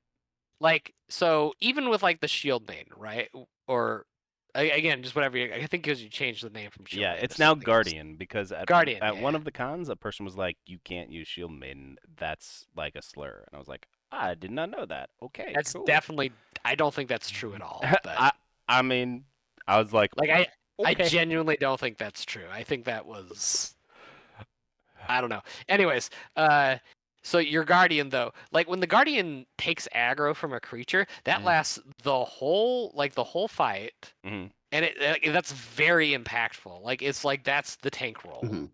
Like so even with like the shield main, right? Or again, just whatever I think because you changed the name from shield Yeah, main to it's now something else. Guardian because Guardian, at yeah, one yeah. of the cons, a person was like, "You can't use Shield Maiden. That's like a slur." And I was like, "I did not know that. Okay, That's cool." definitely I don't think that's true at all, but I I mean, I was like, like I "Okay." genuinely don't think that's true. I think that was I don't know. Anyways, so your guardian though, like when the guardian takes aggro from a creature, that Mm, lasts the whole fight, mhm. and that's very impactful. Like it's like that's the tank role. Hmm.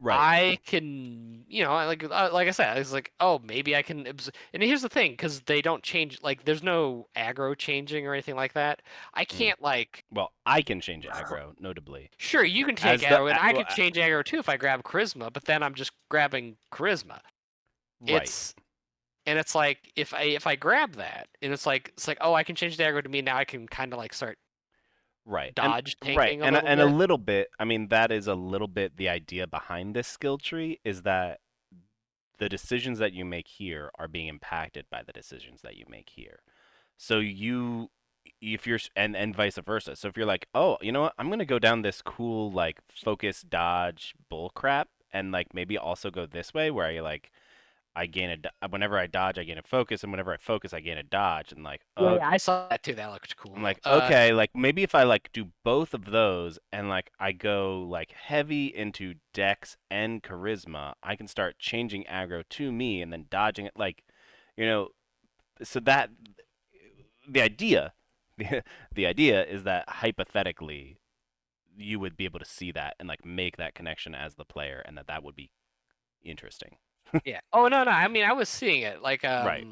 Right. I can, like I said, it's like, oh, maybe I can. And here's the thing, because they don't change, like, there's no aggro changing or anything like that. I Mm. can't, like, Well, I can change aggro, notably. sure, you can take As the aggro, and I well, could change aggro too if I grab charisma, but then I'm just grabbing charisma. right. It's and it's like if I grab that, and it's like, oh, I can change the aggro to me now. I can kind of like start Right. And dodge right. tanking a little And a bit. little bit, I mean, that is a little bit the idea behind this skill tree is that the decisions that you make here are being impacted by the decisions that you make here. So if you're and vice versa. So if you're like, "Oh, you know what? I'm going to go down this cool like focus dodge bull crap and like maybe also go this way where I like I gain whenever I dodge I gain a focus and whenever I focus I gain a dodge and like, Yeah, oh, yeah, I saw that too. That looked I'm cool. like, okay, like maybe if I like do both of those and like I go like heavy into dex and charisma, I can start changing aggro to me and then dodging it like, you know, so that the idea the idea is that hypothetically you would be able to see that and like make that connection as the player and that would be interesting. Yeah. Oh no, no. I mean, I was seeing it. Like, Right.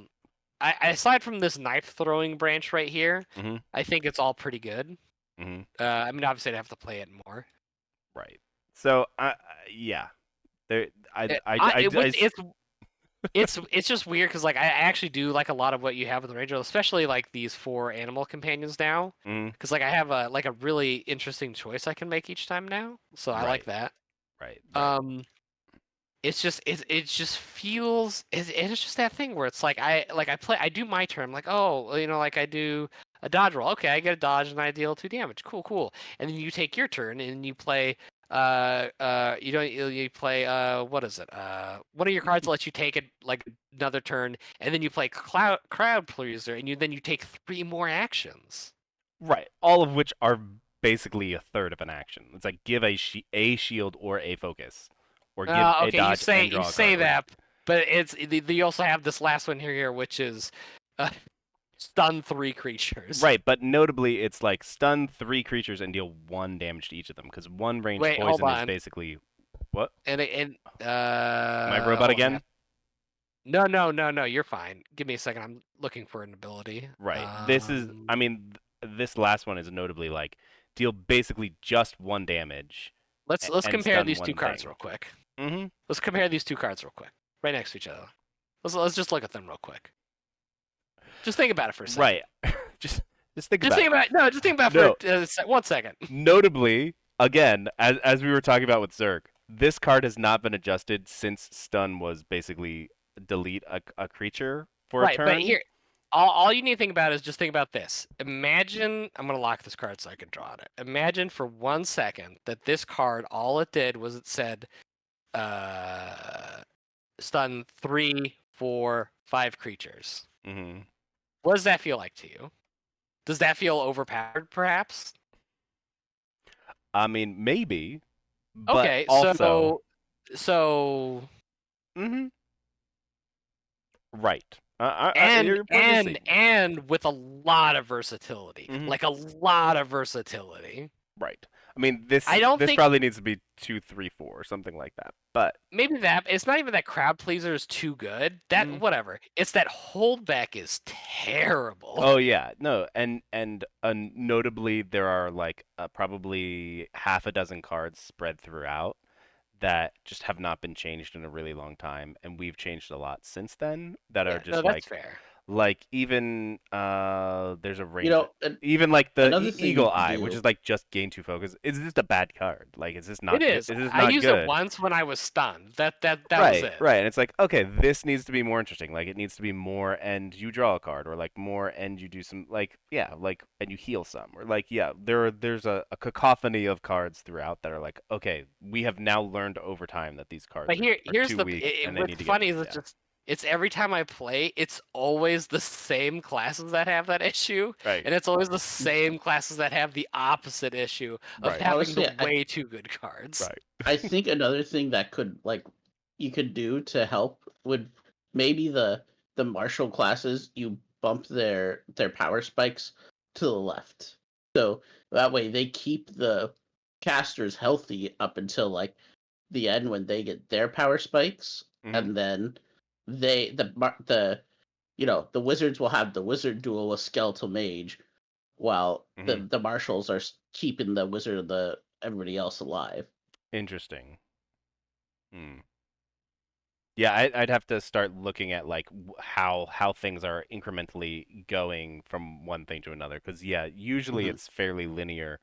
aside from this knife throwing branch right here, Mhm. I think it's all pretty good. Mhm. I mean, obviously, I'd have to play it more. Right. So, yeah. There It, I, it I would, it's just weird because like I actually do like a lot of what you have with the ranger, especially like these 4 animal companions now. mhm. Because like I have a like a really interesting choice I can make each time now, so I like Right. that. Right. Right. Um, it's just it just feels it's just that thing where it's like I do my turn. I'm like, oh, like I do a dodge roll. Okay, I get a dodge and I deal 2 damage. Cool. And then you take your turn and you play you don't you play what is it one of your cards lets you take it like another turn, and then you play crowd pleaser, and then you take 3 more actions. Right. All of which are basically a third of an action. It's like give a shield or a focus, or give a Okay, you dodge say and draw a card. Or that, but you also have this last one here, which is uh, stun 3 creatures. right, but notably, it's like stun 3 creatures and deal 1 damage to each of them because one ranged Wait, hold poison is on. basically what? And Am I robot hold on. again? No, you're fine. Give me a second. I'm looking for an ability. Right. This is, I mean, this last one is notably like deal basically just 1 damage Let's and compare stun these 2 one cards thing. real quick. Mm-hmm. Let's compare these 2 cards real quick, right next to each other. Let's just look at them real quick. Just think about it for a second. Right. just think Just about think it. about it. No, just think about No. it for 1 second. Notably, again, as we were talking about with Zerg, this card has not been adjusted since stun was basically delete a creature for a Right, but turn. here, all you need to think about is just think about this. Imagine, I'm gonna lock this card so I can draw it. Imagine for 1 second that this card, all it did was it said, stun 3, 4, 5 creatures. Mm-hmm. What does that feel like to you? Does that feel overpowered, perhaps? I mean, maybe, but Okay, also, so hmm right. and Your point is and seen. and with a lot of versatility, Hmm like a lot of versatility. Right. I mean, this I don't this think probably needs to be 2, 3, 4, something like that. But maybe that it's not even that crowd pleaser is too good. That mm, whatever. It's that holdback is terrible. oh yeah, no, and notably there are like probably half a dozen cards spread throughout that just have not been changed in a really long time, and we've changed a lot since then that are Yeah, no, just that's fair. like even there's a You range know, even like the another thing you Eagle could Eye, which do. is like just gain 2 focus. It's just a bad card. Like it's just It not good. is. It's just I not used it good. once when I was stunned. That was Right, it. right. And it's like, okay, this needs to be more interesting. Like it needs to be more and you draw a card or like more and you do some like yeah, like and you heal some. Or like yeah, there's a cacophony of cards throughout that are like, okay, we have now learned over time that these cards But are here's too the weak and they what's need to get funny is yeah. it's every time I play, it's always the same classes that have that issue, Right. and it's always the same classes that have the opposite issue of Right. having the Honestly, way too good cards. Right. I think another thing that could like you could do to help would maybe the martial classes you bump their power spikes to the left. So that way they keep the casters healthy up until like the end when they get their power spikes, Hmm and then the the wizards will have the wizard duel with skeletal mage, while hmm the marshals are keeping the wizard and the everybody else alive. Interesting. Hmm. Yeah, I'd have to start looking at like how things are incrementally going from one thing to another. Because yeah, usually Hmm. it's fairly linear,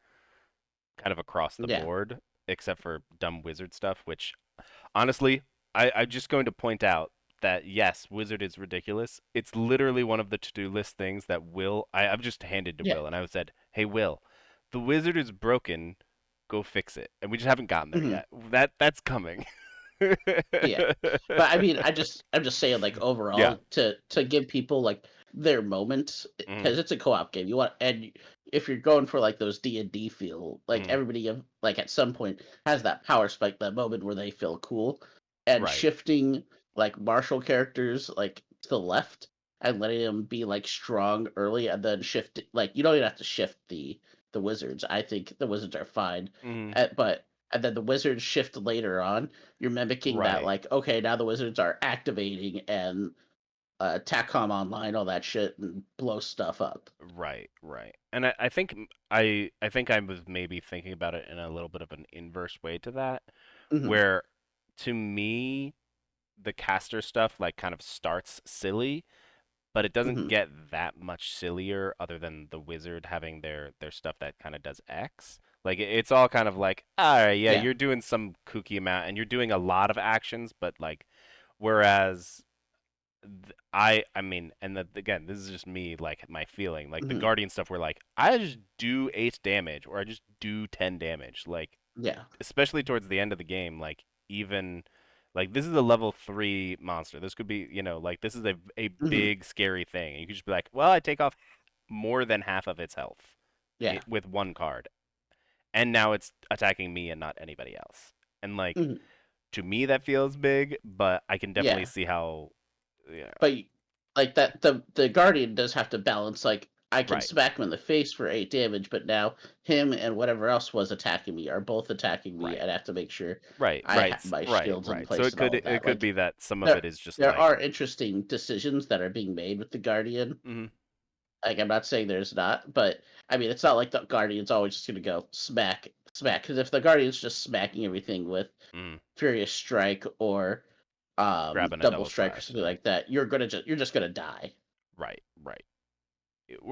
kind of across the Yeah. board, except for dumb wizard stuff. Which honestly, I'm just going to point out that yes, wizard is ridiculous. It's literally one of the to-do list things that I've just handed to Yeah. Will, and I said, hey Will, the wizard is broken. Go fix it. And we just haven't gotten there Hmm. yet. That's coming. Yeah. But I mean, I'm just saying, like Yeah. overall, to give people like their moments, hmm because it's a co-op game. You want, and if you're going for like those D&D feel, like hmm everybody like at some point has that power spike, that moment where they feel cool, and Right. shifting like martial characters like to the left and letting them be like strong early, and then shift like you don't even have to shift the wizards. I think the wizards are fine, hmm but and then the wizards shift later on. You're mimicking that, Right. like, okay, now the wizards are activating and TACCOM online, all that shit, and blow stuff up. Right. Right. And I think I think I was maybe thinking about it in a little bit of an inverse way to that, Hmm. where to me the caster stuff like kind of starts silly, but it doesn't Hmm. get that much sillier other than the wizard having their stuff that kind of does X. Like it's all kind of like, all right, yeah, Yeah. you're doing some kooky amount and you're doing a lot of actions, but like whereas I mean, and again, this is just me, like my feeling, like the Hmm. Guardian stuff, where like I just do 8 damage or I just do 10 damage, like Yeah. especially towards the end of the game, like even like this is a level 3 monster. This could be, like this is a Hmm. big scary thing, and you could just be like, well, I take off more than half of its health Yeah. with one card, and now it's attacking me and not anybody else. And like Hmm. to me, that feels big, but I can definitely Yeah. see how, yeah, But like that, the Guardian does have to balance. Like, I can right. smack him in the face for 8 damage, but now him and whatever else was attacking me are both attacking me, Right. and I have to make sure Right, I right, have my right, shields in right. So place and all of it that. could Like, be that some of there it is just there like, are interesting decisions that are being made with the Guardian. mm, Like, I'm not saying there's not, but I mean, it's not like the Guardian's always just gonna go smack, smack. Because if the Guardian's just smacking everything with mm, Furious Strike or grabbing a Double double Strike or slash, something like that, you're just gonna die. right, right.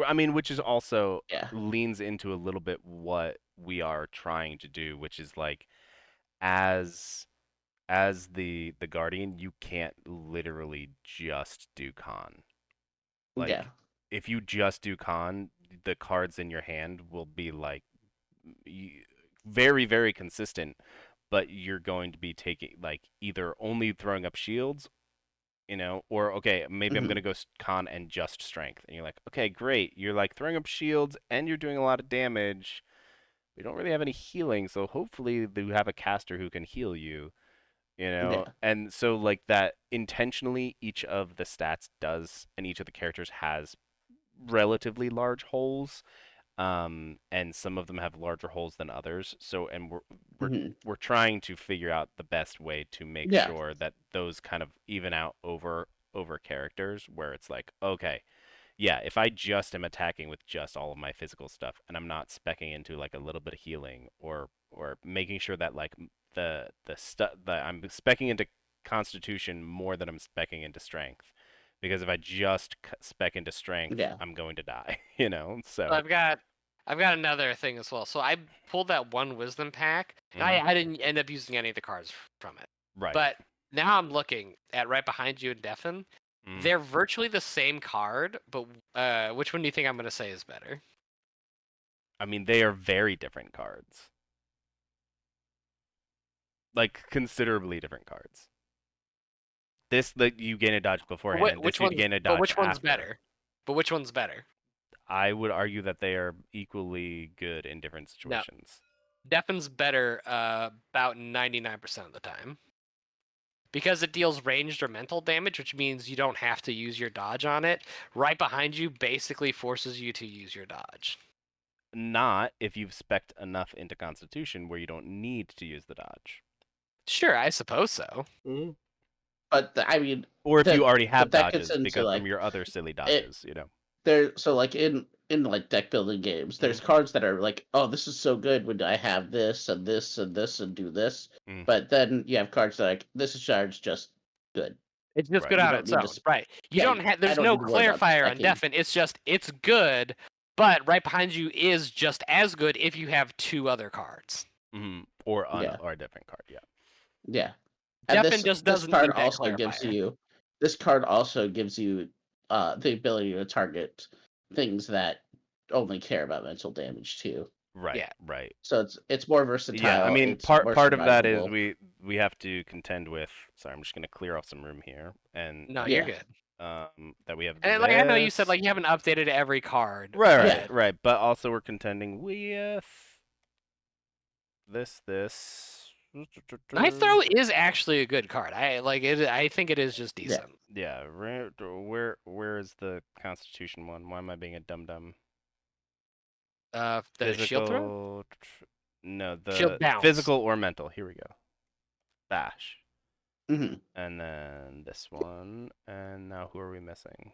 I mean, which is also Yeah, leans into a little bit what we are trying to do, which is like as the guardian, you can't literally just do con. yeah, Like if you just do con, the cards in your hand will be like very very consistent, but you're going to be taking like either only throwing up shields you know, or okay, maybe I'm Mhm. gonna go con and just strength, and you're like, okay, great, you're like throwing up shields and you're doing a lot of damage. We don't really have any healing, so hopefully you have a caster who can heal you, you know, Yeah. and so like that intentionally, each of the stats does, and each of the characters has relatively large holes, and some of them have larger holes than others. So, and we're Mhm. we're trying to figure out the best way to make Yeah. sure that those kind of even out over characters, where it's like, okay, yeah, if I just am attacking with just all of my physical stuff, and I'm not specking into like a little bit of healing, or making sure that like the stuff that I'm specking into Constitution more than I'm specking into Strength, because if I just spec into Strength, Yeah. I'm going to die, you know. So So, I've got another thing as well. So I pulled that one wisdom pack, and mhm, I didn't end up using any of the cards from it. right. But now I'm looking at right behind you in Defen. Mm. They're virtually the same card, but which one do you think I'm going to say is better? I mean, they are very different cards, like considerably different cards. This, like, you gain a dodge beforehand. This, Which you one's gain a but dodge which one's after. better? But which one's better? I would argue that they are equally good in different No, situations. Defen's better about 99% of the time. Because it deals ranged or mental damage, which means you don't have to use your dodge on it. Right behind you basically forces you to use your dodge. Not if you've spec'd enough into Constitution where you don't need to use the dodge. Sure, I suppose so. But I mean, Or if you already have that gets dodges into because from like your other silly it. dodges, you know. So like in like deck building games, there's Mhm. cards that are like, oh, this is so good when I have this and this and this and do this. Mm. But then you have cards that are like, this charge just good. It's just Right. good You on don't its need own, to. right? You Yeah, don't have. I There's don't no need to worry about clarifier on specking. Defen. It's just it's good, but right behind you is just as good if you have two other cards. Mhm. Yeah, Or a different card, yeah. yeah. And Defen just this doesn't card need that also gives clarifier. you this card also gives you the ability to target things that only care about mental damage too. Right, Yeah. right. So it's more Yeah, I versatile. mean, It's more part of that is survivable. we have to contend with. Sorry, I'm just gonna clear off some room here, and No, you're Yeah, good. that we have And like I know you said this. like you haven't updated every card, Right, yeah. right, but right. But also we're contending with this. Knife Throw is actually a good card. I like it. I think it is just Yeah. decent. Yeah, where is the Constitution one? Why am I being a dum dum? The shield throw, Physical. No, shield the bounce. physical or mental. Here we go. Bash. Hmm. And then this one. And now who are we missing?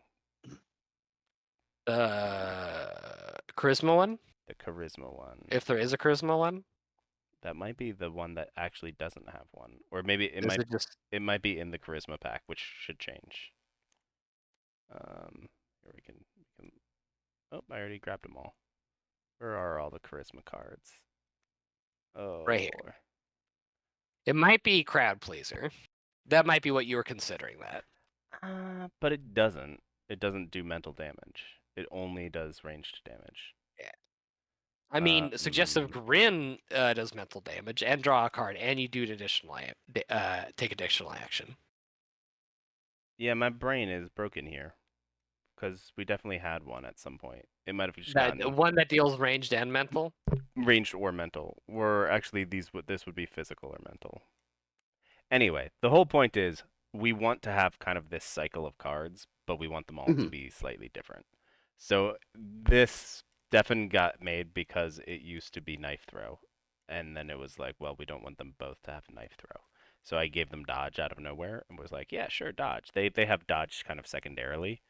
Charisma one, The charisma one. if there is a charisma one. That might be the one that actually doesn't have one. Or maybe Is it just it might be in the charisma pack, which should change. Here we can oh, I already grabbed them all. Where are all the charisma cards? Oh right here? boy. It might be crowd pleaser. That might be what you were considering. That. But it doesn't. It doesn't do mental damage. It only does ranged damage. Yeah. I mean, suggestive grin does mental damage and draw a card, and you do an additional take additional action. Yeah, my brain is broken here because we definitely had one at some point. It might have just That gotten one that deals ranged and mental. ranged or mental. Or actually, this would be physical or mental. Anyway, the whole point is we want to have kind of this cycle of cards, but we want them all to Hmm. be slightly different. So this definitely got made because it used to be knife throw, and then it was like, well, we don't want them both to have knife throw. So I gave them dodge out of nowhere and was like, yeah, sure, dodge. They have dodge kind of secondarily,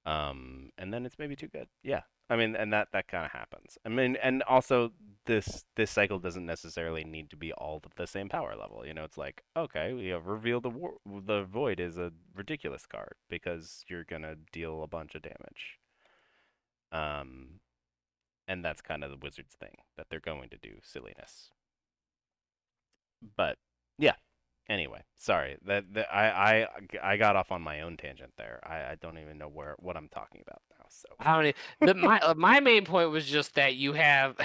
and then it's maybe too good. Yeah, I mean, and that kind of happens. I mean, and also this cycle doesn't necessarily need to be all of the same power level. You know, it's like, okay, we have revealed the void is a ridiculous card because you're gonna deal a bunch of damage. Um, and that's kind of the wizard's thing that they're going to do silliness. But yeah. Anyway, sorry that I got off on my own tangent there. I don't even know what I'm talking about now. So. I don't. My main point was just that you have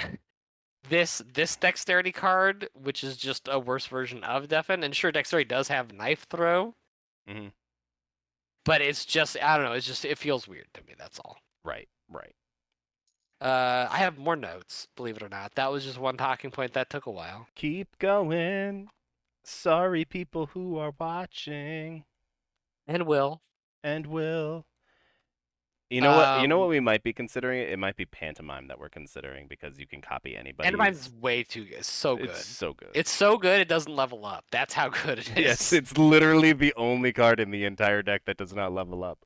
this dexterity card, which is just a worse version of Defen. And sure, dexterity does have knife throw, Mhm. but it's just I don't know. It's just it feels weird to me. That's all. Right, right. I have more notes. Believe it or not, that was just one talking point that took a while. Keep going. Sorry, people who are watching And will. and will. You know what? You know what Um, we might be considering? It might be pantomime that we're considering because you can copy Pantomime's anybody's. way too good. It's so It's good. so good. It's so good it doesn't level up. That's how good it Yes, is. it's literally the only card in the entire deck that does not level up.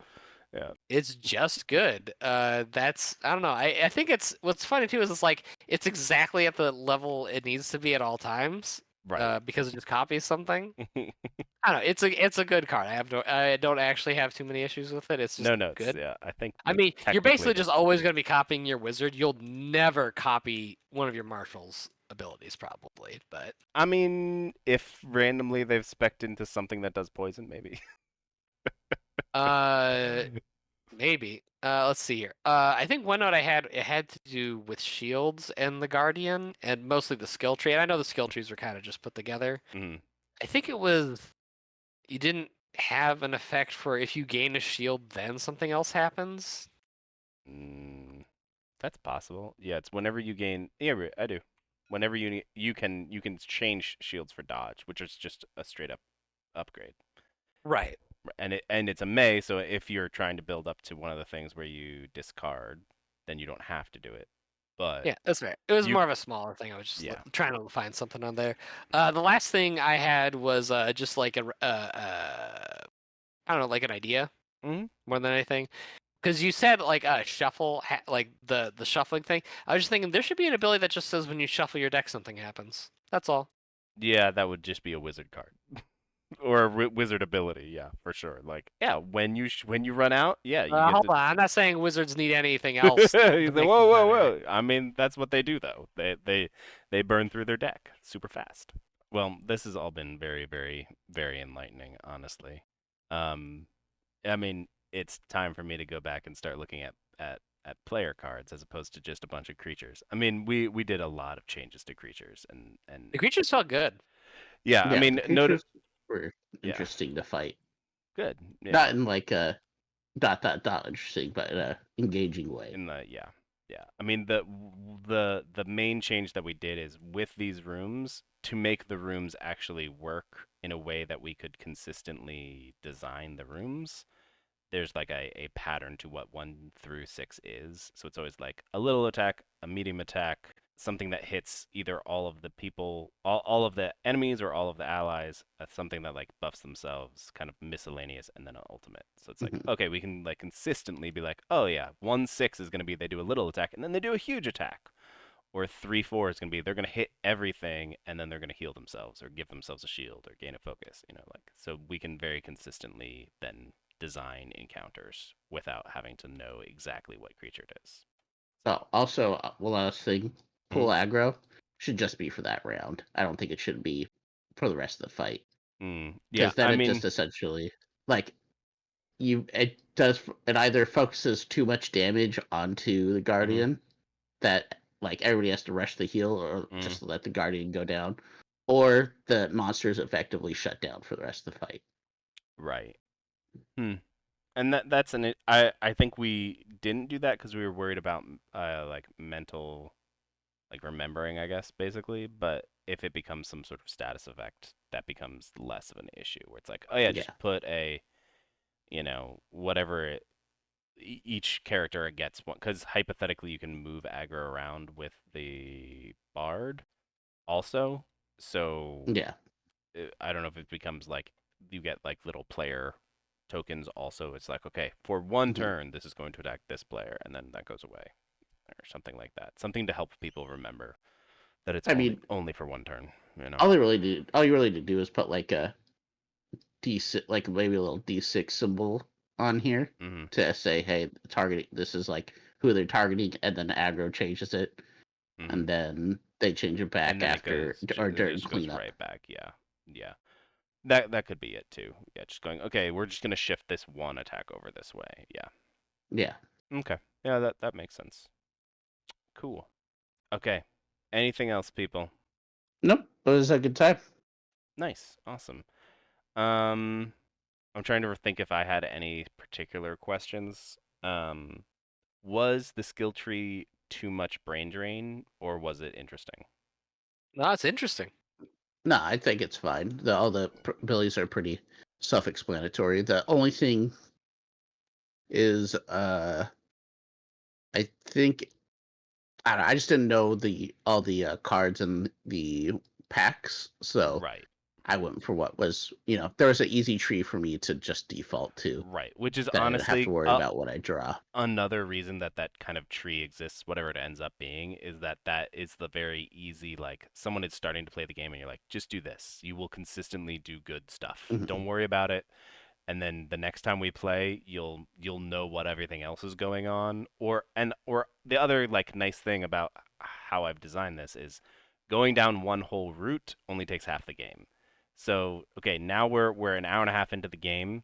Yeah. It's just good. That's I don't know. I think it's what's funny too is it's like it's exactly at the level it needs to be at all times. Right. Because it just copies something. I don't know. It's a good card. I don't actually have too many issues with it. It's just No notes. good. Yeah, I think I it mean, you're technically basically just does. always going to be copying your wizard. You'll never copy one of your marshals' abilities, probably. But I mean, if randomly they've spec'd into something that does poison, maybe. uh, maybe. Let's see here. I think one note I had it had to do with shields and the guardian, and mostly the skill tree. And I know the skill trees were kind of just put together. Mhm. I think it was you didn't have an effect for if you gain a shield, then something else happens. Mm, that's possible. Yeah, it's whenever you gain. Yeah, I do. Whenever you can change shields for dodge, which is just a straight up upgrade. Right. And it's a May, so if you're trying to build up to one of the things where you discard, then you don't have to do it. But Yeah, that's right. It was you, more of a smaller thing. I was just yeah. trying to find something on there. The last thing I had was just like I don't know, like an idea Hmm. more than anything. Because you said like shuffle, like the shuffling thing. I was just thinking there should be an ability that just says when you shuffle your deck, something happens. That's all. Yeah, that would just be a wizard card. Or a wizard ability, yeah, for sure. Like, yeah, when you run out, yeah, you get Hold to. on, I'm not saying wizards need anything He's else to like, make whoa, them whoa, better. whoa! I mean, that's what they do, though. They burn through their deck super fast. Well, this has all been very, very, very enlightening, honestly. Um, I mean, it's time for me to go back and start looking at player cards as opposed to just a bunch of creatures. I mean, we did a lot of changes to creatures, and The creatures felt good. yeah, I Yeah, the mean, note, creatures were yeah, interesting to fight. good, yeah. Not in like a dot interesting, but in a engaging way. In the yeah, yeah. I mean the main change that we did is with these rooms to make the rooms actually work in a way that we could consistently design the rooms. There's like a pattern to what 1 through 6 is. So it's always like a little attack, a medium attack, something that hits either all of the people, all of the enemies or all of the allies, something that like buffs themselves, kind of miscellaneous, and then an ultimate. So it's like, Mhm. okay, we can like consistently be like, oh yeah, 1/6 is going to be they do a little attack and then they do a huge attack. Or 3/4 is going to be they're going to hit everything and then they're going to heal themselves or give themselves a shield or gain a focus, like so we can very consistently then design encounters without having to know exactly what creature it is. So also, one last thing, pull Mm. aggro should just be for that round. I don't think it should be for the rest of the fight, Yeah, because then I it mean, just essentially like it either focuses too much damage onto the mhm, guardian that like everybody has to rush the heal or mm, just let the guardian go down, or the monsters effectively shut down for the rest of the fight. right. Hmm. And that's I think we didn't do that because we were worried about like mental like remembering, I guess, basically. But if it becomes some sort of status effect, that becomes less of an issue. Where it's like, oh yeah, Yeah. just put whatever each character gets one. Because hypothetically, you can move aggro around with the bard also. So Yeah. I don't know if it becomes like you get like little player tokens also. It's like, okay, for one Mhm. turn, this is going to attack this player, and then that goes away, or something like that. Something to help people remember that it's I only mean, only for one turn. all you really need to do is put like a D6, like maybe a little D6 symbol on here Hmm. to say, hey, targeting. This is like who they're targeting, and then aggro changes it, Hmm. and then they change it And back then after or it during just goes cleanup. right back. Yeah, yeah. That could be it too. Yeah, just going. Okay, we're just gonna shift this one attack over this way. Yeah. Yeah. Okay. Yeah, that makes sense. Cool. Okay. Anything else, people? Nope. It was a good time. Nice. Awesome. Um, I'm trying to think if I had any particular questions. Was the skill tree too much brain drain, or was it interesting? No, it's interesting. No, I think it's fine. All the abilities are pretty self-explanatory. The only thing is, I think I don't know, I just didn't know all the cards and the packs, so Right. I went for what was, there was an easy tree for me to just default to. Right. Which is That I didn't have to honestly worry about what I draw. another reason that that kind of tree exists, whatever it ends up being, is that that is the very easy, like, someone is starting to play the game and you're like, just do this. You will consistently do good stuff. Mhm. Don't worry about it. And then the next time we play, you'll know what everything else is going on. Or the other like nice thing about how I've designed this is going down one whole route only takes half the game. So, okay, now we're an hour and a half into the game.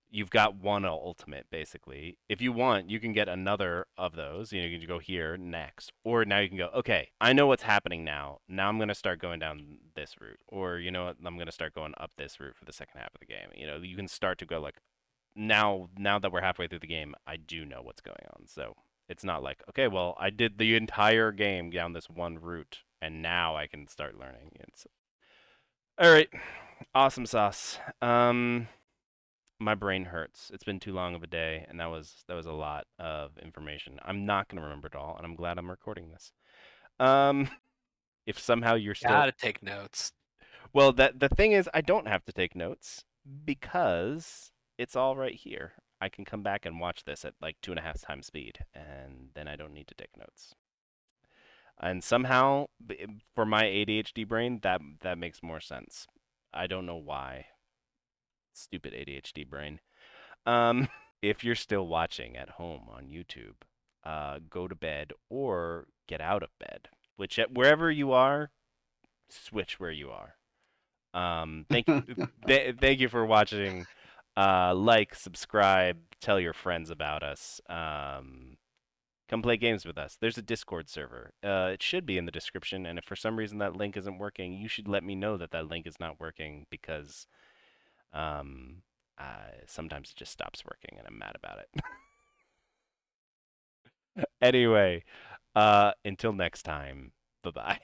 You've got one ultimate basically. If you want, you can get another of those. You can go here next, or now you can go. Okay, I know what's happening now. Now I'm gonna start going down this route, or you know what? I'm gonna start going up this route for the second half of the game. You can start to go like now that we're halfway through the game, I do know what's going on. So it's not like okay, well I did the entire game down this one route, and now I can start learning. It's all right. Awesome sauce. My brain hurts. It's been too long of a day, and that was a lot of information. I'm not gonna remember it all, and I'm glad I'm recording this. Um, if somehow you're still Gotta take notes. well, that the thing is, I don't have to take notes because it's all right here. I can come back and watch this at like 2.5 times speed, and then I don't need to take notes. And somehow, for my ADHD brain, that makes more sense. I don't know why. Stupid ADHD brain. Um, if you're still watching at home on YouTube, go to bed or get out of bed. Wherever you are, switch where you are. Thank you for watching. Like, subscribe, tell your friends about us. Come play games with us. There's a Discord server. It should be in the description, and if for some reason that link isn't working, you should let me know that that link is not working because um, sometimes it just stops working, and I'm mad about it. Anyway, until next time, bye bye.